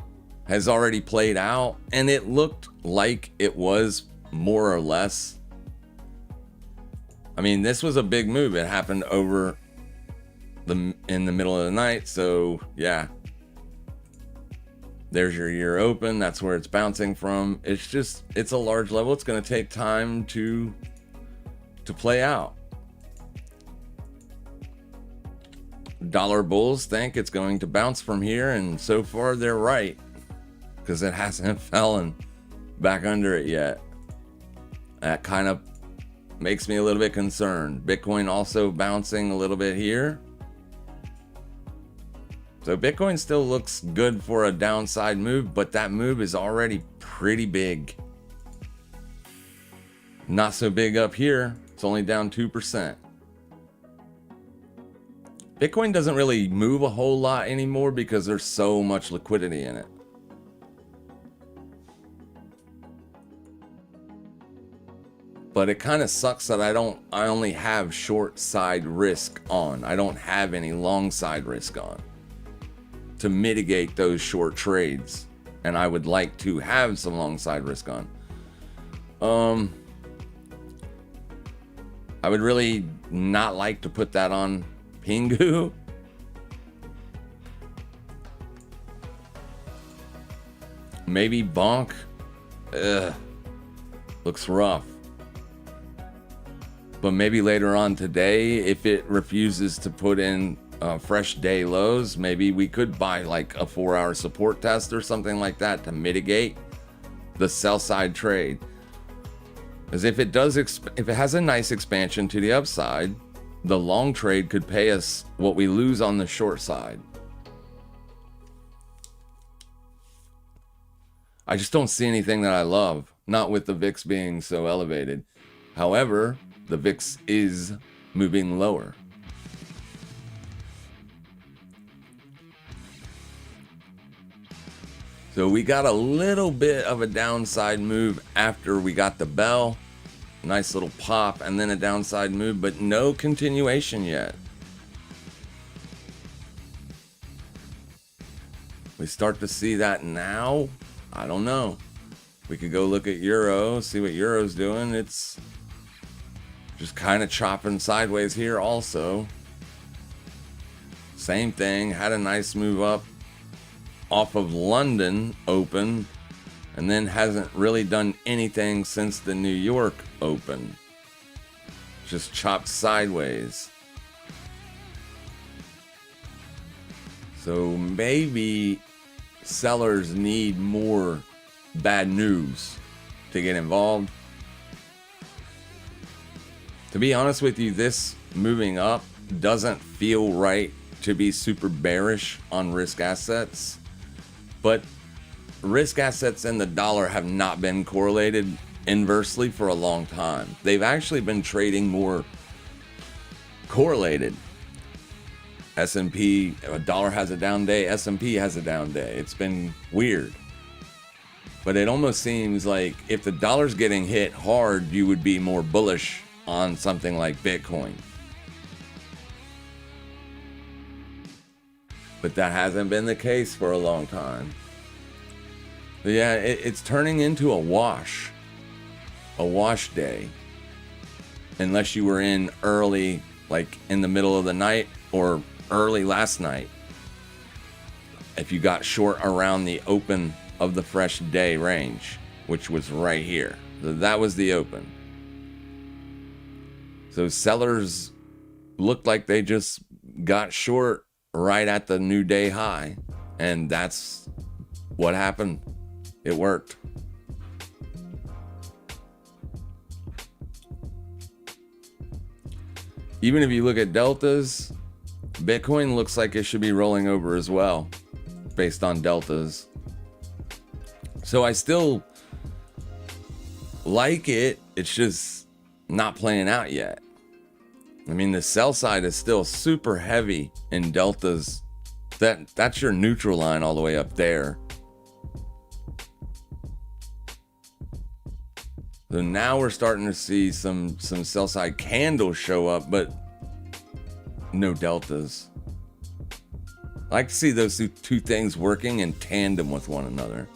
has already played out, and it looked like it was more or less. I mean, this was a big move. It happened over in the middle of the night, so yeah. There's your year open. That's where it's bouncing from. It's a large level. It's going to take time to play out. Dollar bulls think it's going to bounce from here, and so far they're right, because it hasn't fallen back under it yet. That kind of makes me a little bit concerned. Bitcoin also bouncing a little bit here. So Bitcoin still looks good for a downside move, but that move is already pretty big. Not so big up here. It's only down 2%. Bitcoin doesn't really move a whole lot anymore because there's so much liquidity in it. But it kind of sucks that I only have short side risk on. I don't have any long side risk on to mitigate those short trades, and I would like to have some long side risk on. I would really not like to put that on Pingu. Maybe Bonk. Looks rough. But maybe later on today, if it refuses to put in fresh day lows, maybe we could buy like a 4-hour support test or something like that to mitigate the sell side trade. Because if it does, if it has a nice expansion to the upside, the long trade could pay us what we lose on the short side. I just don't see anything that I love, not with the VIX being so elevated. However, the VIX is moving lower. So we got a little bit of a downside move after we got the bell. Nice little pop and then a downside move, but no continuation yet. We start to see that now. I don't know. We could go look at Euro, see what Euro's doing. It's just kind of chopping sideways here also. Same thing, had a nice move up off of London open, and then hasn't really done anything since the New York open. Just chopped sideways. So maybe sellers need more bad news to get involved. To be honest with you, this moving up doesn't feel right to be super bearish on risk assets, but risk assets and the dollar have not been correlated inversely for a long time. They've actually been trading more correlated. S&P, a dollar has a down day, S&P has a down day. It's been weird. But it almost seems like if the dollar's getting hit hard, you would be more bullish on something like Bitcoin. But that hasn't been the case for a long time. But yeah, it's turning into a wash day. Unless you were in early, like in the middle of the night or early last night. If you got short around the open of the fresh day range, which was right here. So that was the open. So sellers looked like they just got short right at the new day high. And that's what happened. It worked. Even if you look at deltas, Bitcoin looks like it should be rolling over as well, based on deltas. So I still like it. It's just not playing out yet. I mean, the sell side is still super heavy in deltas. That's your neutral line all the way up there. So now we're starting to see some sell side candles show up, but no deltas. I like to see those two things working in tandem with one another.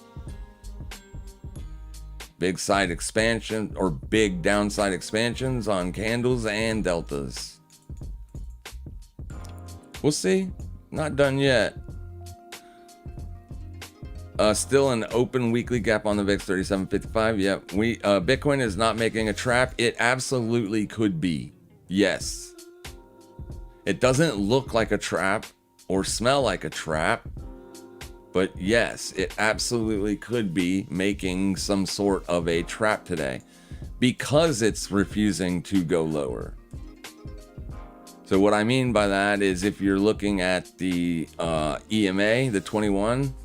Big side expansion or big downside expansions on candles and deltas. We'll see. Not done yet. Still an open weekly gap on the VIX 37.55. Yep. Bitcoin is not making a trap. It absolutely could be. Yes. It doesn't look like a trap or smell like a trap, but yes, it absolutely could be making some sort of a trap today because it's refusing to go lower. So what I mean by that is if you're looking at the EMA, the 21,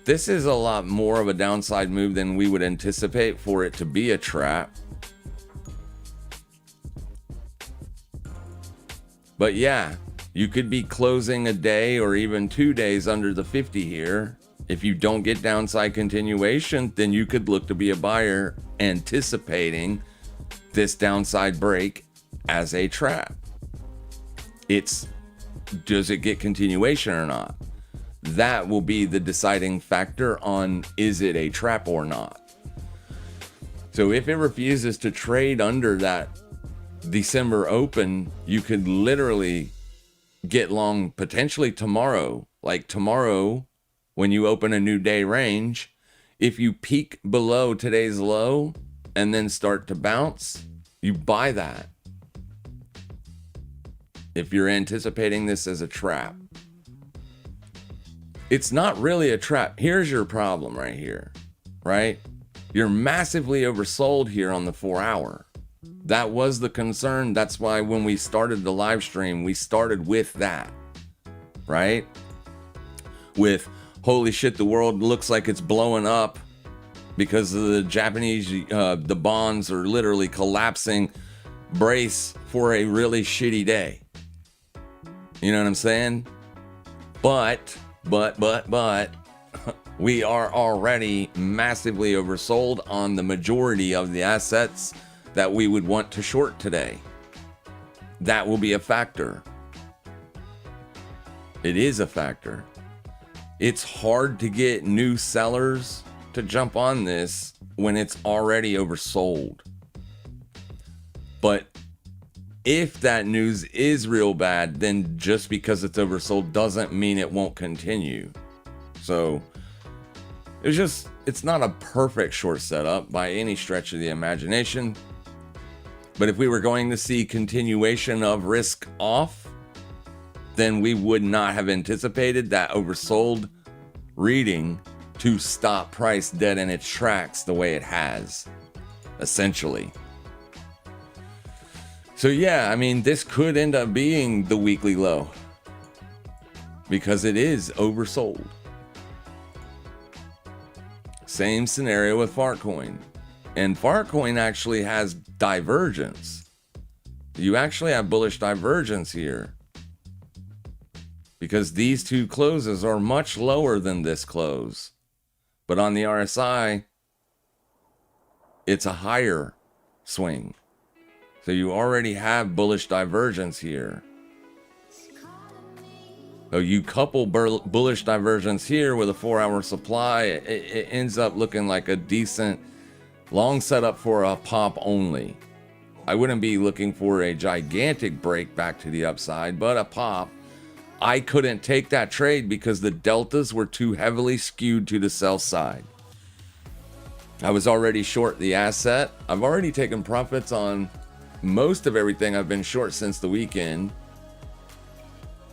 this is a lot more of a downside move than we would anticipate for it to be a trap. But yeah, you could be closing a day or even 2 days under the 50 here. If you don't get downside continuation, then you could look to be a buyer anticipating this downside break as a trap. Does it get continuation or not? That will be the deciding factor on is it a trap or not. So if it refuses to trade under that December open, you could literally get long potentially tomorrow. Like tomorrow, when you open a new day range, if you peak below today's low and then start to bounce, you buy that. if you're anticipating this as a trap. It's not really a trap. Here's your problem right here, right? You're massively oversold here on the 4-hour. That was the concern. That's why when we started the live stream, we started with that, right? With, holy shit, the world looks like it's blowing up because of the Japanese, the bonds are literally collapsing. Brace for a really shitty day. You know what I'm saying? But, we are already massively oversold on the majority of the assets that we would want to short today. That will be a factor. It is a factor. It's hard to get new sellers to jump on this when it's already oversold. But if that news is real bad, then just because it's oversold doesn't mean it won't continue. So it's not a perfect short setup by any stretch of the imagination. But if we were going to see continuation of risk off, then we would not have anticipated that oversold reading to stop price dead in its tracks the way it has, essentially. So yeah, I mean, this could end up being the weekly low because it is oversold. Same scenario with Fartcoin. And Fartcoin actually has divergence. You actually have bullish divergence here because these two closes are much lower than this close. But on the RSI, it's a higher swing. So you already have bullish divergence here. So you couple bullish divergence here with a 4-hour supply, it ends up looking like a decent long setup for a pop only. I wouldn't be looking for a gigantic break back to the upside, but a pop. I couldn't take that trade because the deltas were too heavily skewed to the sell side. I was already short the asset. I've already taken profits on most of everything I've been short since the weekend.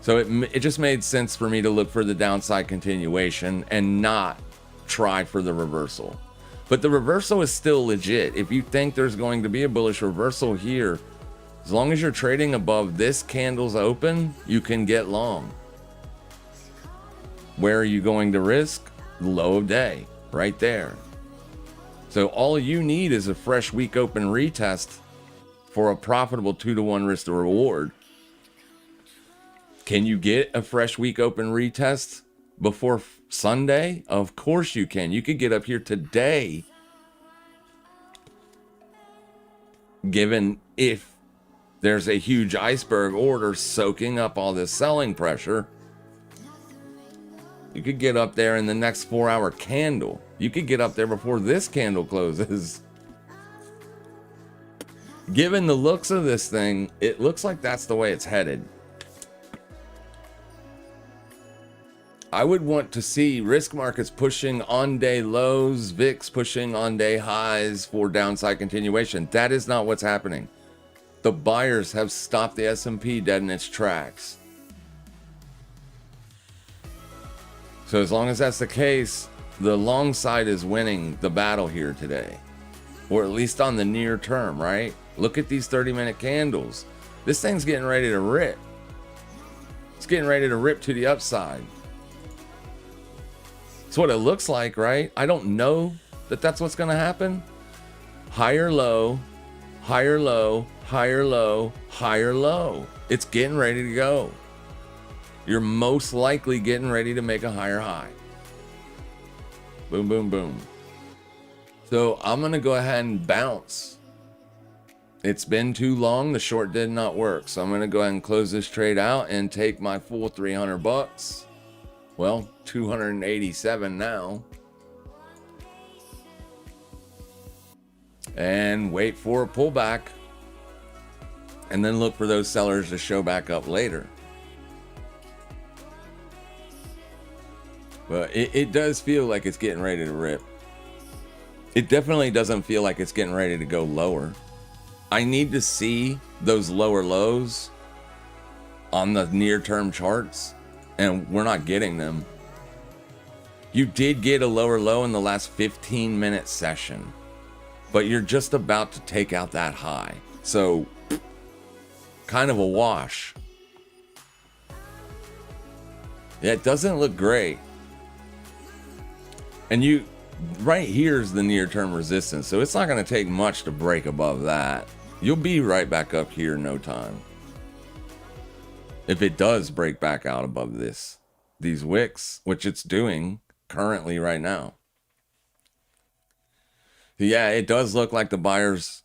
So it just made sense for me to look for the downside continuation and not try for the reversal. But the reversal is still legit. If you think there's going to be a bullish reversal here, as long as you're trading above this candle's open, you can get long. Where are you going to risk? Low of day, right there. So all you need is a fresh week open retest for a profitable 2-to-1 risk to reward. Can you get a fresh week open retest before Sunday? Of course you can. You could get up here today, given if there's a huge iceberg order soaking up all this selling pressure. You could get up there in the next 4-hour candle. You could get up there before this candle closes. Given the looks of this thing, it looks like that's the way it's headed. I would want to see risk markets pushing on-day lows, VIX pushing on-day highs for downside continuation. That is not what's happening. The buyers have stopped the S&P dead in its tracks. So as long as that's the case, the long side is winning the battle here today. Or at least on the near term, right? Look at these 30-minute candles. This thing's getting ready to rip. It's getting ready to rip to the upside. It's what it looks like, right? I don't know that that's what's going to happen. Higher low, higher low, higher low, higher low. It's getting ready to go. You're most likely getting ready to make a higher high. Boom, boom, boom. So I'm going to go ahead and bounce. It's been too long. The short did not work. So I'm going to go ahead and close this trade out and take my full $300. Well, 287 now. And wait for a pullback. And then look for those sellers to show back up later. But it does feel like it's getting ready to rip. It definitely doesn't feel like it's getting ready to go lower. I need to see those lower lows on the near-term charts, and we're not getting them. You did get a lower low in the last 15-minute session, but you're just about to take out that high. So, kind of a wash. Yeah, it doesn't look great. And right here's the near-term resistance, so it's not going to take much to break above that. You'll be right back up here in no time. If it does break back out above these wicks, which it's doing currently right now. Yeah, it does look like the buyers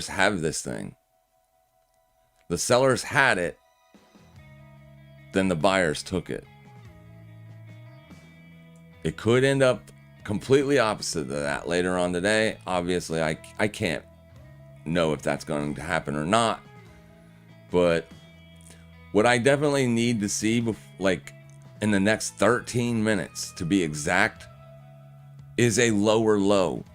have this thing. The sellers had it, then the buyers took it. It could end up completely opposite of that later on today. Obviously, I can't know if that's going to happen or not. But what I definitely need to see, like in the next 13 minutes to be exact, is a lower low.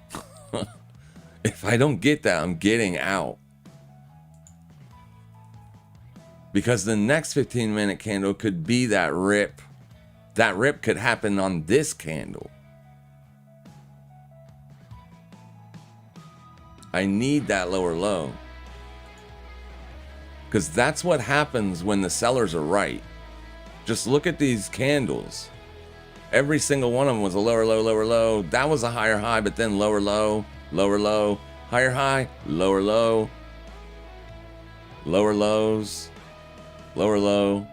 If I don't get that, I'm getting out. Because the next 15-minute candle could be that rip. That rip could happen on this candle. I need that lower low. Because that's what happens when the sellers are right. Just look at these candles. Every single one of them was a lower low, lower low. That was a higher high, but then lower low, lower low, higher high, lower low, lower lows, lower low.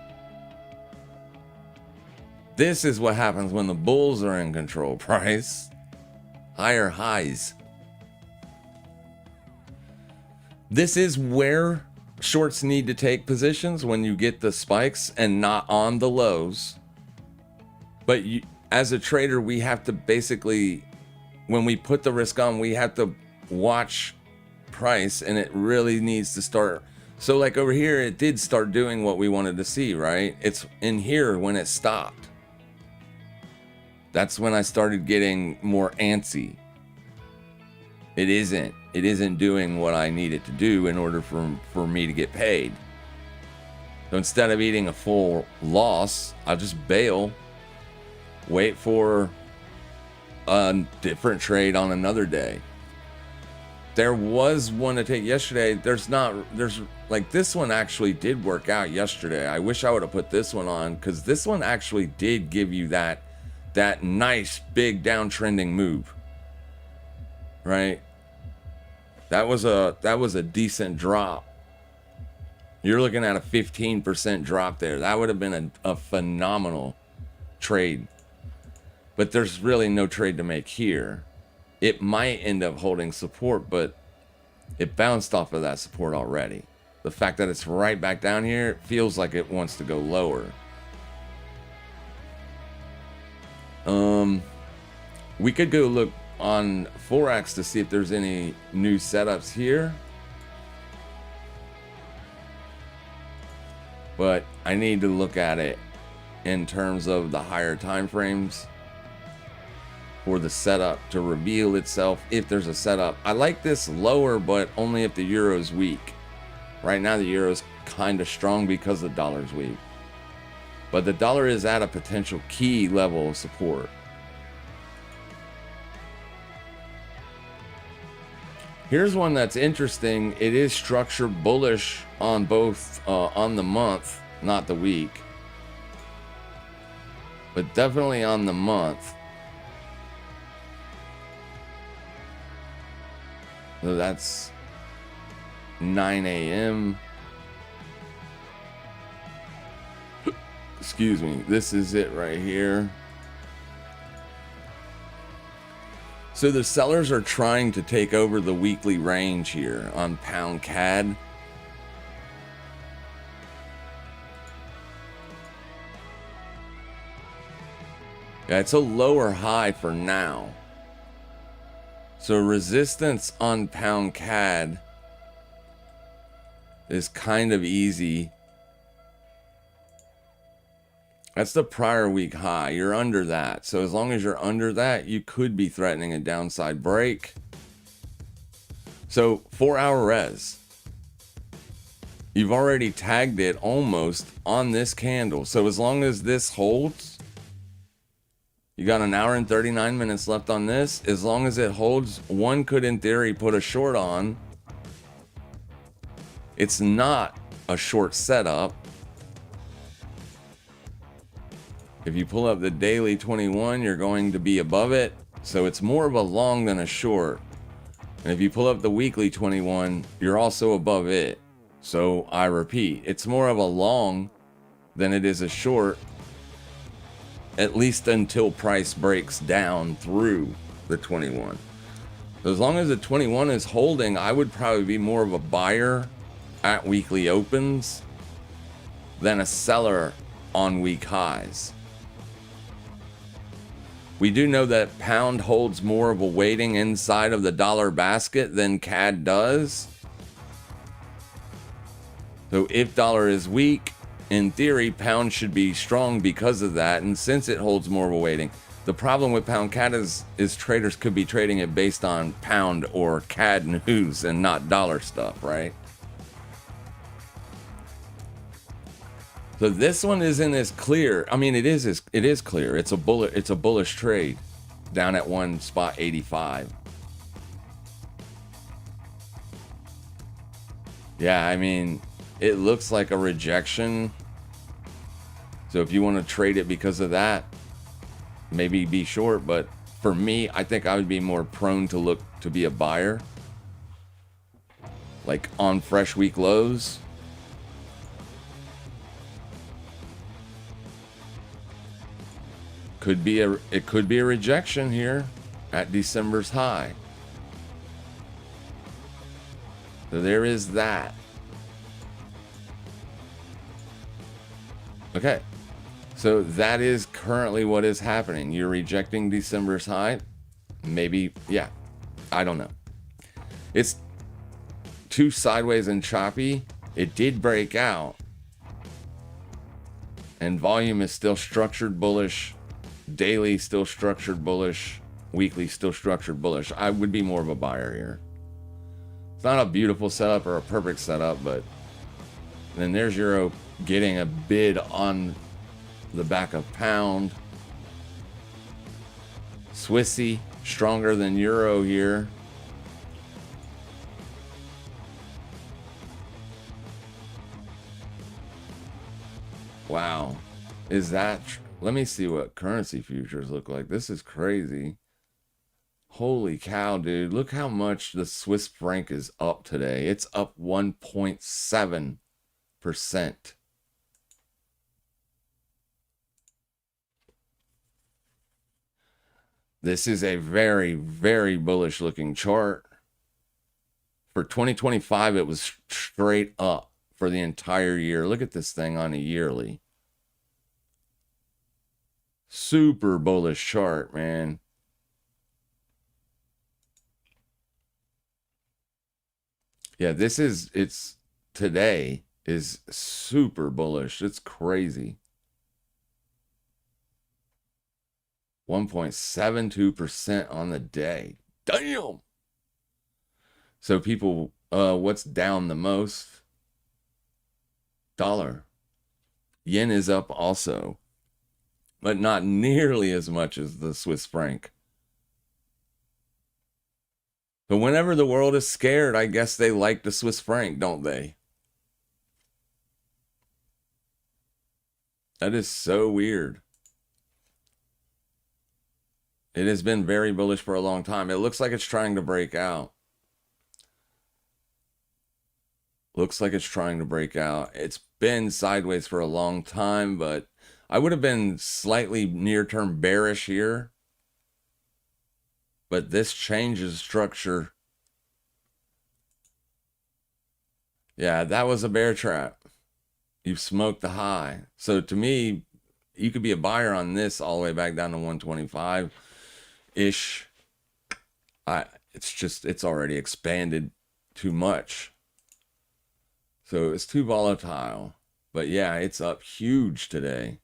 This is what happens when the bulls are in control, price. Higher highs. This is where shorts need to take positions, when you get the spikes and not on the lows. But as a trader, we have to basically, when we put the risk on, we have to watch price, and it really needs to start. So like over here, it did start doing what we wanted to see, right? It's in here when it stopped. That's when I started getting more antsy. It isn't doing what I need it to do in order for me to get paid. So instead of eating a full loss, I'll just bail, wait for a different trade on another day. There was one to take yesterday. There's like, this one actually did work out yesterday. I wish I would have put this one on, because this one actually did give you that nice big downtrending move, right? That was a decent drop. You're looking at a 15% drop there. That would have been a phenomenal trade. But there's really no trade to make here. It might end up holding support, but it bounced off of that support already. The fact that it's right back down here, it feels like it wants to go lower. We could go look on Forex to see if there's any new setups here. But I need to look at it in terms of the higher time frames for the setup to reveal itself, if there's a setup. I like this lower, but only if the euro's weak. Right now the euro's kind of strong because the dollar's weak. But the dollar is at a potential key level of support. Here's one that's interesting. It is structured bullish on both, on the month, not the week, but definitely on the month. So that's 9 a.m. Excuse me. This is it right here. So the sellers are trying to take over the weekly range here on pound CAD. Yeah, it's a lower high for now. So resistance on pound CAD is kind of easy. That's the prior week high. You're under that. So as long as you're under that, you could be threatening a downside break. So 4-hour res. You've already tagged it almost on this candle. So as long as this holds, you got an hour and 39 minutes left on this. As long as it holds, one could in theory put a short on. It's not a short setup. If you pull up the daily 21, you're going to be above it. So it's more of a long than a short. And if you pull up the weekly 21, you're also above it. So I repeat, it's more of a long than it is a short, at least until price breaks down through the 21. So as long as the 21 is holding, I would probably be more of a buyer at weekly opens than a seller on week highs. We do know that pound holds more of a weighting inside of the dollar basket than CAD does. So if dollar is weak, in theory, pound should be strong because of that. And since it holds more of a weighting, the problem with pound CAD is traders could be trading it based on pound or CAD news and not dollar stuff, right? So this one isn't as clear. I mean, it is clear. It's a bullish trade down at one spot 85. Yeah, I mean, it looks like a rejection. So if you want to trade it because of that, maybe be short. But for me, I think I would be more prone to look to be a buyer, like on fresh week lows. It could be a rejection here at December's high. So there is that. Okay. So that is currently what is happening. You're rejecting December's high. Maybe, yeah. I don't know. It's too sideways and choppy. It did break out. And volume is still structured bullish. Daily still structured bullish. Weekly still structured bullish. I would be more of a buyer here. It's not a beautiful setup or a perfect setup, but then there's Euro getting a bid on the back of pound. Swissy stronger than Euro here. Wow. Is that... Let me see what currency futures look like. This is crazy. Holy cow, dude. Look how much the Swiss franc is up today. It's up 1.7%. This is a very, very bullish looking chart. For 2025, it was straight up for the entire year. Look at this thing on a yearly. Super bullish chart, man. Yeah, it's today is super bullish. It's crazy. 1.72% on the day. Damn. So people, what's down the most? Dollar. Yen is up also, but not nearly as much as the Swiss franc. But whenever the world is scared, I guess they like the Swiss franc, don't they? That is so weird. It has been very bullish for a long time. It looks like it's trying to break out. Looks like it's trying to break out. It's been sideways for a long time, but I would have been slightly near-term bearish here. But this changes structure. Yeah, that was a bear trap. You've smoked the high. So to me, you could be a buyer on this all the way back down to 125-ish. It's already expanded too much. So it's too volatile. But yeah, it's up huge today.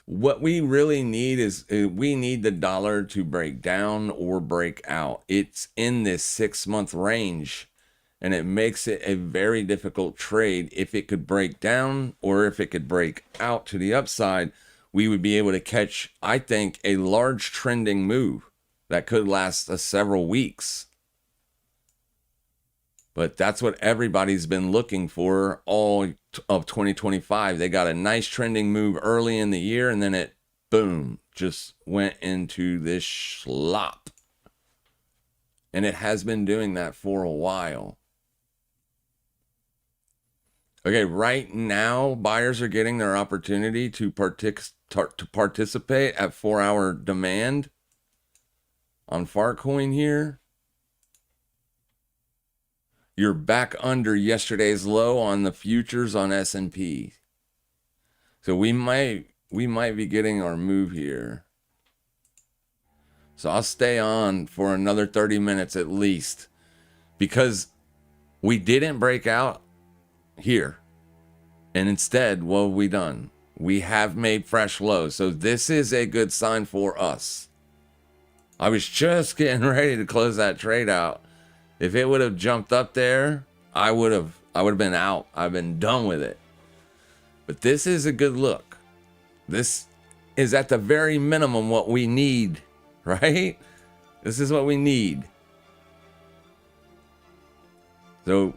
What we really need is we need the dollar to break down or break out. It's in this 6-month range, and it makes it a very difficult trade. If it could break down or if it could break out to the upside, we would be able to catch, I think, a large trending move that could last several weeks. But that's what everybody's been looking for all of 2025. They got a nice trending move early in the year, and then it, boom, just went into this slop. And it has been doing that for a while. Okay, right now, buyers are getting their opportunity to participate at 4-hour demand on Farcoin here. You're back under yesterday's low on the futures on S&P. So we might be getting our move here. So I'll stay on for another 30 minutes at least, because we didn't break out here. And instead, what have we done? We have made fresh lows. So this is a good sign for us. I was just getting ready to close that trade out. If it would have jumped up there, I would have been out. I've been done with it. But this is a good look. This is at the very minimum what we need, right? This is what we need. So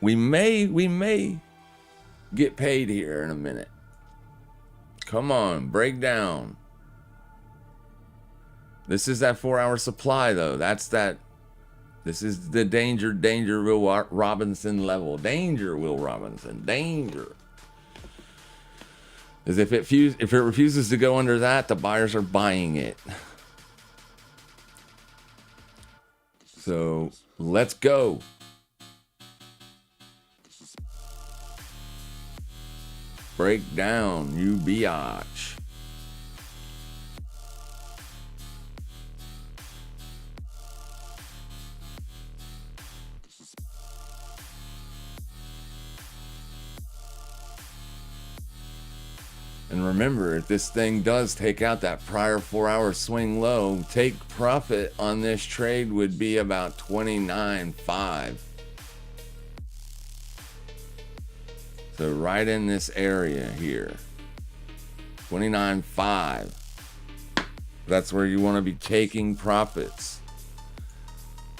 we may get paid here in a minute. Come on, break down. This is that 4-hour supply though. This is the danger Will Robinson level. Danger, Will Robinson. Danger. As if it refuses to go under that, the buyers are buying it. So let's go. Break down, you biatch. And remember, if this thing does take out that prior 4-hour swing low, take profit on this trade would be about 29.5. So right in this area here, 29.5. That's where you want to be taking profits.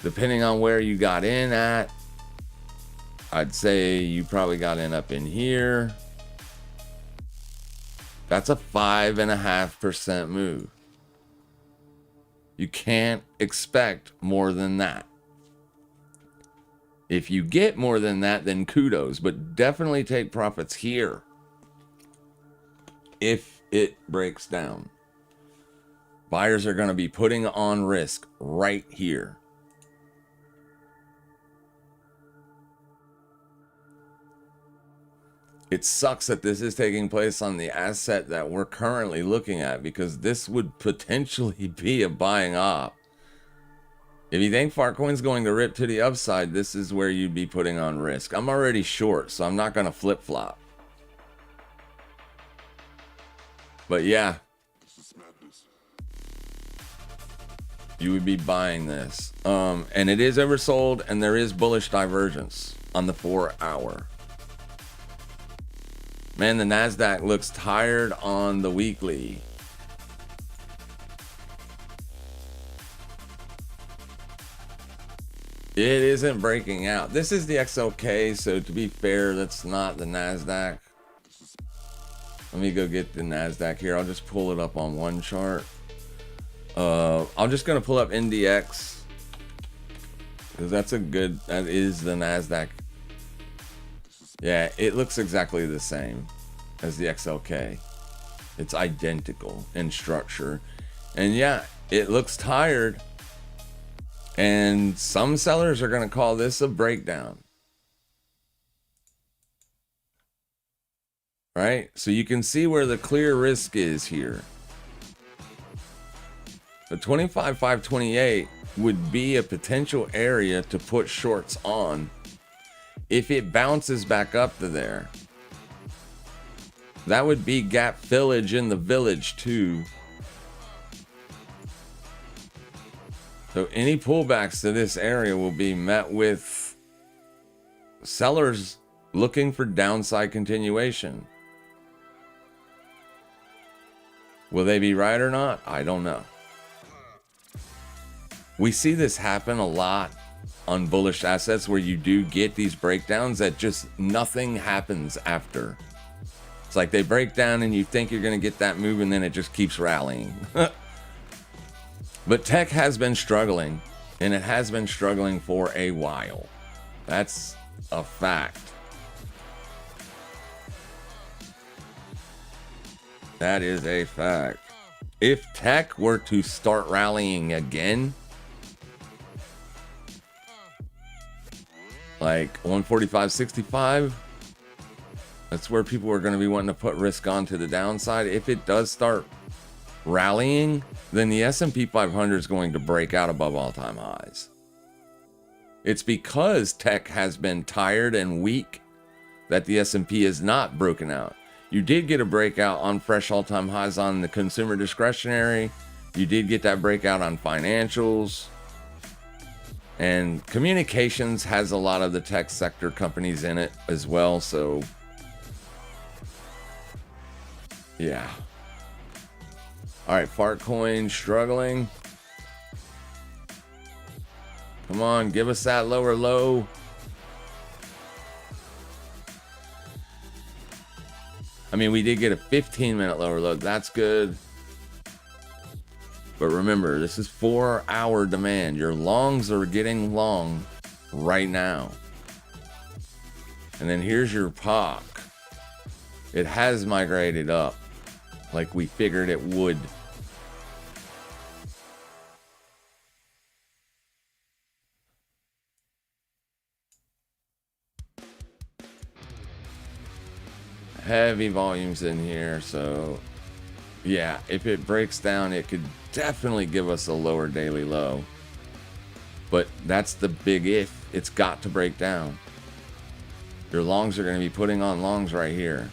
Depending on where you got in at, I'd say you probably got in up in here. That's a 5.5% move. You can't expect more than that. If you get more than that, then kudos, but definitely take profits here if it breaks down. Buyers are going to be putting on risk right here. It sucks that this is taking place on the asset that we're currently looking at, because this would potentially be a buying op. If you think Farcoin's going to rip to the upside, this is where you'd be putting on risk. I'm already short, so I'm not going to flip-flop. But yeah, you would be buying this. And it is oversold, and there is bullish divergence on the 4-hour. Man, the NASDAQ looks tired on the weekly. It isn't breaking out. This is the XLK, so to be fair, that's not the NASDAQ. Let me go get the NASDAQ here. I'll just pull it up on one chart. I'm just going to pull up NDX, because that is the NASDAQ. Yeah, it looks exactly the same as the XLK. It's identical in structure. And yeah, it looks tired. And some sellers are going to call this a breakdown. Right? So you can see where the clear risk is here. The 25,528 would be a potential area to put shorts on if it bounces back up to there. That would be gap fillage in the village too. So any pullbacks to this area will be met with sellers looking for downside continuation. Will they be right or not? I don't know. We see this happen a lot on bullish assets where you do get these breakdowns that just nothing happens after. It's like they break down and you think you're going to get that move and then it just keeps rallying. But tech has been struggling, and it has been struggling for a while. That's a fact. That is a fact. If tech were to start rallying again, like 145.65, that's where people are going to be wanting to put risk on to the downside. If it does start rallying, then the S&P 500 is going to break out above all-time highs. It's because tech has been tired and weak that the S&P is not broken out. You did get a breakout on fresh all-time highs on the consumer discretionary. You did get that breakout on financials. And communications has a lot of the tech sector companies in it as well. So, yeah. All right, Fartcoin struggling. Come on, give us that lower low. I mean, we did get a 15-minute lower low. That's good. But remember, this is 4-hour demand. Your longs are getting long right now. And then here's your POC. It has migrated up like we figured it would. Heavy volumes in here, so yeah, if it breaks down, it could definitely give us a lower daily low. But that's the big if. It's got to break down. Your longs are going to be putting on longs right here.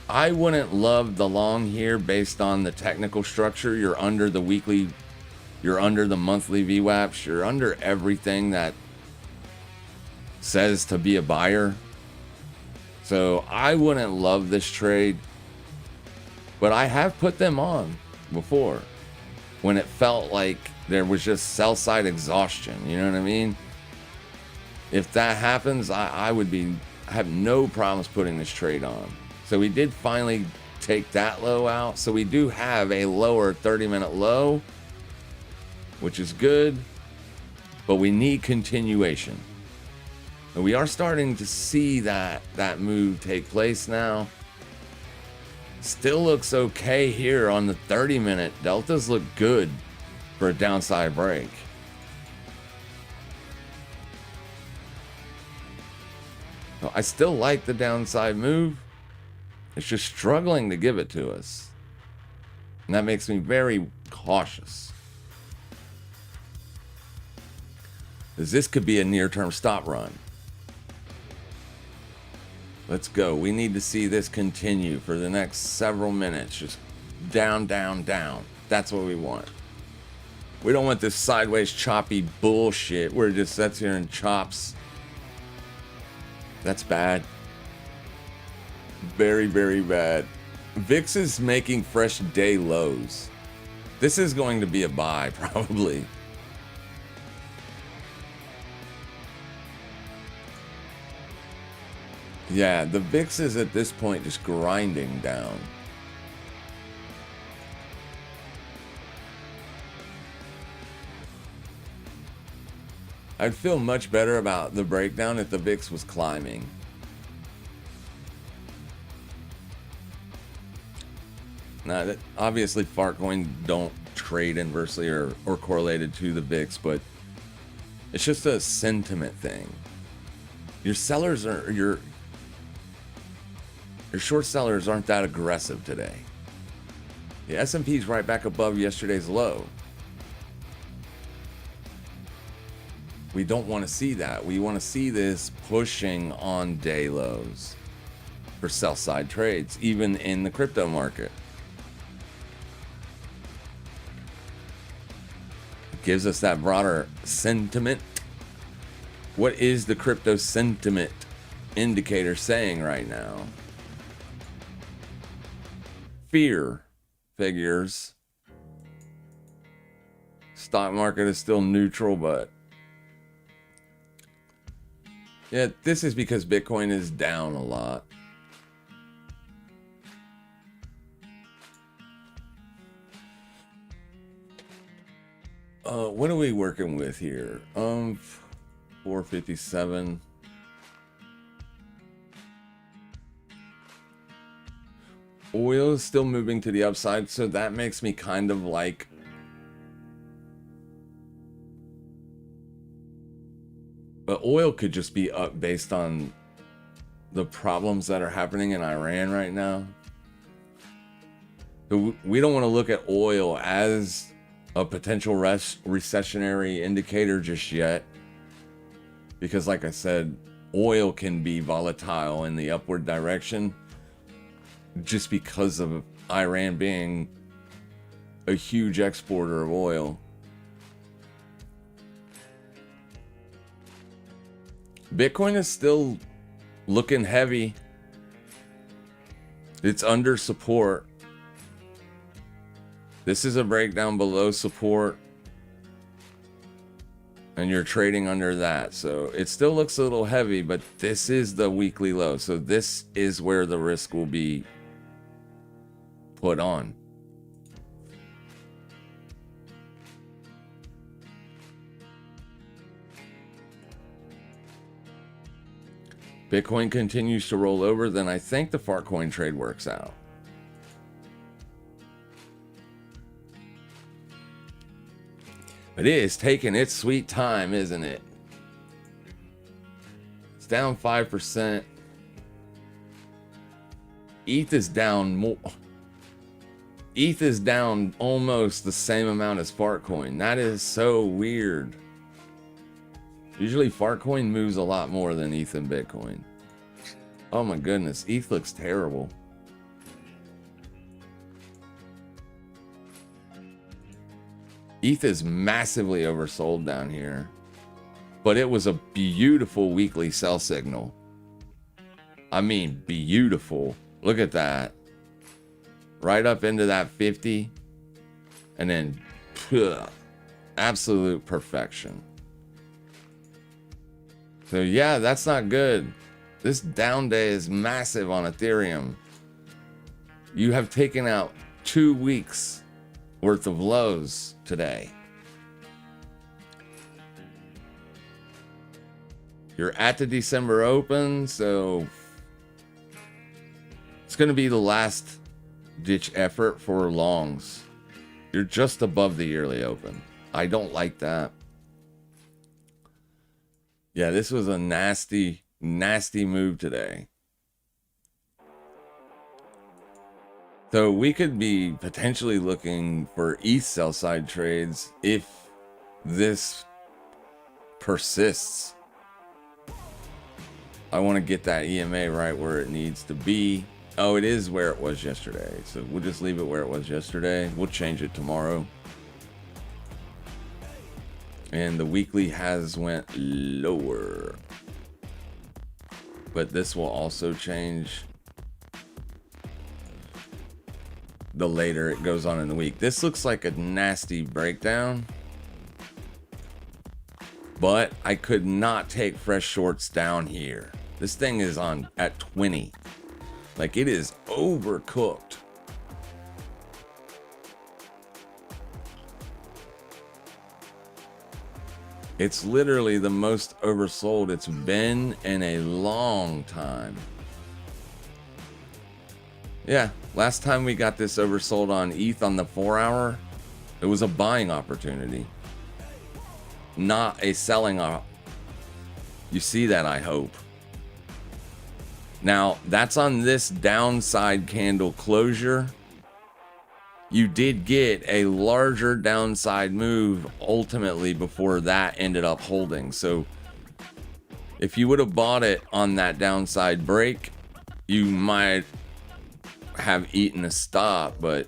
I wouldn't love the long here based on the technical structure. You're under the weekly, you're under the monthly VWAPs, you're under everything that says to be a buyer. So I wouldn't love this trade, but I have put them on before when it felt like there was just sell side exhaustion. You know what I mean? If that happens, I have no problems putting this trade on. So we did finally take that low out. So we do have a lower 30-minute low, which is good, but we need continuation. And we are starting to see that move take place now. Still looks okay here on the 30-minute. Deltas look good for a downside break. So I still like the downside move. It's just struggling to give it to us. And that makes me very cautious. Because this could be a near-term stop run. Let's go. We need to see this continue for the next several minutes. Just down, down, down. That's what we want. We don't want this sideways choppy bullshit where it just sits here and chops. That's bad. Very, very bad. VIX is making fresh day lows. This is going to be a buy, probably. Yeah, the VIX is at this point just grinding down. I'd feel much better about the breakdown if the VIX was climbing. Now, that, obviously, Fartcoin don't trade inversely or correlated to the VIX, but it's just a sentiment thing. Your sellers are your short sellers aren't that aggressive today. The S&P's right back above yesterday's low. We don't want to see that. We want to see this pushing on day lows for sell side trades, even in the crypto market. It gives us that broader sentiment. What is the crypto sentiment indicator saying right now? Fear figures. Stock market is still neutral, but yeah, this is because Bitcoin is down a lot. What are we working with here? 457. Oil is still moving to the upside, so that makes me kind of like but oil could just be up based on the problems that are happening in Iran right now. So we don't want to look at oil as a potential recessionary indicator just yet. Because like I said, oil can be volatile in the upward direction just because of Iran being a huge exporter of oil. Bitcoin is still looking heavy. It's under support. This is a breakdown below support. And you're trading under that. So it still looks a little heavy, but this is the weekly low. So this is where the risk will be put on. Bitcoin continues to roll over, then I think the Fartcoin trade works out. It is taking its sweet time, isn't it? It's down 5%. ETH is down more. ETH is down almost the same amount as Fartcoin. That is so weird. Usually Fartcoin moves a lot more than ETH and Bitcoin. Oh my goodness, ETH looks terrible. ETH is massively oversold down here. But it was a beautiful weekly sell signal. I mean, beautiful. Look at that. Right up into that 50. And then, absolute perfection. So yeah, that's not good. This down day is massive on Ethereum. You have taken out 2 weeks worth of lows today. You're at the December open, so it's going to be the last ditch effort for longs. You're just above the yearly open. I don't like that. Yeah, this was a nasty, nasty move today. So we could be potentially looking for ETH sell side trades if this persists. I want to get that EMA right where it needs to be. Oh, it is where it was yesterday. So we'll just leave it where it was yesterday. We'll change it tomorrow. And the weekly has went lower. But this will also change the later it goes on in the week. This looks like a nasty breakdown. But I could not take fresh shorts down here. This thing is on at 20. Like, it is overcooked. It's literally the most oversold it's been in a long time. Yeah, last time we got this oversold on ETH on the 4 hour, it was a buying opportunity, not a selling You see that, I hope. Now, that's on this downside candle closure. you did get a larger downside move ultimately before that ended up holding. So if you would have bought it on that downside break, you might have eaten a stop, but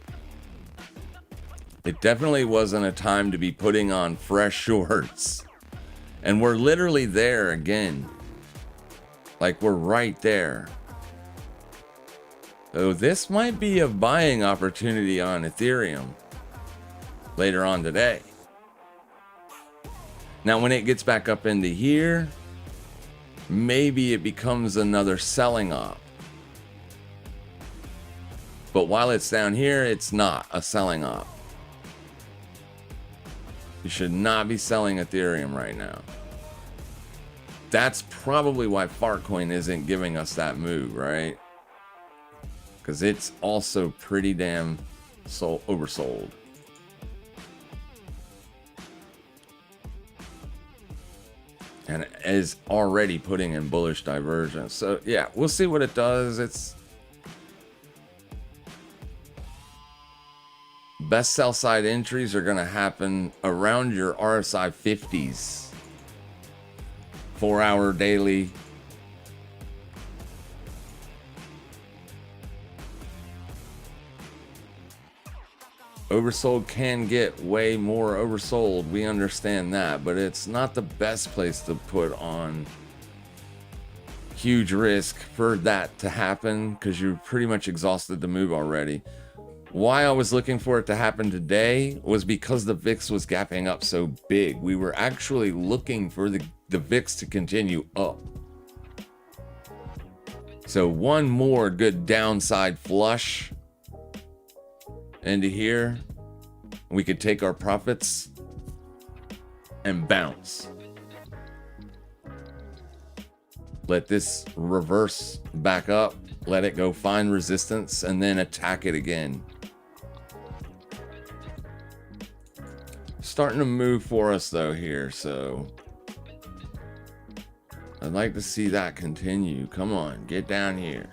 it definitely wasn't a time to be putting on fresh shorts. And we're literally there again. Like, we're right there. So this might be a buying opportunity on Ethereum later on today. Now, when it gets back up into here, maybe it becomes another selling op. But while it's down here, it's not a selling op. You should not be selling Ethereum right now. That's probably why Fartcoin isn't giving us that move, right? Because it's also pretty damn oversold. And is already putting in bullish divergence. So yeah, we'll see what it does. It's best sell side entries are going to happen around your RSI 50s. 4-hour daily. Oversold can get way more oversold. We understand that, but it's not the best place to put on huge risk for that to happen because you've pretty much exhausted the move already. Why I was looking for it to happen today was because the VIX was gapping up so big. We were actually looking for the VIX to continue up. So one more good downside flush into here, we could take our profits and bounce. Let this reverse back up, let it go find resistance, and then attack it again. Starting to move for us though here, so I'd like to see that continue. Come on, get down here.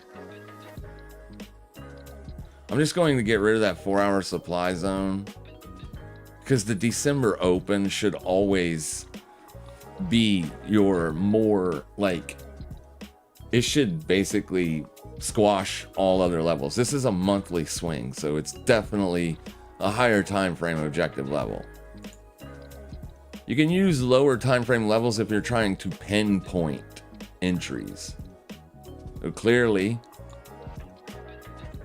I'm just going to get rid of that 4-hour supply zone because the December open should always be your more like, it should basically squash all other levels. This is a monthly swing, so it's definitely a higher time frame objective level. You can use lower time frame levels if you're trying to pinpoint entries. So clearly,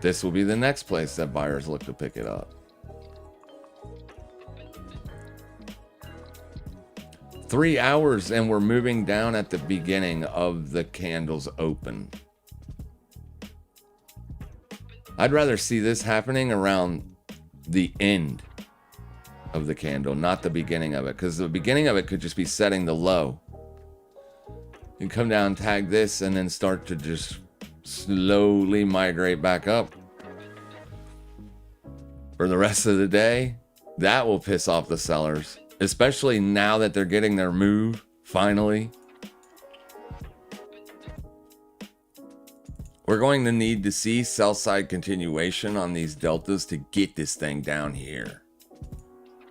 this will be the next place that buyers look to pick it up. 3 hours and we're moving down at the beginning of the candle's open. I'd rather see this happening around the end of the candle, not the beginning of it, because the beginning of it could just be setting the low. You come down, tag this, and then start to just slowly migrate back up for the rest of the day. That will piss off the sellers, especially now that they're getting their move finally. We're going to need to see sell side continuation on these deltas to get this thing down here,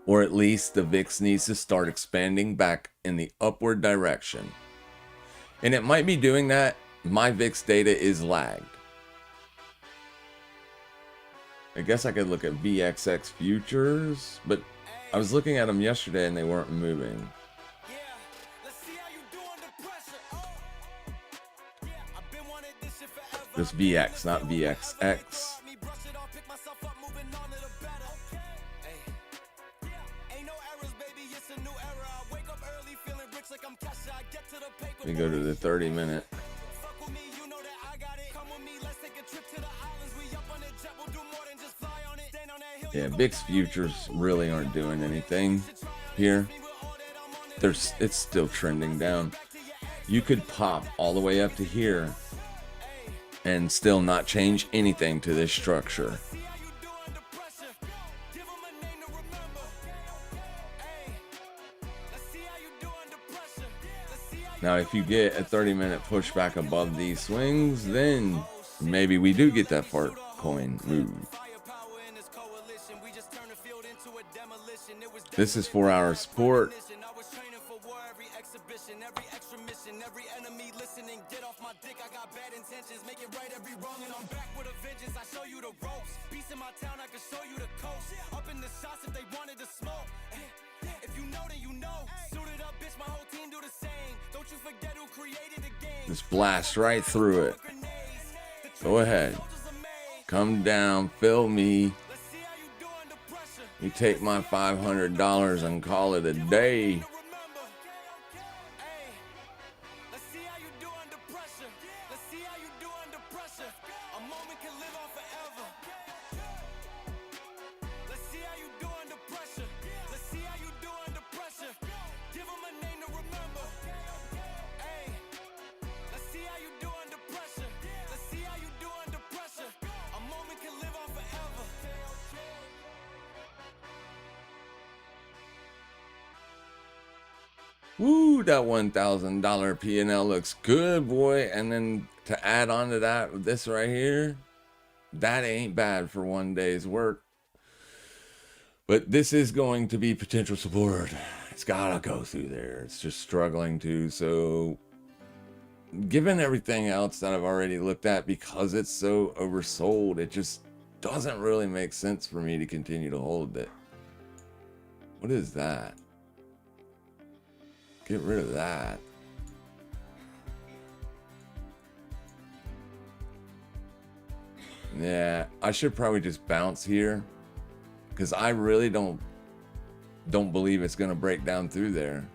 or at least the VIX needs to start expanding back in the upward direction, and it might be doing that. My VIX data is lagged. I guess I could look at VXX futures, but I was looking at them yesterday and they weren't moving. Just VX, not VXX. Let me go to the 30-minute. Yeah, VIX futures really aren't doing anything here. It's still trending down. You could pop all the way up to here and still not change anything to this structure. Now, if you get a 30-minute pushback above these swings, then maybe we do get that Fartcoin move. This is 4-hour support. Every extra mission, every enemy listening, get off my dick, I got bad intentions, make it right every wrong, and I'm back with a vengeance, I show you the ropes, peace in my town, I can show you the coast, up in the shots if they wanted to smoke, if you know then you know, suited up bitch, my whole team do the same, don't you forget who created the game, Just blast right through it. Go ahead, come down, fill me, you take my $500 and call it a day. Woo, that $1,000 P&L looks good, boy. And then to add on to that, this right here, that ain't bad for one day's work. But this is going to be potential support. It's gotta go through there. It's just struggling to. So given everything else that I've already looked at, because it's so oversold, it just doesn't really make sense for me to continue to hold it. What is that? Get rid of that. Yeah, I should probably just bounce here, because I really don't believe it's going to break down through there.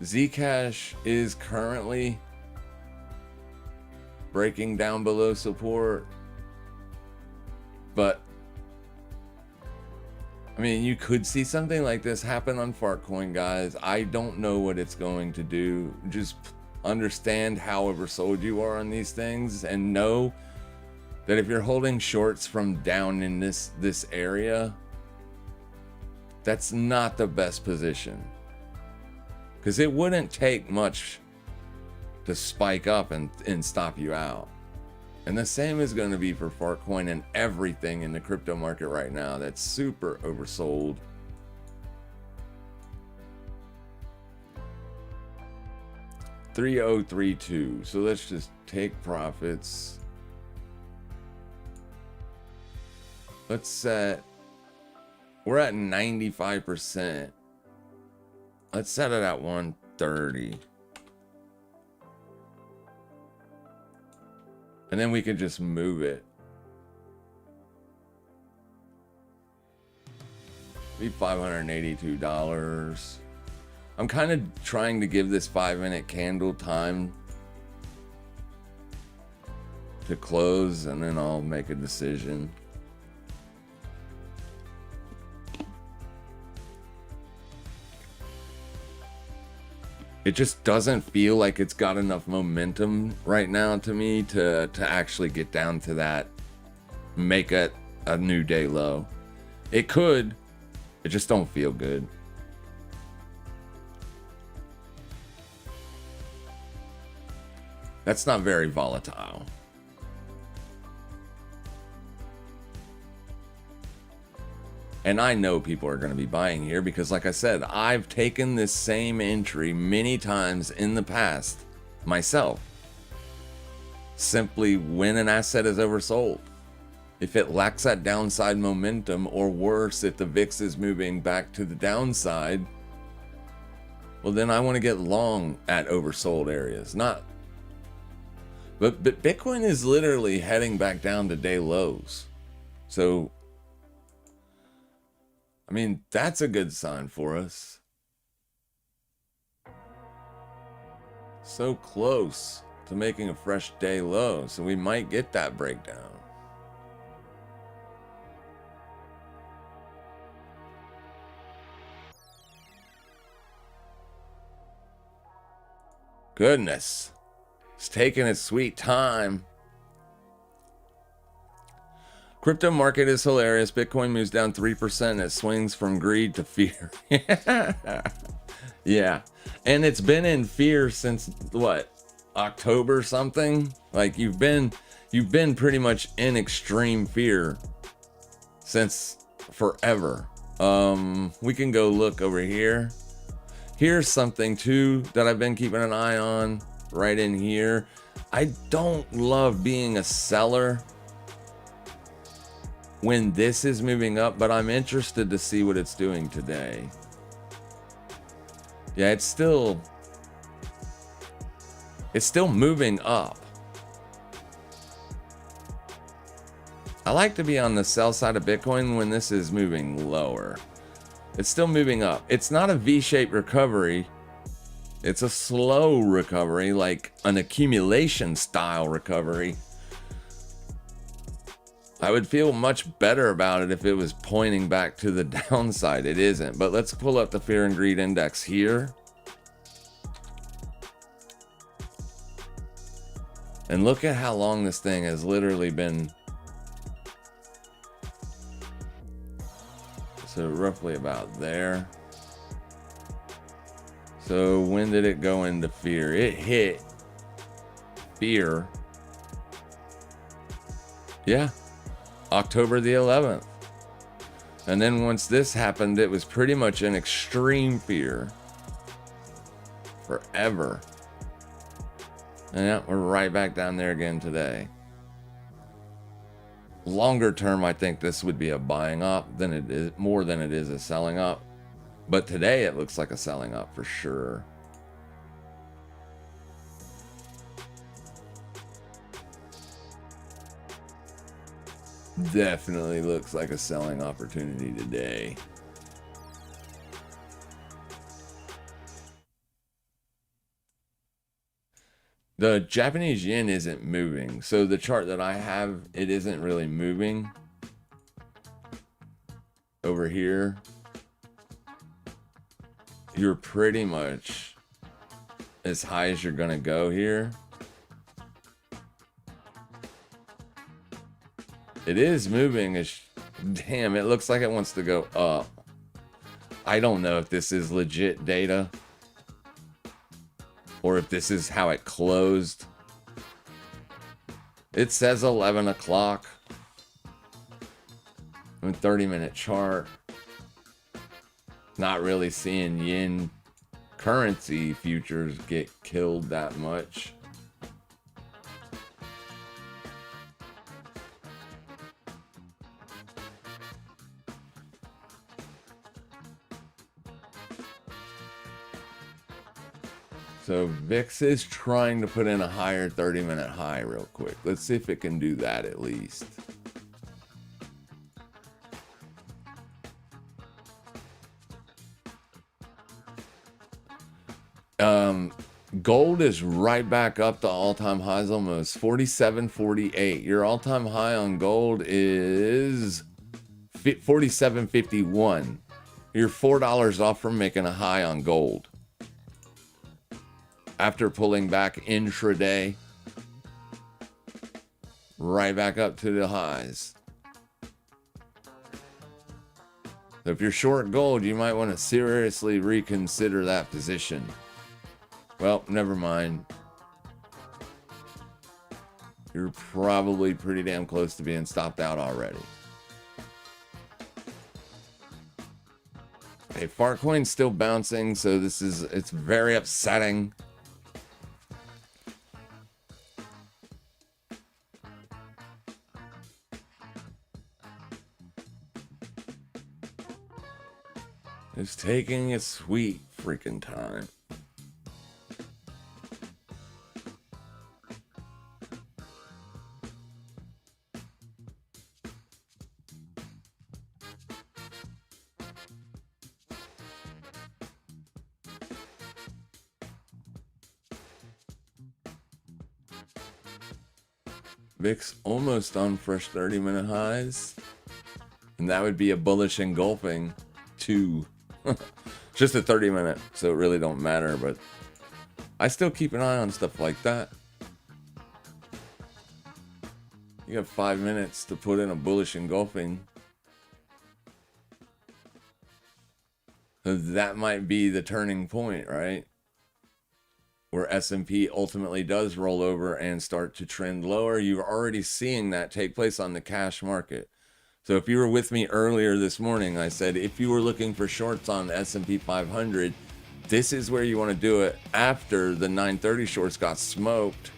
Zcash is currently breaking down below support, but I mean, you could see something like this happen on Fartcoin, guys. I don't know what it's going to do. Just understand how oversold you are on these things, and know that if you're holding shorts from down in this area, that's not the best position, because it wouldn't take much to spike up and stop you out. And the same is going to be for Fartcoin and everything in the crypto market right now that's super oversold. $3,032. So let's just take profits. Let's set, we're at 95%. Let's set it at 130. And then we can just move it. Be $582. I'm kind of trying to give this 5-minute candle time to close, and then I'll make a decision. It just doesn't feel like it's got enough momentum right now to me to actually get down to that, make it a new day low. It could, it just don't feel good. That's not very volatile. And I know people are going to be buying here because, like I said, I've taken this same entry many times in the past myself. Simply when an asset is oversold. If it lacks that downside momentum, or worse, if the VIX is moving back to the downside, well, then I want to get long at oversold areas. But Bitcoin is literally heading back down to day lows. So I mean, that's a good sign for us. So close to making a fresh day low, so we might get that breakdown. Goodness, it's taking its sweet time. Crypto market is hilarious. Bitcoin moves down 3%. It swings from greed to fear. Yeah. And it's been in fear since what? October something? Like you've been You've been pretty much in extreme fear since forever. We can go look over here. Here's something too that I've been keeping an eye on right in here. I don't love being a seller when this is moving up, but I'm interested to see what it's doing today. Yeah, it's still moving up. I like to be on the sell side of Bitcoin when this is moving lower. It's still moving up. It's not a V-shaped recovery. It's a slow recovery, like an accumulation style recovery. I would feel much better about it if it was pointing back to the downside. It isn't. But let's pull up the fear and greed index here. And look at how long this thing has literally been. So roughly about there. So when did it go into fear? It hit fear. Yeah. October the 11th. And then once this happened, it was pretty much in extreme fear forever. And yeah, we're right back down there again today. Longer term, I think this would be a buying up than it is, more than it is a selling up. But today it looks like a selling up for sure. Definitely looks like a selling opportunity today. The Japanese yen isn't moving. So the chart that I have, it isn't really moving. Over here, you're pretty much as high as you're going to go here. It is moving. Damn, it looks like it wants to go up. I don't know if this is legit data or if this is how it closed. It says 11 o'clock. 30-minute chart. Not really seeing yen currency futures get killed that much. So VIX is trying to put in a higher 30-minute high real quick. Let's see if it can do that at least. Gold is right back up to all-time highs almost. 47.48. Your all-time high on gold is 47.51. You're $4 off from making a high on gold. After pulling back intraday, right back up to the highs. So if you're short gold, you might want to seriously reconsider that position. Well, never mind. You're probably pretty damn close to being stopped out already. Okay, Farcoin's still bouncing, so it's very upsetting. It's taking its sweet freaking time. VIX almost on fresh 30-minute highs. And that would be a bullish engulfing to just a 30-minute, so it really don't matter, but I still keep an eye on stuff like that. You have 5 minutes to put in a bullish engulfing. So that might be the turning point, right? where S&P ultimately does roll over and start to trend lower. You're already seeing that take place on the cash market. So if you were with me earlier this morning, I said if you were looking for shorts on S&P 500, this is where you want to do it after the 930 shorts got smoked.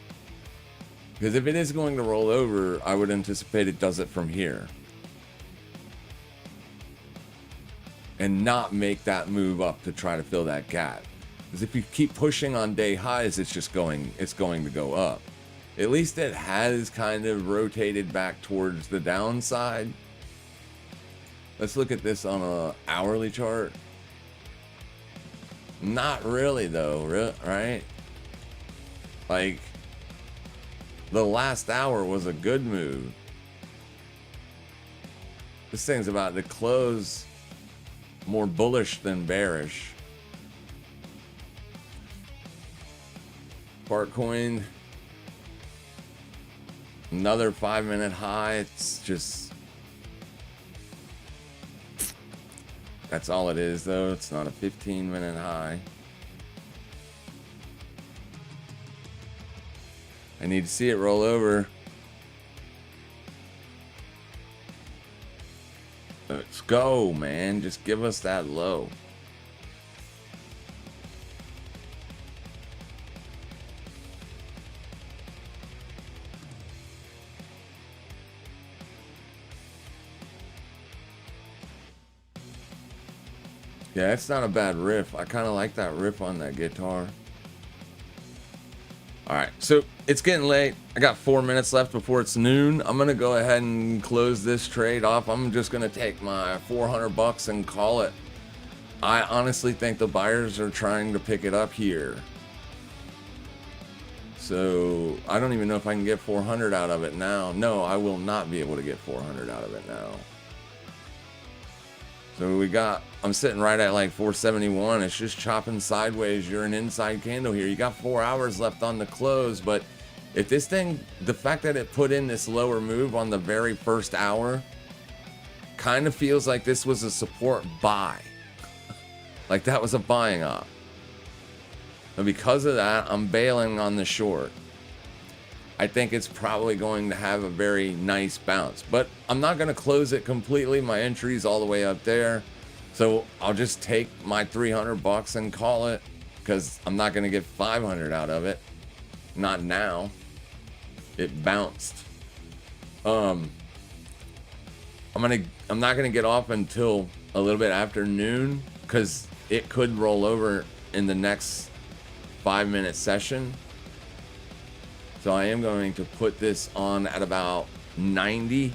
Because if it is going to roll over, I would anticipate it does it from here. And not make that move up to try to fill that gap. Because if you keep pushing on day highs, it's going to go up. At least it has kind of rotated back towards the downside. Let's look at this on a hourly chart. Not really though, right? Like, the last hour was a good move. This thing's about to close more bullish than bearish. Partcoin, another 5-minute high. It's just, that's all it is though. It's not a 15-minute high. I need to see it roll over. Let's go, man. Just give us that low. Yeah, it's not a bad riff. I kind of like that riff on that guitar. All right, so it's getting late. I got 4 minutes left before it's noon. I'm gonna go ahead and close this trade off. I'm just gonna take my $400 and call it. I honestly think the buyers are trying to pick it up here. So I don't even know if I can get 400 out of it now. No, I will not be able to get 400 out of it now. So I'm sitting right at like 471. It's just chopping sideways. You're an inside candle here. You got 4 hours left on the close, but if this thing, the fact that it put in this lower move on the very first hour kind of feels like this was a support buy. Like that was a buying op. And because of that, I'm bailing on the short. I think it's probably going to have a very nice bounce, but I'm not going to close it completely. My entry's all the way up there. So I'll just take my $300 and call it, because I'm not going to get 500 out of it. Not now. It bounced. I'm not going to get off until a little bit after noon, because it could roll over in the next 5-minute session. So I am going to put this on at about 90%.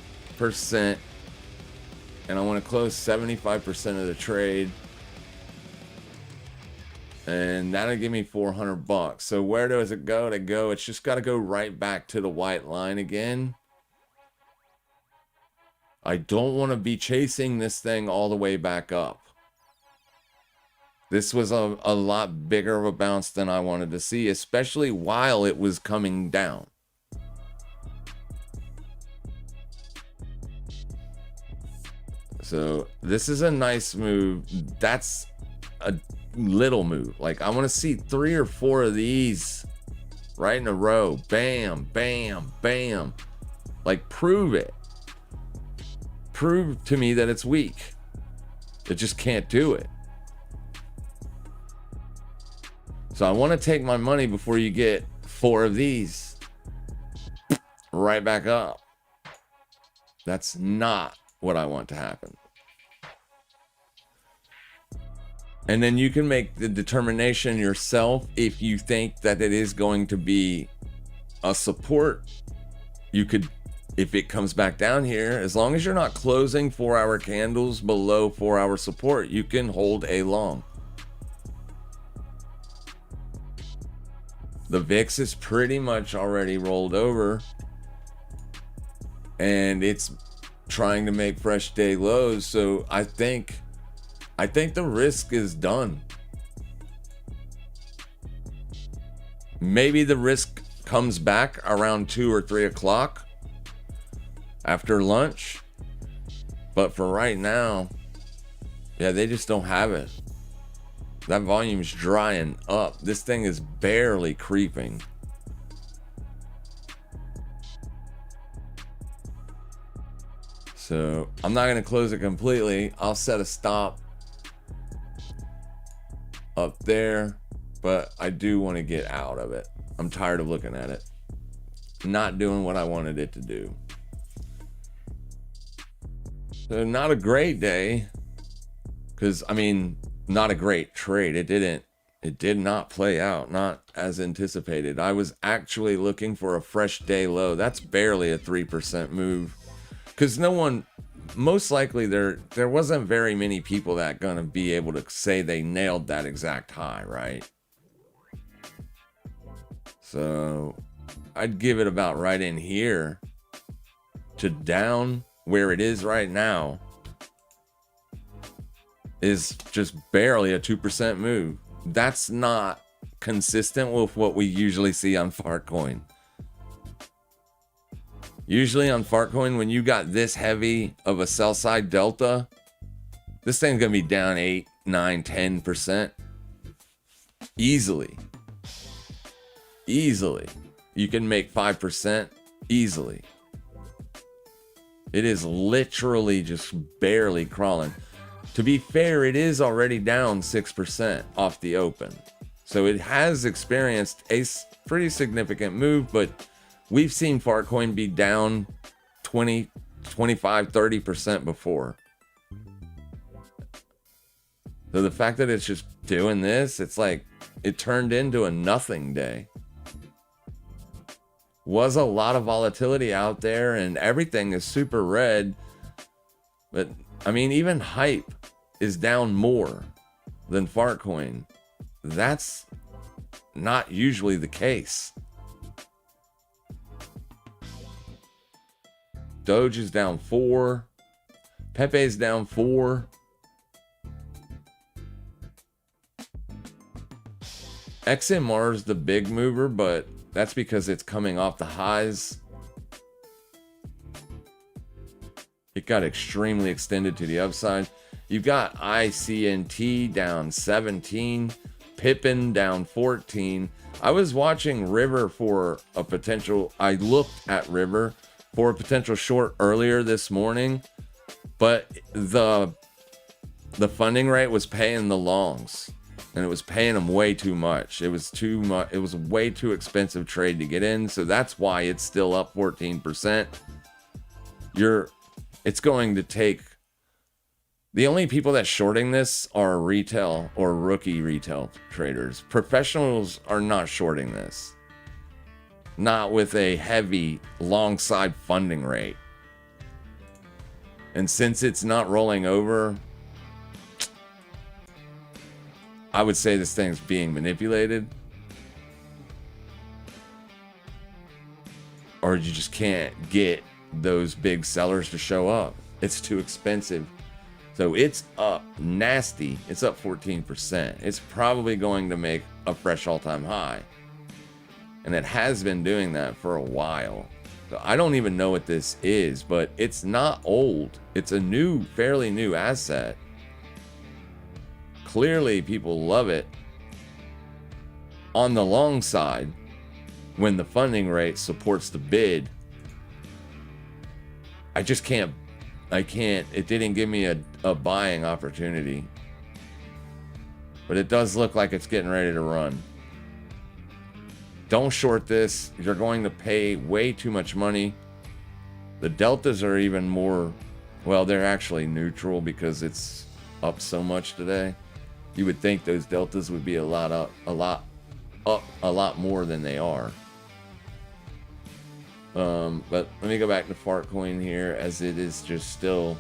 And I want to close 75% of the trade. And that'll give me $400. So where does it go? It's just got to go right back to the white line again. I don't want to be chasing this thing all the way back up. This was a lot bigger of a bounce than I wanted to see, especially while it was coming down. So this is a nice move. That's a little move. Like, I want to see 3 or 4 of these right in a row. Bam, bam, bam. Like, prove it. Prove to me that it's weak. It just can't do it. So I want to take my money before you get 4 of these right back up. That's not what I want to happen. And then you can make the determination yourself if you think that it is going to be a support. You could, if it comes back down here, as long as you're not closing 4-hour candles below 4-hour support, you can hold a long. The VIX is pretty much already rolled over, and it's trying to make fresh day lows. So I think the risk is done. Maybe the risk comes back around 2 or 3 o'clock after lunch, but for right now, yeah, they just don't have it. That volume's drying up. This thing is barely creeping. So I'm not going to close it completely. I'll set a stop up there, but I do want to get out of it. I'm tired of looking at it. Not doing what I wanted it to do. So not a great day, because I mean, not a great trade. It did not play out, not as anticipated. I was actually looking for a fresh day low. That's barely a 3% move, because most likely there wasn't very many people that gonna be able to say they nailed that exact high, right? So I'd give it about right in here to down where it is right now is just barely a 2% move. That's not consistent with what we usually see on Fartcoin. Usually on Fartcoin, when you got this heavy of a sell side delta, this thing's gonna be down 8, 9, 10%. Easily. You can make 5% easily. It is literally just barely crawling. To be fair, it is already down 6% off the open. So it has experienced a pretty significant move, but we've seen Fartcoin be down 20, 25, 30% before. So the fact that it's just doing this, it's like it turned into a nothing day. Was a lot of volatility out there and everything is super red. But I mean, even hype is down more than Fartcoin. That's not usually the case. Doge is down 4. Pepe's down 4. XMR is the big mover, but that's because it's coming off the highs. It got extremely extended to the upside. You've got ICNT down 17, Pippin down 14. I was watching River for a potential, I looked at River for a potential short earlier this morning, but the funding rate was paying the longs. And it was paying them way too much. It was too much. It was a way too expensive trade to get in. So that's why it's still up 14%. It's going to take. The only people that shorting this are retail or rookie retail traders. Professionals are not shorting this. Not with a heavy long side funding rate. And since it's not rolling over, I would say this thing's being manipulated. Or you just can't get those big sellers to show up. It's too expensive. So it's up nasty. It's up 14%. It's probably going to make a fresh all-time high. And it has been doing that for a while. So I don't even know what this is, but it's not old. It's a fairly new asset. Clearly, people love it. On the long side, when the funding rate supports the bid, I can't, it didn't give me a buying opportunity. But it does look like it's getting ready to run. Don't short this. You're going to pay way too much money. The deltas are even more, well, they're actually neutral because it's up so much today. You would think those deltas would be a lot more than they are. But let me go back to Fartcoin here, as it is just still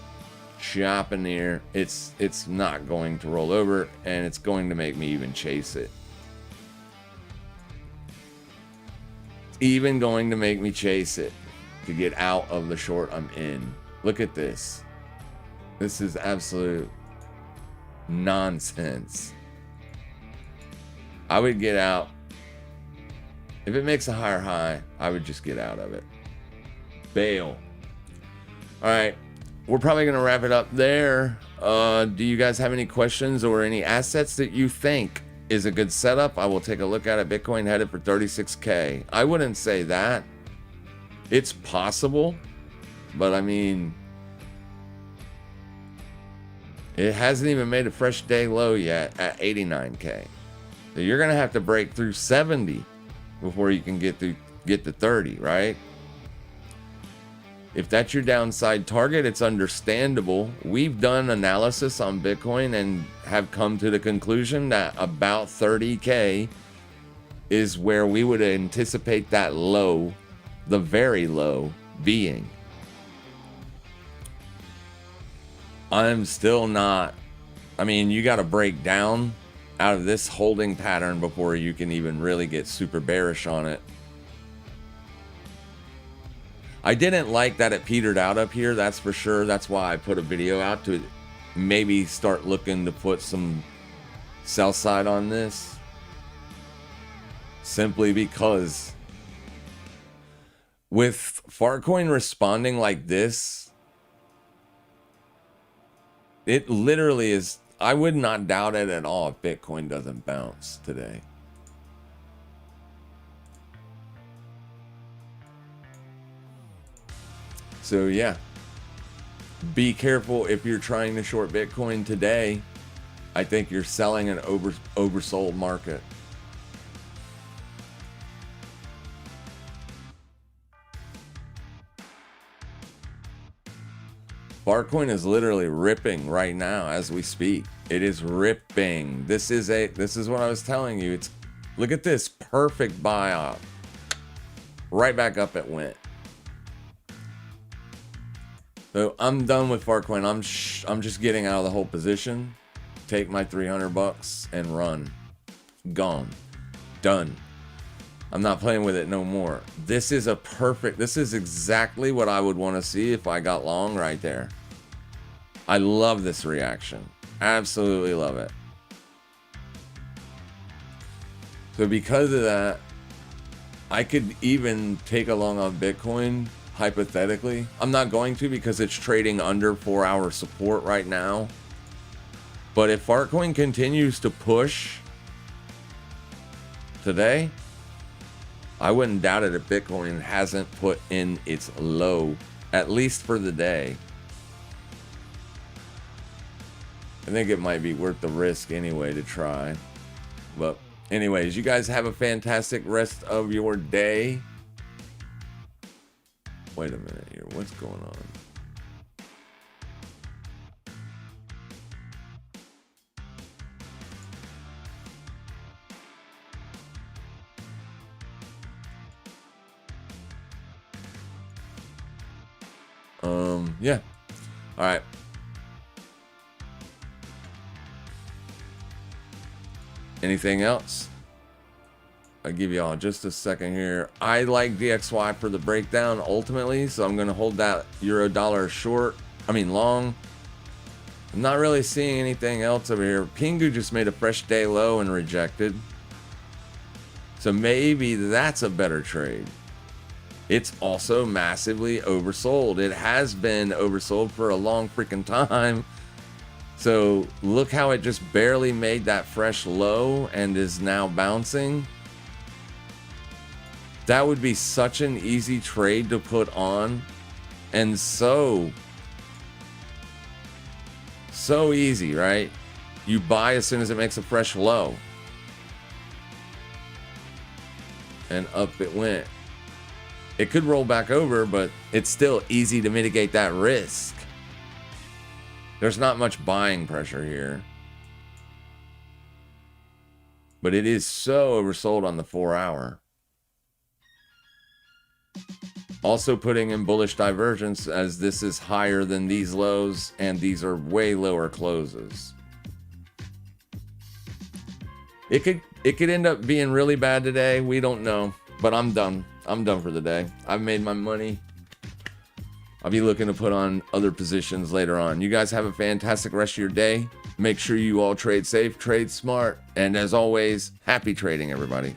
chopping here. It's not going to roll over, and it's going to make me even chase it. It's even going to make me chase it to get out of the short I'm in. Look at this. This is absolute nonsense. I would get out. If it makes a higher high, I would just get out of it. Bail. All right. we're probably going to wrap it up there. Do you guys have any questions or any assets that you think is a good setup? I will take a look at it. Bitcoin headed for 36K. I wouldn't say that. It's possible, but I mean, it hasn't even made a fresh day low yet at 89K. So you're going to have to break through 70 before you can get to 30, right? If that's your downside target, it's understandable. We've done analysis on Bitcoin and have come to the conclusion that about 30K is where we would anticipate that low, the very low, being. I'm still not, I mean, you got to break down out of this holding pattern before you can even really get super bearish on it. I didn't like that it petered out up here, that's for sure. That's why I put a video out to maybe start looking to put some sell side on this. Simply because with Farcoin responding like this, it literally is, I would not doubt it at all if Bitcoin doesn't bounce today. So yeah, be careful if you're trying to short Bitcoin today. I think you're selling an oversold market. Farcoin is literally ripping right now as we speak. It is ripping. This is what I was telling you. It's, look at this perfect buy up. Right back up it went. So I'm done with Farcoin. I'm just getting out of the whole position. Take my $300 and run. Gone. Done. I'm not playing with it no more. This is exactly what I would want to see if I got long right there. I love this reaction. Absolutely love it. So because of that, I could even take a long on Bitcoin. Hypothetically, I'm not going to because it's trading under 4-hour support right now. But if Farcoin continues to push today, I wouldn't doubt it if Bitcoin hasn't put in its low, at least for the day. I think it might be worth the risk anyway to try. But anyways, you guys have a fantastic rest of your day. Wait a minute here. What's going on? Yeah. All right. Anything else? I'll give y'all just a second here. I like DXY for the breakdown ultimately, so I'm going to hold that euro dollar short. I mean long. I'm not really seeing anything else over here. Pingu just made a fresh day low and rejected. So maybe that's a better trade. It's also massively oversold. It has been oversold for a long freaking time. So look how it just barely made that fresh low and is now bouncing. That would be such an easy trade to put on, and so easy, right? You buy as soon as it makes a fresh low, and up it went. It could roll back over, but it's still easy to mitigate that risk. There's not much buying pressure here, but it is so oversold on the 4-hour. Also putting in bullish divergence as this is higher than these lows and these are way lower closes. It could end up being really bad today. We don't know, but I'm done. I'm done for the day. I've made my money. I'll be looking to put on other positions later on. You guys have a fantastic rest of your day. Make sure you all trade safe, trade smart, and as always, happy trading, everybody.